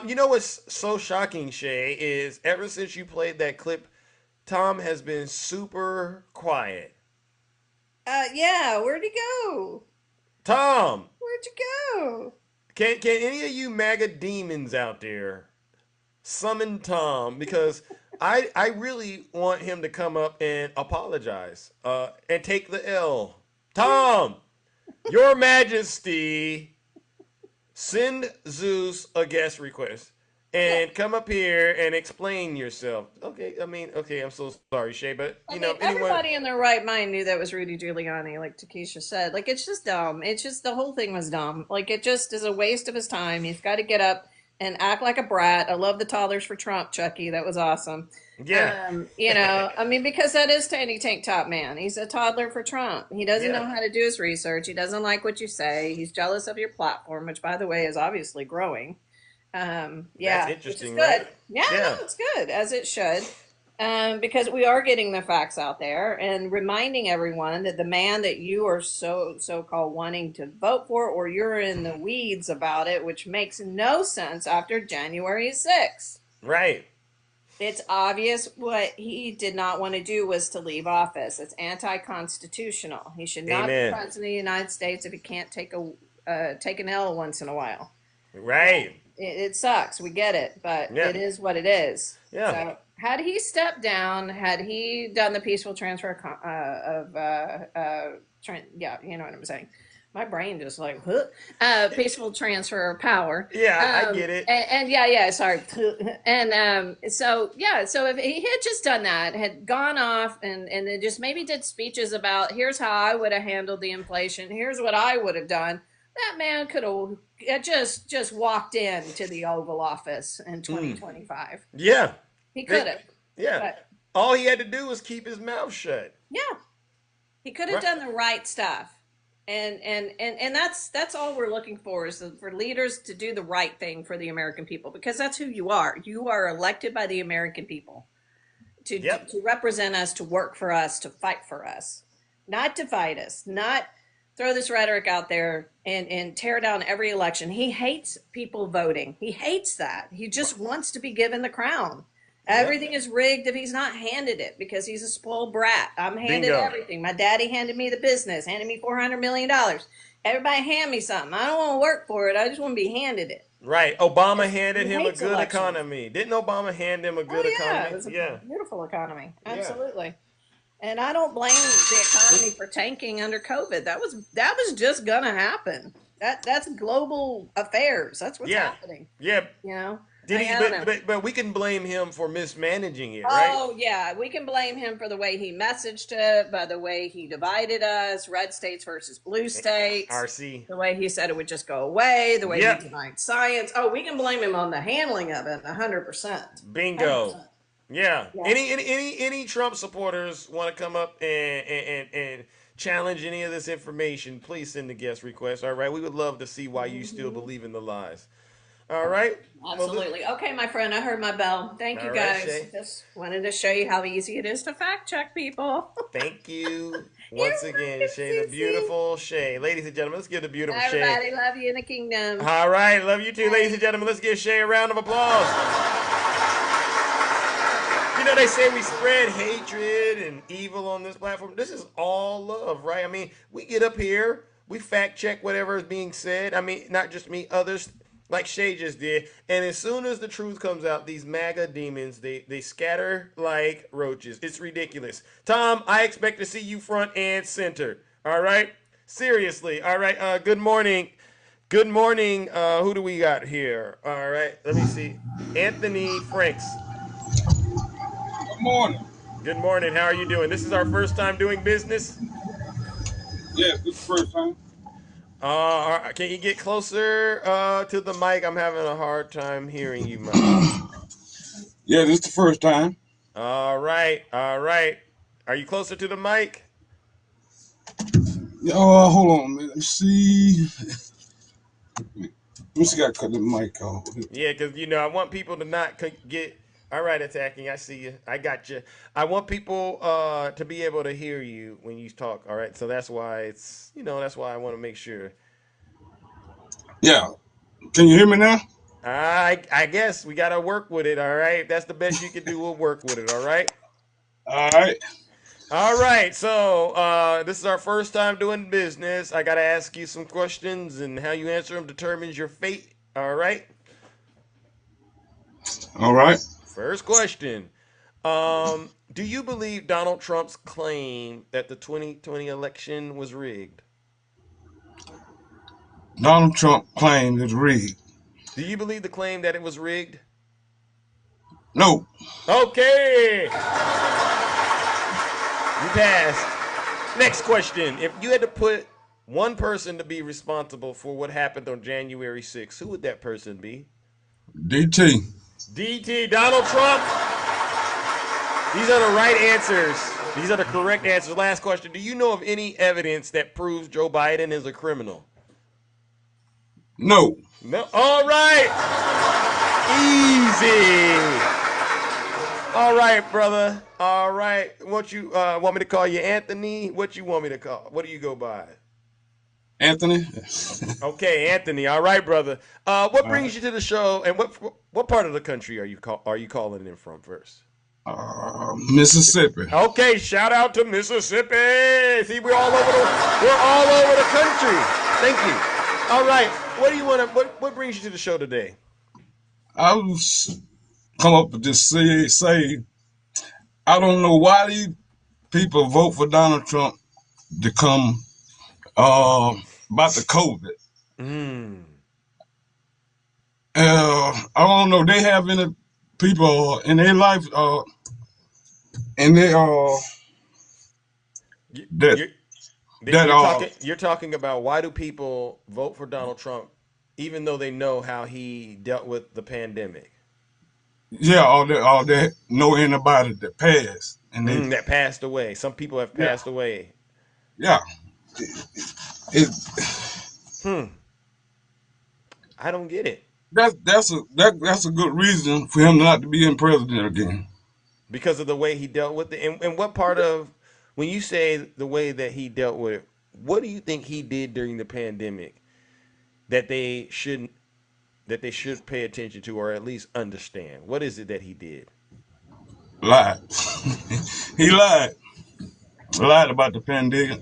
you know what's so shocking, Shay, is ever since you played that clip, Tom has been super quiet. Yeah, where'd he go? Tom, Where'd you go? can any of you MAGA demons out there summon Tom, because I really want him to come up and apologize and take the L. Tom, Your Majesty, send Zeus a guest request and come up here and explain yourself. Okay, okay, I'm so sorry, Shay, but anyone. Everybody in their right mind knew that was Rudy Giuliani, like Takesha said. Like, it's just dumb. It's just the whole thing was dumb. Like, it just is a waste of his time. He's got to get up and act like a brat. I love the toddlers for Trump, Chucky. That was awesome. Yeah. Because that is Tanny Tank Top Man. He's a toddler for Trump. He doesn't know how to do his research. He doesn't like what you say. He's jealous of your platform, which, by the way, is obviously growing. That's interesting, which is good. right? Yeah, no, it's good, as it should. Because we are getting the facts out there and reminding everyone that the man that you are so-called wanting to vote for, or you're in the weeds about it, which makes no sense after January 6th. Right. It's obvious what he did not want to do was to leave office. It's anti-constitutional. He should not be president of the United States if he can't take an L once in a while. Right. It sucks. We get it, but it is what it is. Yeah. So had he stepped down, had he done the peaceful transfer you know what I'm saying. My brain just like, peaceful transfer of power. Yeah, I get it. Sorry. So if he had just done that, had gone off and then just maybe did speeches about, here's how I would have handled the inflation, here's what I would have done, that man could have just walked into the Oval Office in 2025. Yeah. He could have. Yeah. But all he had to do was keep his mouth shut. yeah. He could have done the right stuff. And that's all we're looking for, is for leaders to do the right thing for the American people, because that's who you are. You are elected by the American people to represent us, to work for us, to fight for us, not divide us, not throw this rhetoric out there and tear down every election. He hates people voting. He hates that. He just wants to be given the crown. Everything is rigged if he's not handed it, because he's a spoiled brat. I'm handed everything. My daddy handed me the business, handed me $400 million. Everybody hand me something. I don't want to work for it. I just want to be handed it. Right. Obama handed him a good economy. Didn't Obama hand him a good economy? It was a beautiful economy. Absolutely. And I don't blame the economy for tanking under COVID. That was just gonna happen. That's global affairs. That's what's happening. Yeah. You know? But we can blame him for mismanaging it, right? Oh, yeah. We can blame him for the way he messaged it, by the way he divided us, red states versus blue states. RC. The way he said it would just go away, the way he denied science. Oh, we can blame him on the handling of it 100%. Bingo. 100%. Yeah. Any Trump supporters want to come up and challenge any of this information, please send the guest request. All right. We would love to see why you still believe in the lies. All right. Absolutely. Okay, my friend, I heard my bell. Thank you, guys. Shay. Just wanted to show you how easy it is to fact check people. Thank you once again, Shay, the beautiful Shay. Ladies and gentlemen, let's give the beautiful Shay. Everybody love you in the kingdom. All right. Love you too, ladies and gentlemen. Let's give Shay a round of applause. You know, they say we spread hatred and evil on this platform. This is all love, right? I mean, we get up here, we fact check whatever is being said. I mean, not just me, others, like Shay just did. And as soon as the truth comes out, these MAGA demons, they scatter like roaches. It's ridiculous. Tom, I expect to see you front and center. All right? Seriously. All right. Good morning. Good morning. Who do we got here? All right. Let me see. Anthony Franks. Good morning. Good morning. How are you doing? This is our first time doing business? Yes, this is the first time. Can you get closer to the mic? I'm having a hard time hearing you, Mike. Yeah, this is the first time. All right. Are you closer to the mic? Yeah, hold on. Let me see. Let me see. I cut the mic off. Yeah, because I want people to not get. All right, attacking. I see you. I got you. I want people to be able to hear you when you talk. All right, so that's why it's that's why I want to make sure. Yeah, can you hear me now? I guess we gotta work with it. All right, if that's the best you can do. We'll work with it. All right. All right. All right. So this is our first time doing business. I gotta ask you some questions, and how you answer them determines your fate. All right. All right. First question. Do you believe Donald Trump's claim that the 2020 election was rigged? Donald Trump claimed it's rigged. Do you believe the claim that it was rigged? No. Okay. You passed. Next question. If you had to put one person to be responsible for what happened on January 6th, who would that person be? DT. DT, Donald Trump. These are the right answers. These are the correct answers. Last question. Do you know of any evidence that proves Joe Biden is a criminal? No. No. All right. Easy. All right, brother. All right. What you want me to call you, Anthony? What you want me to call? What do you go by? Anthony. Okay, Anthony. All right, brother. What brings you to the show, and what part of the country are you calling in from first? Mississippi. Okay, shout out to Mississippi. See, we're all over the country. Thank you. All right. What do you want to? What brings you to the show today? I was come up with this say I don't know why these people vote for Donald Trump to come about the COVID. I don't know. They have any people in their life and they You're talking about why do people vote for Donald Trump even though they know how he dealt with the pandemic? Yeah, all they know anybody that passed and they That passed away. Some people have passed away. Yeah. I don't get it. That's a good reason for him not to be in president again. Because of the way he dealt with it. And what part of when you say the way that he dealt with it, what do you think he did during the pandemic that they should pay attention to or at least understand? What is it that he did? Lied. He lied. Lied about the pandemic.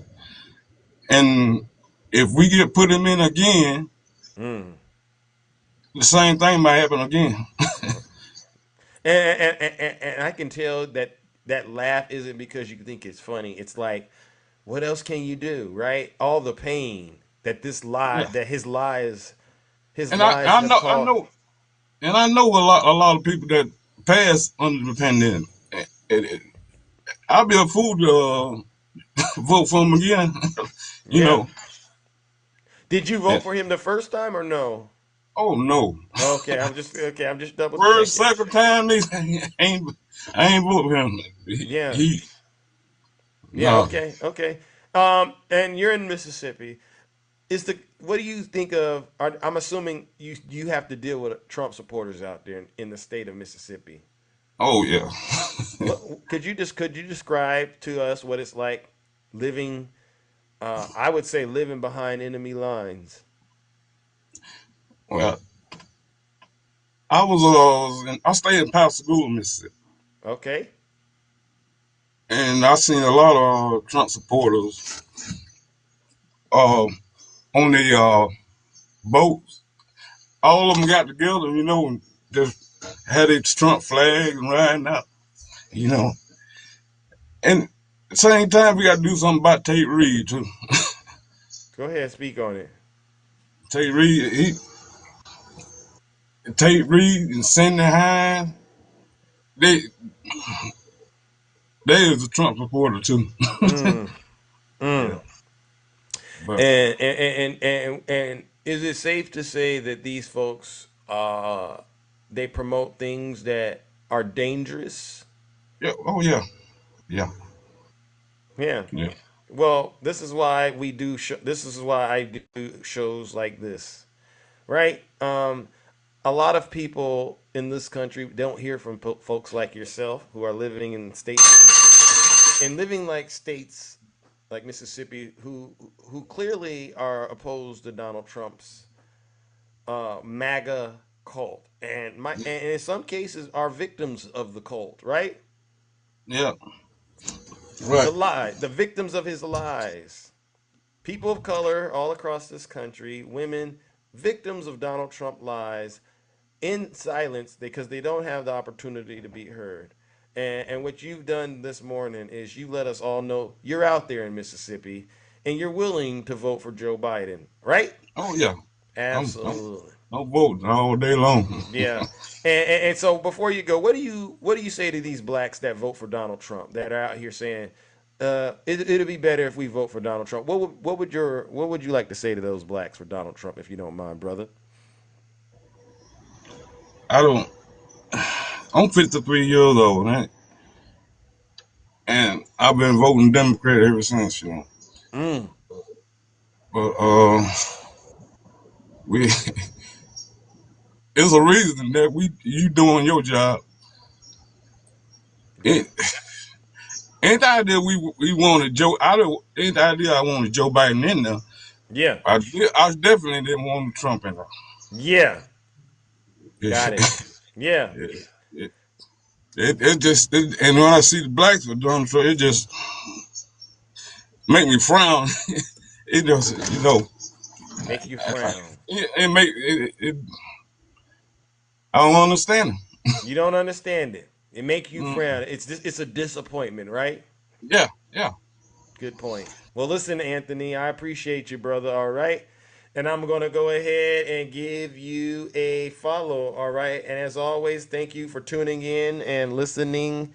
And if we get put him in again, the same thing might happen again. And I can tell that laugh isn't because you think it's funny. It's like, what else can you do, right? All the pain that his lies And have I caused. know, and I know a lot of people that passed under the pandemic. I'll be a fool to vote for him again. You Yeah. know. Did you vote for him the first time or no? Oh no. Okay, I'm just double First, checking. second time, I ain't vote for him. Yeah. He Yeah. no. Okay. And you're in Mississippi. What do you think of? I'm assuming you have to deal with Trump supporters out there in the state of Mississippi. Oh yeah. Could you describe to us what it's like living? I would say living behind enemy lines. Well, I stayed in Pascagoula, Mississippi, Okay. and I seen a lot of Trump supporters uh, on the boats. All of them got together, and just had its Trump flag and riding out, you know. And at the same time, we got to do something about Tate Reed too. Go ahead, speak on it. Tate Reed and Cindy Hines, they is a Trump supporter too. Yeah, but And is it safe to say that these folks they promote things that are dangerous? yeah, oh yeah, yeah, Yeah. yeah. Well, this is why we do. This is why I do shows like this, right? A lot of people in this country don't hear from folks like yourself who are living in states and living like states like Mississippi who clearly are opposed to Donald Trump's MAGA cult and in some cases are victims of the cult, right? Yeah. Right. The victims of his lies. People of color all across this country, women, victims of Donald Trump lies in silence because they don't have the opportunity to be heard. And what you've done this morning is you let us all know you're out there in Mississippi and you're willing to vote for Joe Biden, right? Oh yeah. I'm Absolutely. No votes all day long. Yeah. And so before you go, what do you say to these blacks that vote for Donald Trump that are out here saying it'll be better if we vote for Donald Trump? What would you like to say to those blacks for Donald Trump, if you don't mind, brother? I don't. I'm 53 years old, right? And I've been voting Democrat ever since, you know. Mm. But we it's a reason that you doing your job. It, ain't the idea we wanted Joe. Ain't the idea I wanted Joe Biden in there. Yeah. I definitely didn't want Trump in there. Yeah. Yeah. Got it. Yeah. it, and when I see the blacks with Donald Trump, it just make me frown. It just Make you frown. it I don't understand him. You don't understand it. It make you frown. It's a disappointment, right? Yeah, yeah. Good point. Well, listen, Anthony, I appreciate you, brother. All right. And I'm going to go ahead and give you a follow. All right. And as always, thank you for tuning in and listening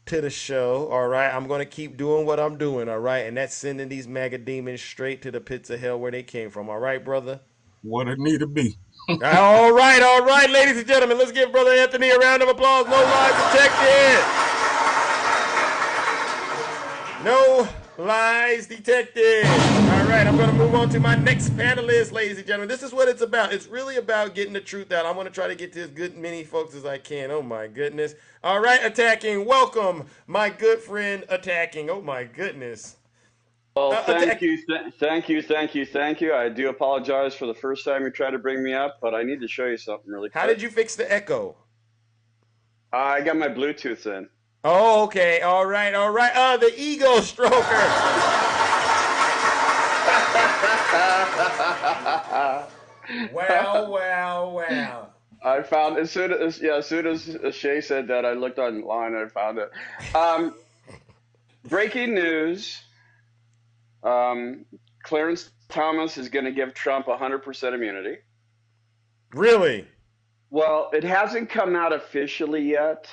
to the show. All right. I'm going to keep doing what I'm doing. All right. And that's sending these MAGA demons straight to the pits of hell where they came from. All right, brother. What it need to be. All right, ladies and gentlemen. Let's give Brother Anthony a round of applause. No lies detected. No lies detected. All right, I'm going to move on to my next panelist, ladies and gentlemen. This is what it's about. It's really about getting the truth out. I'm going to try to get to as good many folks as I can. Oh, my goodness. All right, Attacking. Welcome, my good friend Attacking. Oh, my goodness. Well, thank you. I do apologize for the first time you tried to bring me up, but I need to show you something really quick. How did you fix the echo? I got my Bluetooth in. Oh, okay. All right. The ego stroker. Wow. I found as soon as Shay said that, I looked online and I found it. Breaking news. Clarence Thomas is going to give Trump 100% immunity. Really? Well, it hasn't come out officially yet,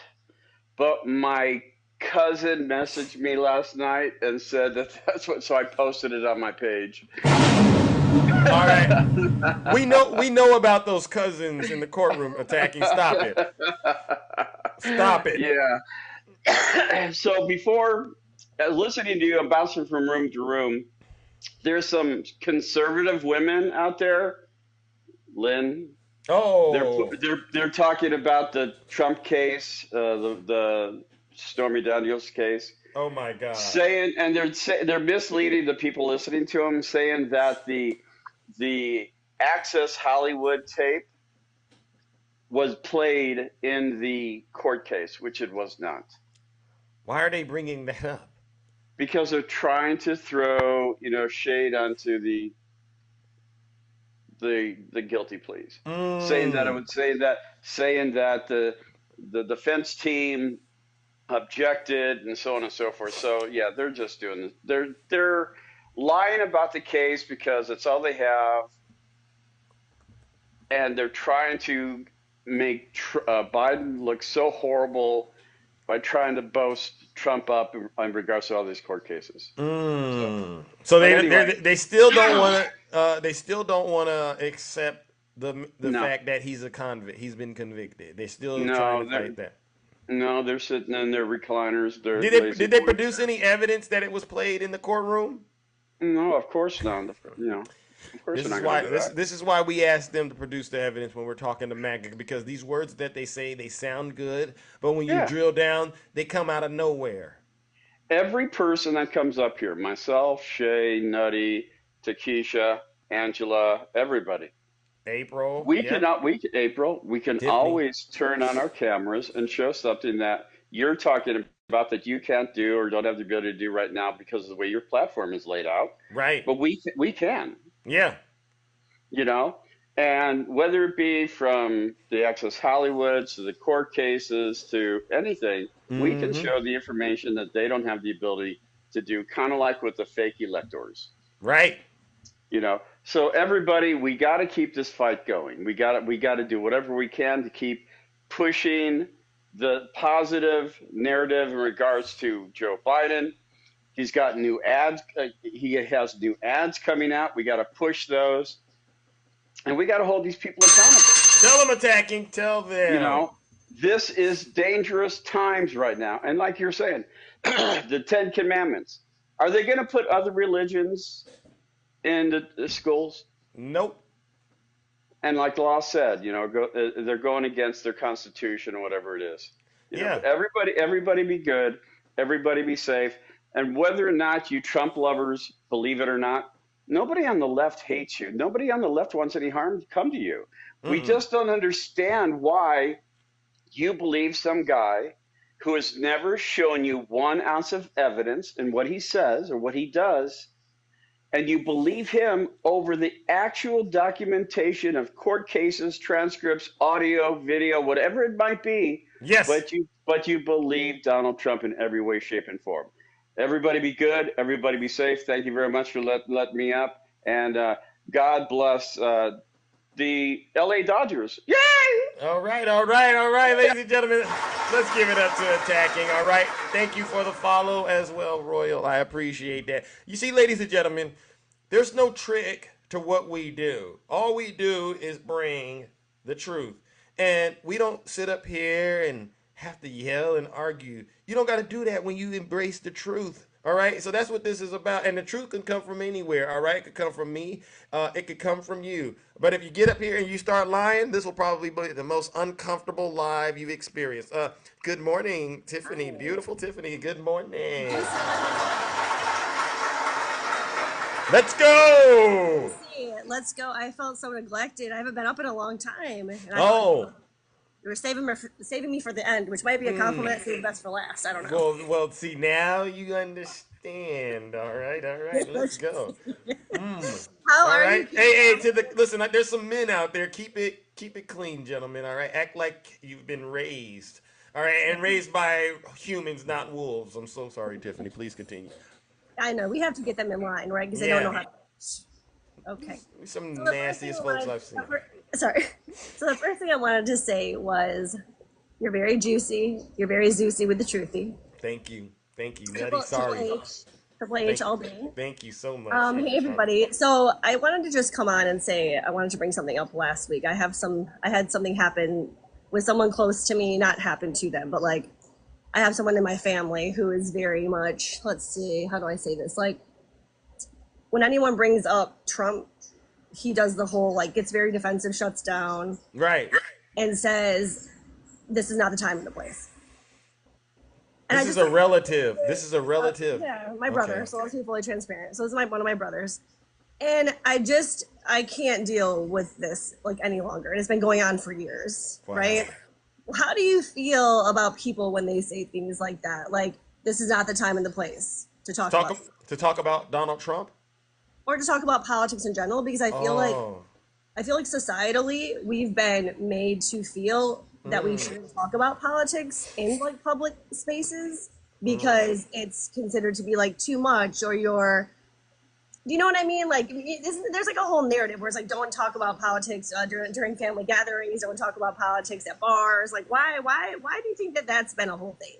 but my cousin messaged me last night and said that's what, so I posted it on my page. All right. We know about those cousins in the courtroom Attacking. Stop it. Yeah. So before listening to you, I'm bouncing from room to room. There's some conservative women out there, Lynn. Oh. They're talking about the Trump case, the Stormy Daniels case. Oh my God. Saying, and they're misleading the people listening to them, saying that the Access Hollywood tape was played in the court case, which it was not. Why are they bringing that up? Because they're trying to throw, shade onto the guilty pleas, saying that the defense team objected and so on and so forth. So yeah, they're just doing this. They're lying about the case because it's all they have, and they're trying to make Biden look so horrible by trying to boast Trump up in regards to all these court cases. So they still don't want to. They still don't want to accept the fact that he's a convict. He's been convicted. They still trying to fight that. No, they're sitting in their recliners. Did they produce any evidence that it was played in the courtroom? No, of course not. Of course this is why this is why we ask them to produce the evidence when we're talking to MAGA, because these words that they say, they sound good, but when you drill down, they come out of nowhere. Every person that comes up here, myself, Shay, Nutty, Takesha, Angela, everybody. April. We can always turn on our cameras and show something that you're talking about that you can't do or don't have the ability to do right now because of the way your platform is laid out. Right. But we can. Yeah. And whether it be from the Access Hollywood to the court cases to anything, we can show the information that they don't have the ability to do, kind of like with the fake electors. Right. So everybody, we got to keep this fight going. We got to do whatever we can to keep pushing the positive narrative in regards to Joe Biden. He's got new ads. He has new ads coming out. We got to push those, and we got to hold these people accountable. Tell them attacking. Tell them. You know, this is dangerous times right now. And like you're saying, the Ten Commandments. Are they going to put other religions in the schools? Nope. And like the law said, you know, they're going against their constitution or whatever it is. You know, everybody be good. Everybody be safe. And whether or not you Trump lovers believe it or not, nobody on the left hates you. Nobody on the left wants any harm to come to you. We just don't understand why you believe some guy who has never shown you 1 ounce of evidence in what he says or what he does, and you believe him over the actual documentation of court cases, transcripts, audio, video, whatever it might be. Yes. But you believe Donald Trump in every way, shape, and form. Everybody be good. Everybody be safe. Thank you very much for letting me up. And God bless the LA Dodgers. Yay! All right, ladies and gentlemen. Let's give it up to attacking. All right. Thank you for the follow as well, Royal. I appreciate that. You see, ladies and gentlemen, there's no trick to what we do. All we do is bring the truth. And we don't sit up here and have to yell and argue. You don't got to do that when you embrace the truth. All right, so that's what this is about, and the truth can come from anywhere. All right, it could come from me, it could come from you. But if you get up here and you start lying, this will probably be the most uncomfortable live you've experienced. Good morning, Tiffany, beautiful Tiffany. Good morning. Let's go. Let's go. I felt so neglected. I haven't been up in a long time. And you were saving me for the end, which might be a compliment. Save the best for last. I don't know. Well, see, now you understand. All right, let's go. How are right. you? Hey, listen. There's some men out there. Keep it clean, gentlemen. All right, act like you've been raised. All right, and raised by humans, not wolves. I'm so sorry, Tiffany. Please continue. I know we have to get them in line, right? Because they don't know how. Okay. Some nastiest folks I've seen. Sorry. So the first thing I wanted to say was, you're very juicy. You're very Zeusy with the truthy. Thank you. Nutty, sorry. Triple H all day. Thank you so much. Hey everybody. So I wanted to just come on and say I wanted to bring something up last week. I had something happen with someone close to me, not happen to them, but like I have someone in my family who is very much, let's see, how do I say this? Like when anyone brings up Trump, he does the whole like gets very defensive, shuts down, right, and says this is not the time and the place. And this is a relative. Yeah, my brother. Okay. So let's be fully transparent. So this is one of my brothers, and I can't deal with this like any longer. And it's been going on for years, right? How do you feel about people when they say things like that? Like this is not the time and the place to talk about Donald Trump, or to talk about politics in general, because I feel like societally we've been made to feel that we shouldn't talk about politics in like public spaces because it's considered to be like too much, or do you know what I mean? Like there's like a whole narrative where it's like don't talk about politics during family gatherings, don't talk about politics at bars. Like why do you think that that's been a whole thing?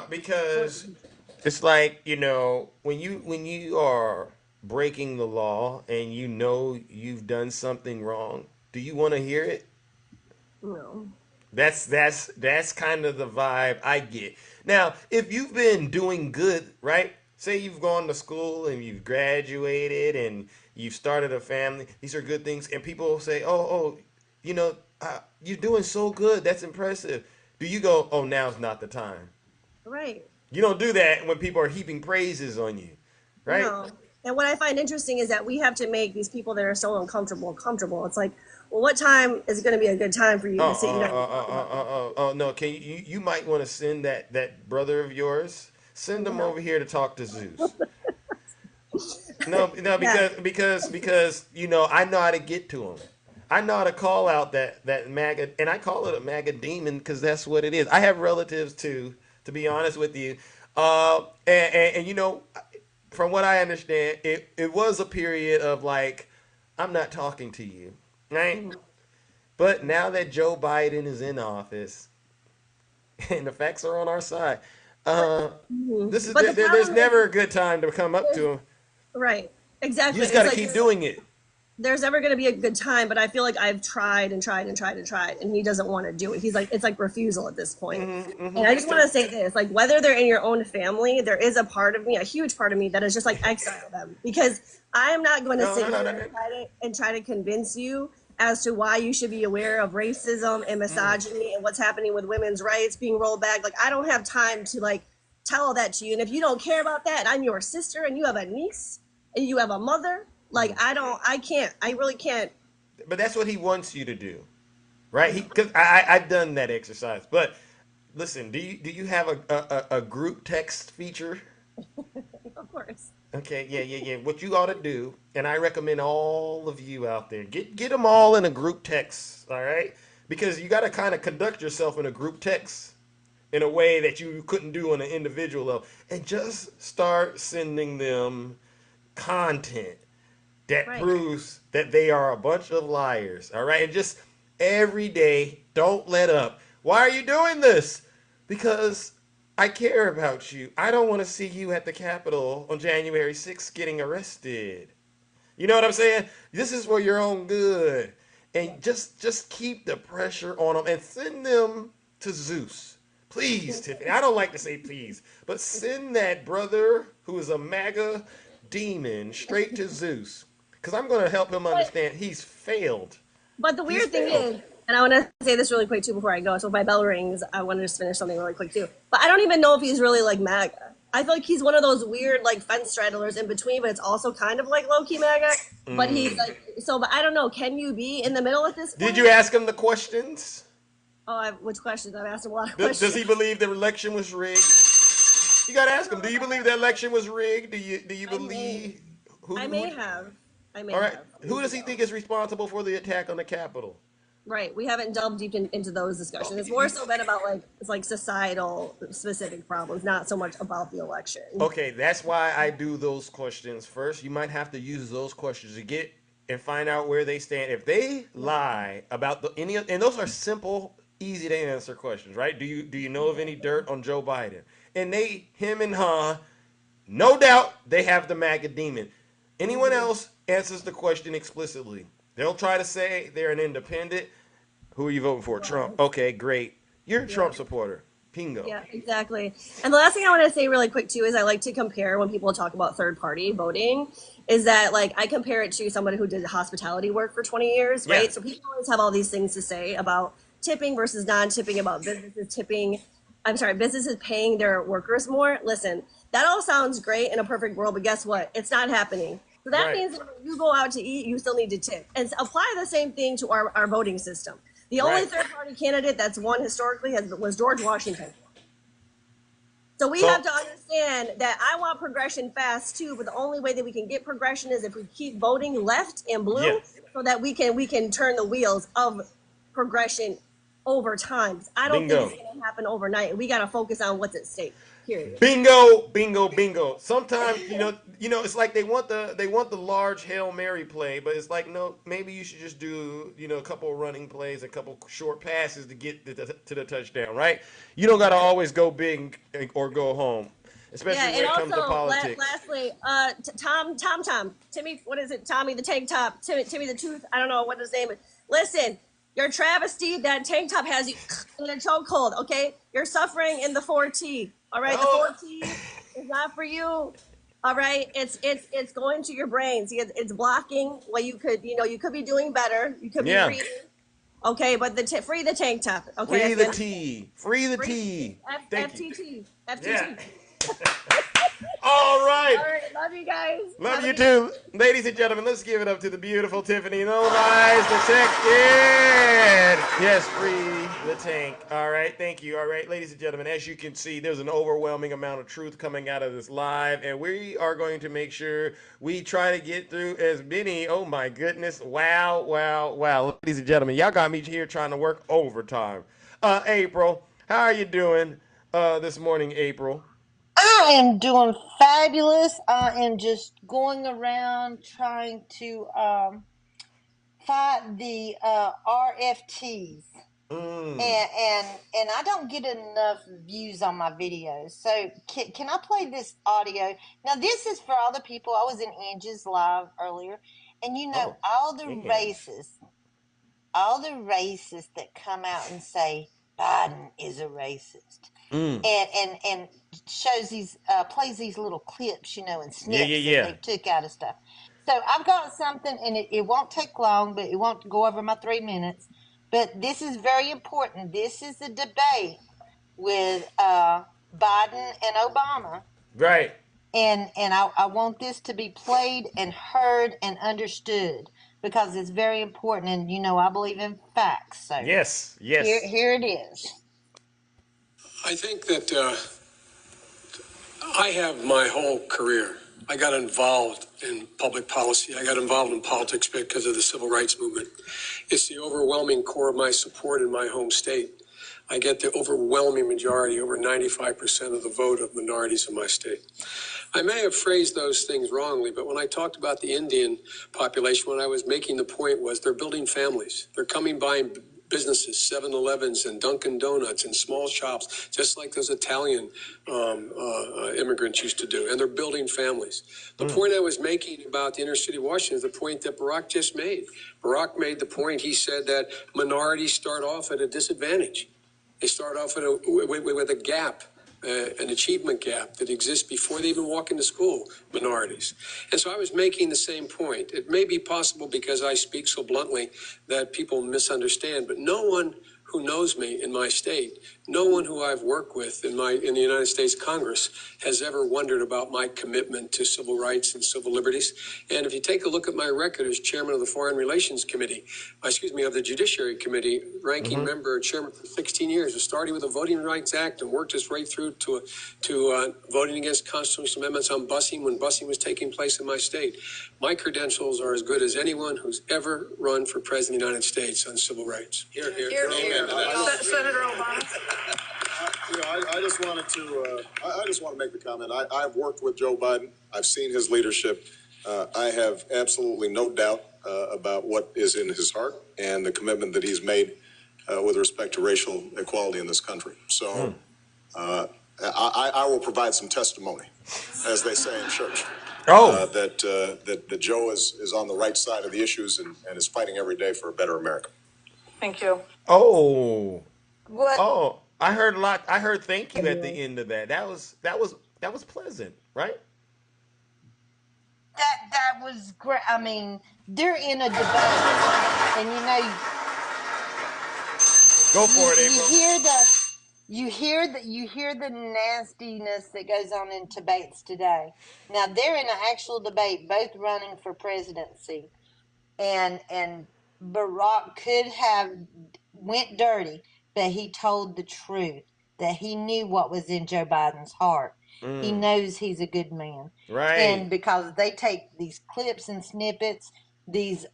Because it's like, you know, when you are breaking the law and you know you've done something wrong, do you want to hear it? No. That's kind of the vibe I get. Now, if you've been doing good, right? Say you've gone to school and you've graduated and you've started a family. These are good things. And people say, oh, you know, you're doing so good. That's impressive. Do you go, oh, now's not the time? Right. You don't do that when people are heaping praises on you, right? No. And what I find interesting is that we have to make these people that are so uncomfortable comfortable. It's like, well, what time is going to be a good time for you to sit down? No, can you might want to send that brother of yours, send him over here to talk to Zeus. No, because you know I know how to get to him. I know how to call out that MAGA, and I call it a MAGA demon because that's what it is. I have relatives too, to be honest with you, and you know, from what I understand, it was a period of like, I'm not talking to you, right? But now that Joe Biden is in office and the facts are on our side, this is But the there's problem never a good time to come up to him. right, You exactly. just got It's to like keep doing it. there's never going to be a good time, but I feel like I've tried and tried and tried and tried, and he doesn't want to do it. He's like, it's like refusal at this point. And I just want to say this, like, whether they're in your own family, there is a part of me, a huge part of me, that is just like exile them, because I am not going to sit here and try to convince you as to why you should be aware of racism and misogyny and what's happening with women's rights being rolled back. Like, I don't have time to like tell all that to you. And if you don't care about that, and I'm your sister, and you have a niece, and you have a mother, like, I really can't. But that's what he wants you to do, right? Because I've done that exercise. But listen, do you have a group text feature? Of course. Okay, yeah. What you ought to do, and I recommend all of you out there, get them all in a group text, all right? Because you got to kind of conduct yourself in a group text in a way that you couldn't do on an individual level, and just start sending them content that proves that they are a bunch of liars, all right? And just every day, don't let up. Why are you doing this? Because I care about you. I don't want to see you at the Capitol on January 6th getting arrested. You know what I'm saying? This is for your own good. And just keep the pressure on them and send them to Zeus. Please, Tiffany. I don't like to say please, but send that brother who is a MAGA demon straight to Zeus. Because I'm going to help him understand he's failed. But the weird thing is, and I want to say this really quick too before I go. So if my bell rings, I want to just finish something really quick too. But I don't even know if he's really like MAGA. I feel like he's one of those weird like fence straddlers in between, but it's also kind of like low key MAGA. But he's like, so. But I don't know. Can you be in the middle at this point? Did you ask him the questions? Oh, which questions? I've asked him a lot of questions. Does he believe the election was rigged? You got to ask him. Do you believe the election was rigged? Do you believe? I may have. All right. Who does he think is responsible for the attack on the Capitol? Right. We haven't delved deep into those discussions. It's more so been about like it's like societal specific problems, not so much about the election. Okay, that's why I do those questions first. You might have to use those questions to get and find out where they stand. If they lie about any, and those are simple, easy to answer questions, right? Do you know of any dirt on Joe Biden? And him and her, no doubt they have the MAGA demon. Anyone else answers the question explicitly. They'll try to say they're an independent. Who are you voting for? Trump. Okay, great. You're a Trump supporter. Pingo. Yeah, exactly. And the last thing I want to say really quick too is I like to compare when people talk about third party voting is that like I compare it to somebody who did hospitality work for 20 years, right? Yeah. So people always have all these things to say about tipping versus non-tipping, about businesses paying their workers more. Listen, that all sounds great in a perfect world, but guess what? It's not happening. So that means when you go out to eat, you still need to tip. And apply the same thing to our voting system. The only third-party candidate that's won historically was George Washington. So we have to understand that I want progression fast too, but the only way that we can get progression is if we keep voting left and blue, so that we can turn the wheels of progression over time. I don't think it's going to happen overnight. We got to focus on what's at stake. Period. Bingo. Sometimes it's like they want the large Hail Mary play, but it's like no, maybe you should just do a couple of running plays, a couple short passes to get to the touchdown, right? You don't got to always go big or go home, especially when it comes to politics. Lastly, Tom, Timmy, what is it? Tommy the tank top, Timmy the tooth. I don't know what his name is. Listen. Your travesty, that tank top has you in a chokehold, okay? You're suffering in the 4T, all right? The 4T is not for you, all right? It's going to your brain. See, it's blocking what you could be doing better. You could be reading, okay? But free the tank top, okay? Free the T. FTT. Yeah. All right. All right. Love you guys. Love you too. Ladies and gentlemen, let's give it up to the beautiful Tiffany. No lies detected. Yes, free the tank. All right. Thank you. All right. Ladies and gentlemen, as you can see, there's an overwhelming amount of truth coming out of this live, and we are going to make sure we try to get through as many. Oh, my goodness. Wow. Ladies and gentlemen, y'all got me here trying to work overtime. April, how are you doing this morning, April? I am doing fabulous. I am just going around trying to fight the RFTs. And I don't get enough views on my videos. So can I play this audio? Now this is for all the people. I was in Angie's live earlier, and all the racists that come out and say Biden is a racist, and shows these plays these little clips, and snips that they took out of stuff. So I've got something, and it won't take long, but it won't go over my 3 minutes. But this is very important. This is a debate with Biden and Obama. Right. And I want this to be played and heard and understood because it's very important. And I believe in facts. So yes. Here it is. I think that I have my whole career. I got involved in public policy. I got involved in politics because of the civil rights movement. It's the overwhelming core of my support in my home state. I get the overwhelming majority, over 95% of the vote of minorities in my state. I may have phrased those things wrongly, but when I talked about the Indian population, what I was making the point was they're building families. They're coming by businesses, 7-Elevens and Dunkin' Donuts and small shops, just like those Italian immigrants used to do. And they're building families. The point I was making about the inner city of Washington is the point that Barack just made. Barack made the point, he said that minorities start off at a disadvantage. They start off with a gap, an achievement gap that exists before they even walk into school, minorities. And so I was making the same point. It may be possible because I speak so bluntly that people misunderstand, but no one who knows me in my state, no one who I've worked with in the United States Congress has ever wondered about my commitment to civil rights and civil liberties. And if you take a look at my record as chairman of the Foreign Relations Committee, of the Judiciary Committee, ranking member, chairman for 16 years, starting with the Voting Rights Act and worked its way through to voting against constitutional amendments on busing when busing was taking place in my state. My credentials are as good as anyone who's ever run for president of the United States on civil rights. Here. Senator Obama. I just wanted to. I just want to make the comment. I've worked with Joe Biden. I've seen his leadership. I have absolutely no doubt about what is in his heart and the commitment that he's made with respect to racial equality in this country. So I will provide some testimony, as they say in church. That Joe is on the right side of the issues and is fighting every day for a better America. Thank you. Oh. What? Oh, I heard a lot. I heard thank you at the end of that. That was pleasant, right? That was great. I mean, they're in a debate, and go for it, April. You hear the nastiness that goes on in debates today. Now they're in an actual debate, both running for presidency, and Barack could have went dirty, but he told the truth that he knew what was in Joe Biden's heart. He knows he's a good man, right? And because they take these clips and snippets, these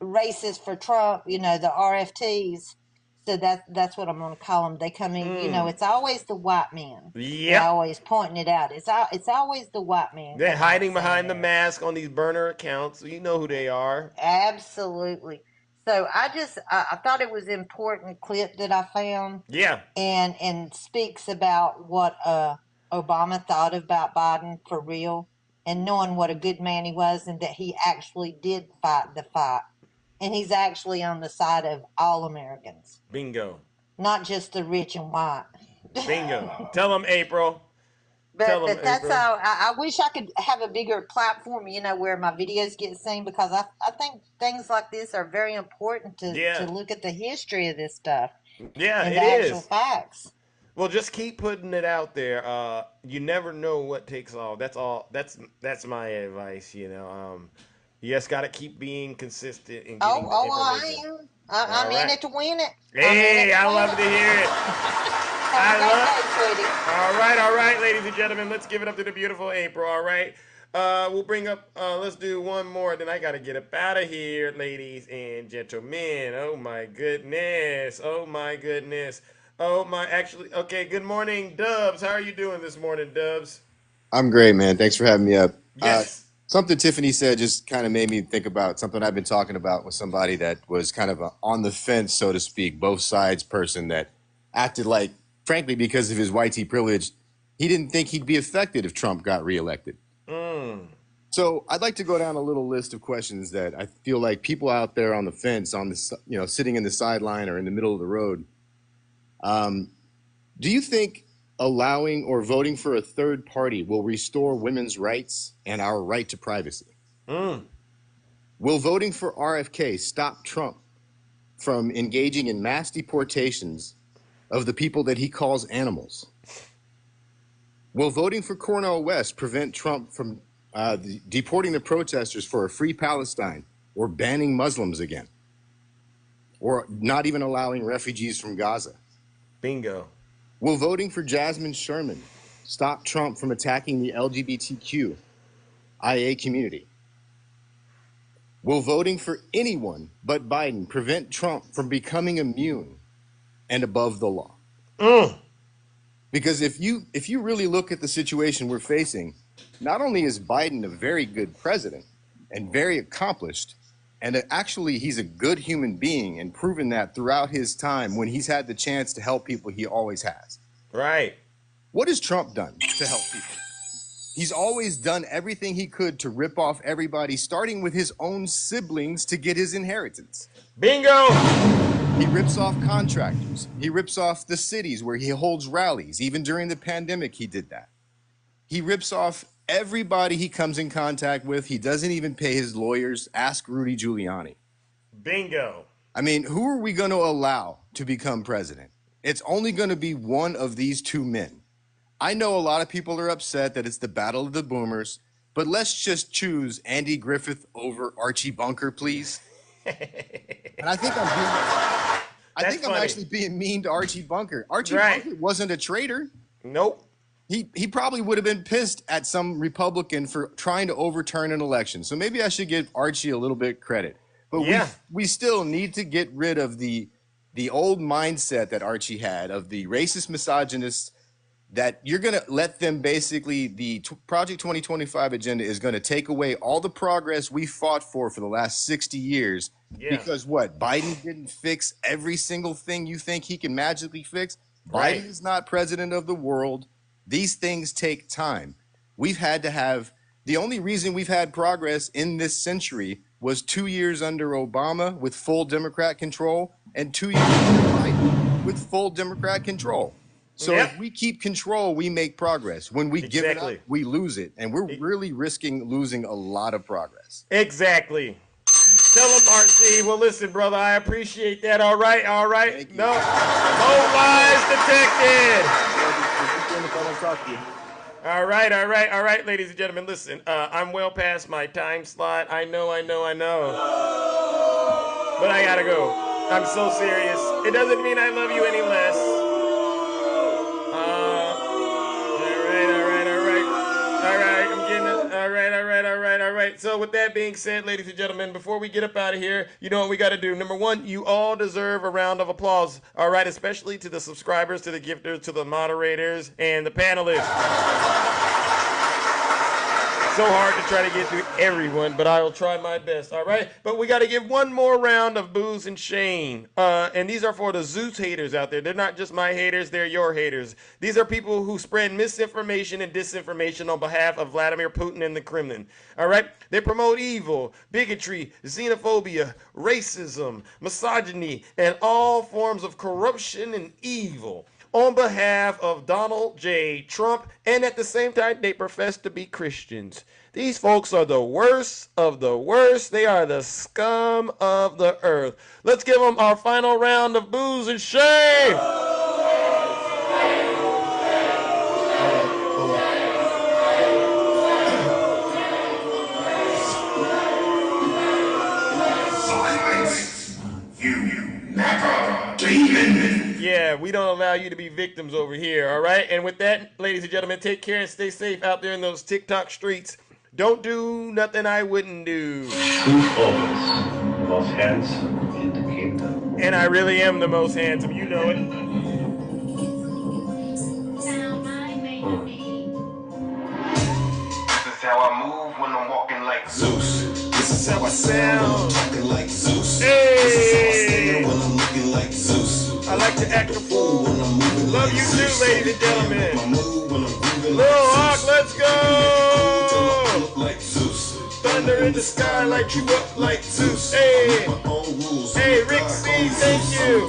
racists for Trump, the RFTs. So that's what I'm going to call them. They come in, it's always the white men. Yeah, they're always pointing it out. It's always the white men. They're hiding behind the mask on these burner accounts. So you know who they are. Absolutely. So I thought it was an important clip that I found. Yeah. And speaks about what Obama thought about Biden for real, and knowing what a good man he was, and that he actually did fight the fight. And he's actually on the side of all Americans. Bingo. Not just the rich and white. Bingo. Tell them, April. But that's how I wish I could have a bigger platform, where my videos get seen, because I think things like this are very important to look at the history of this stuff. Yeah, and it the is. actual facts. Well, just keep putting it out there. You never know what takes off. That's all. That's my advice. You just got to keep being consistent and getting the information. I'm in it to win it. Hey, I love to hear it. All right, ladies and gentlemen, let's give it up to the beautiful April. All right, we'll bring up. Let's do one more. Then I got to get up out of here, ladies and gentlemen. Oh my goodness. Oh my, actually, okay. Good morning, Dubs. How are you doing this morning, Dubs? I'm great, man. Thanks for having me up. Yes. Something Tiffany said just kind of made me think about something I've been talking about with somebody that was kind of a on the fence, so to speak, both sides person that acted like, frankly, because of his white privilege, he didn't think he'd be affected if Trump got reelected. So I'd like to go down a little list of questions that I feel like people out there on the fence, on the sitting in the sideline or in the middle of the road. Do you think allowing or voting for a third party will restore women's rights and our right to privacy? Will voting for RFK stop Trump from engaging in mass deportations of the people that he calls animals? Will voting for Cornel West prevent Trump from deporting the protesters for a free Palestine or banning Muslims again? Or not even allowing refugees from Gaza? Bingo. Will voting for Jasmine Sherman stop Trump from attacking the LGBTQIA community? Will voting for anyone but Biden prevent Trump from becoming immune and above the law? Because if you really look at the situation we're facing, not only is Biden a very good president and very accomplished, and actually he's a good human being and proven that throughout his time when he's had the chance to help people, he always has. Right. What has Trump done to help people? He's always done everything he could to rip off everybody, starting with his own siblings to get his inheritance. Bingo! He rips off contractors. He rips off the cities where he holds rallies. Even during the pandemic, he did that. He rips off everybody he comes in contact with. He doesn't even pay his lawyers. Ask Rudy Giuliani. Bingo. I mean, who are we going to allow to become president? It's only going to be one of these two men. I know a lot of people are upset that it's the battle of the boomers, but let's just choose Andy Griffith over Archie Bunker, please. And I think I'm actually being mean to Archie Bunker. Archie Bunker wasn't a traitor. Nope. He probably would have been pissed at some Republican for trying to overturn an election. So maybe I should give Archie a little bit credit. But we still need to get rid of the old mindset that Archie had of the racist misogynists, that you're going to let them basically, the Project 2025 agenda is going to take away all the progress we fought for the last 60 years. Because what? Biden didn't fix every single thing you think he can magically fix? Biden is not president of the world. These things take time. We've had to have, the only reason we've had progress in this century was 2 years under Obama with full Democrat control and 2 years under Biden with full Democrat control. So if we keep control, we make progress. When we give it up, we lose it. And we're really risking losing a lot of progress. Exactly. Tell him, RC. Well, listen, brother, I appreciate that. All right. No lies detected. All right, ladies and gentlemen. Listen, I'm well past my time slot. I know. But I gotta go. I'm so serious. It doesn't mean I love you any less. All right. So with that being said, ladies and gentlemen, before we get up out of here, you know what we got to do. Number one, you all deserve a round of applause. All right, especially to the subscribers, to the gifters, to the moderators, and the panelists. So hard to try to get through everyone, but I will try my best, all right? But we got to give one more round of booze and shame. And these are for the Zeus haters out there. They're not just my haters, they're your haters. These are people who spread misinformation and disinformation on behalf of Vladimir Putin and the Kremlin, all right? They promote evil, bigotry, xenophobia, racism, misogyny, and all forms of corruption and evil on behalf of Donald J. Trump, and at the same time, they profess to be Christians. These folks are the worst of the worst. They are the scum of the earth. Let's give them our final round of booze and shame. Yeah, we don't allow you to be victims over here, all right? And with that, ladies and gentlemen, take care and stay safe out there in those TikTok streets. Don't do nothing I wouldn't do. Who's always the most handsome in the kingdom? And I really am the most handsome, you know it. how I move when I'm walking like Zeus. This is how I sound when I'm talking like Zeus. Hey. This is how I stand when I'm looking like Zeus. I like to act a fool when I'm moving. Love like you Zeus. too, ladies and gentlemen. I move when I'm grooving Lil like Hawk, Zeus. let's go. Look like Zeus. Thunder in the sky, light you up like Zeus. Hey, hey, Rick C, thank you.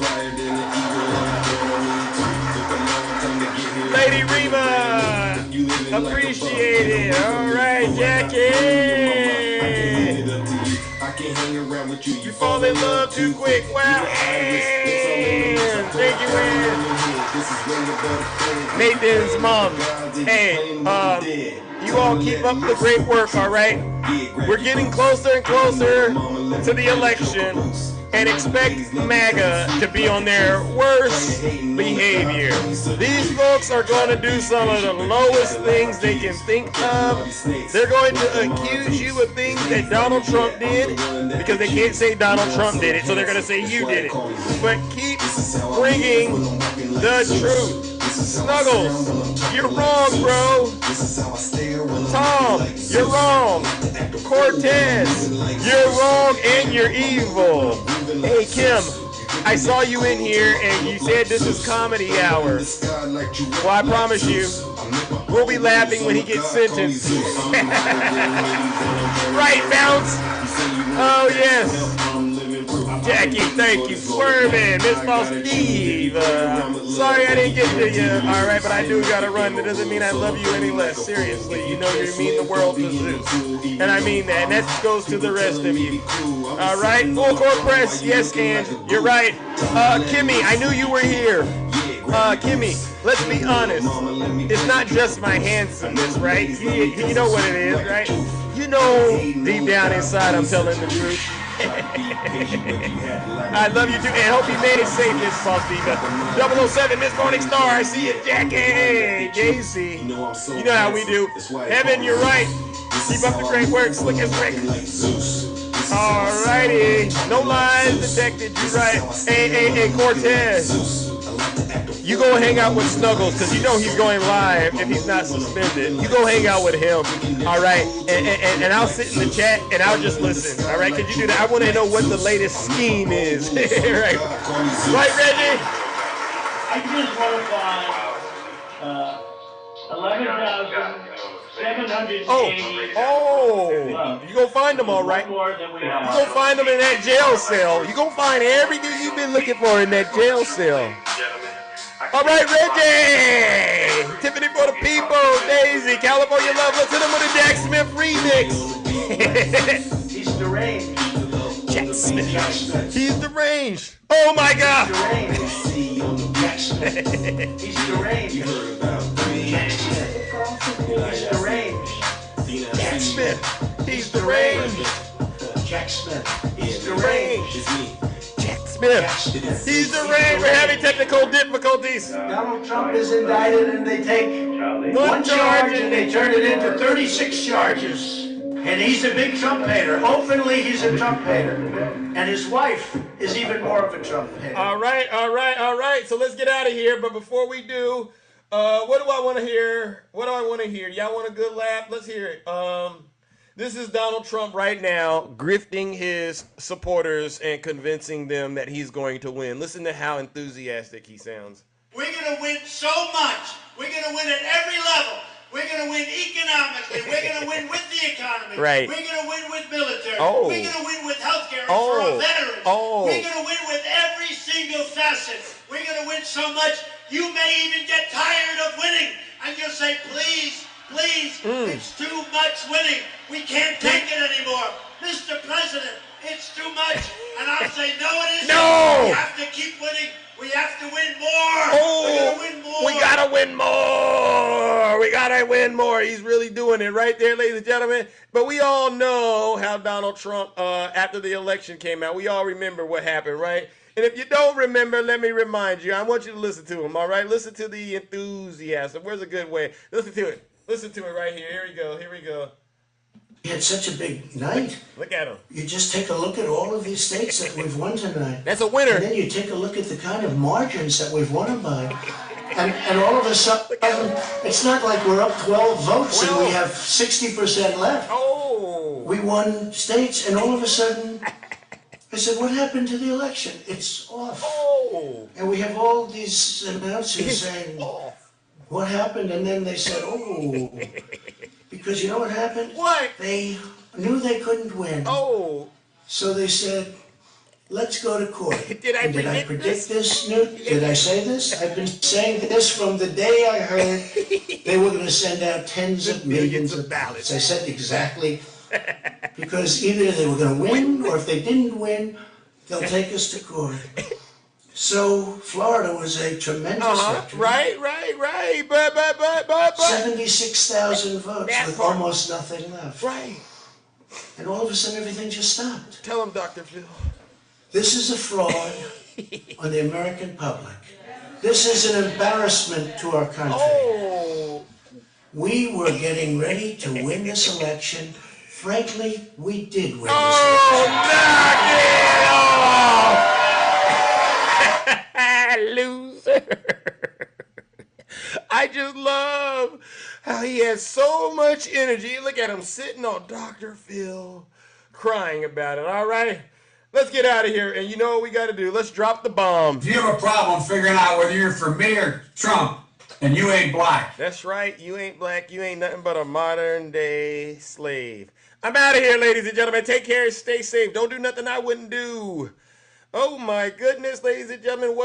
Lady Reba, appreciate it. All right, Jackie. You fall in love too quick. Wow. Thank you, man. Nathan's mom. Hey, you all keep up the great work, all right? We're getting closer and closer to the election, and expect MAGA to be on their worst behavior. These folks are going to do some of the lowest things they can think of. They're going to accuse you of things that Donald Trump did, because they can't say Donald Trump did it, so they're going to say you did it. But keep bringing the truth. Snuggles, you're wrong, bro. Tom, you're wrong. Cortez, you're wrong and you're evil. Hey, Kim, I saw you in here and you said this is comedy hour. Well, I promise you, we'll be laughing when he gets sentenced. Right, Bounce? Oh, yes. Jackie, thank you. Swerving, Miss Boss Steve. Sorry I didn't get to you. All right, but I do gotta run. That doesn't mean I love you any less. Seriously, you know you mean the world to Zeus, and I mean that. And that goes to the rest of you. All right, full court press. Yes, and you're right. Kimmy, I knew you were here. Kimmy, let's be honest. It's not just my handsomeness, right? You know what it is, right? You know deep down inside I'm telling the truth. I love you too, and hope you made it safe, Miss Boss Diva. 007, Miss Morning Star, I see you, Jackie. JC, you know how we do. Evan, you're right. Keep up the great work, slick as Rick. Alrighty, no lies detected, you're right. Hey, Cortez. You go hang out with Snuggles, because you know he's going live if he's not suspended. You go hang out with him, all right? And I'll sit in the chat, and I'll just listen, all right? Could you do that? I want to know what the latest scheme is. Right, Reggie? I just want to find 11,780. Oh, you gonna find them, all right? You gonna find them in that jail cell. You gonna find everything you've been looking for in that jail cell. All right, Reggie! Tiffany for the people, Daisy, California Love. Let's hit him with a Jack Smith remix. He's deranged. Jack Smith. He's deranged. Oh my God! Jack Smith. He's deranged. Jack Smith. He's deranged. Jack Smith. He's deranged. Jack Smith. He's deranged. Jack Smith. He's deranged. We're having technical difficulties. Donald Trump is indicted and they take one charge and they turn it into 36 charges. And he's a big Trump hater. Openly, he's a Trump hater. And his wife is even more of a Trump hater. All right. So let's get out of here. But before we do, what do I want to hear? Y'all want a good laugh? Let's hear it. This is Donald Trump right now grifting his supporters and convincing them that he's going to win. Listen to how enthusiastic he sounds. We're going to win so much. We're going to win at every level. We're going to win economically. We're going to win with the economy. Right. We're going to win with military. Oh. We're going to win with healthcare for our veterans. Oh. We're going to win with every single facet. We're going to win so much you may even get tired of winning. And you'll say, please, it's too much winning. We can't take it anymore. Mr. President, it's too much. And I'll say, no, it isn't. No. We have to keep winning. We have to win more. Oh, we're going to win more. We got to win more. We got to win more. He's really doing it right there, ladies and gentlemen. But we all know how Donald Trump, after the election came out, we all remember what happened, right? And if you don't remember, let me remind you. I want you to listen to him, all right? Listen to the enthusiasm. Where's a good way? Listen to it. Listen to it right here. Here we go. He had such a big night. Look at him. You just take a look at all of these states that we've won tonight. That's a winner. And then you take a look at the kind of margins that we've won them by. And all of a sudden, it's not like we're up 12 votes and we have 60% left. Oh. We won states, and all of a sudden, I said, what happened to the election? It's off. Oh. And we have all these announcers saying, what happened? And then they said, oh, because you know what happened? What? They knew they couldn't win. Oh. So they said, let's go to court. Did I predict this, Newt? Did I say this? I've been saying this from the day I heard they were going to send out tens of millions of ballots. I said exactly, because either they were going to win, or if they didn't win, they'll take us to court. So Florida was a tremendous victory. Right. But 76,000 votes that with part. almost nothing left. Right. And all of a sudden, everything just stopped. Tell him, Dr. Phil. This is a fraud on the American public. This is an embarrassment to our country. Oh. We were getting ready to win this election. Frankly, we did win this election. Loser. I just love how he has so much energy. Look at him sitting on Dr. Phil, crying about it. All right, let's get out of here. And you know what we got to do? Let's drop the bomb. If you have a problem figuring out whether you're for me or Trump, and you ain't black. That's right. You ain't black. You ain't nothing but a modern day slave. I'm out of here, ladies and gentlemen. Take care. Stay safe. Don't do nothing I wouldn't do. Oh, my goodness, ladies and gentlemen. What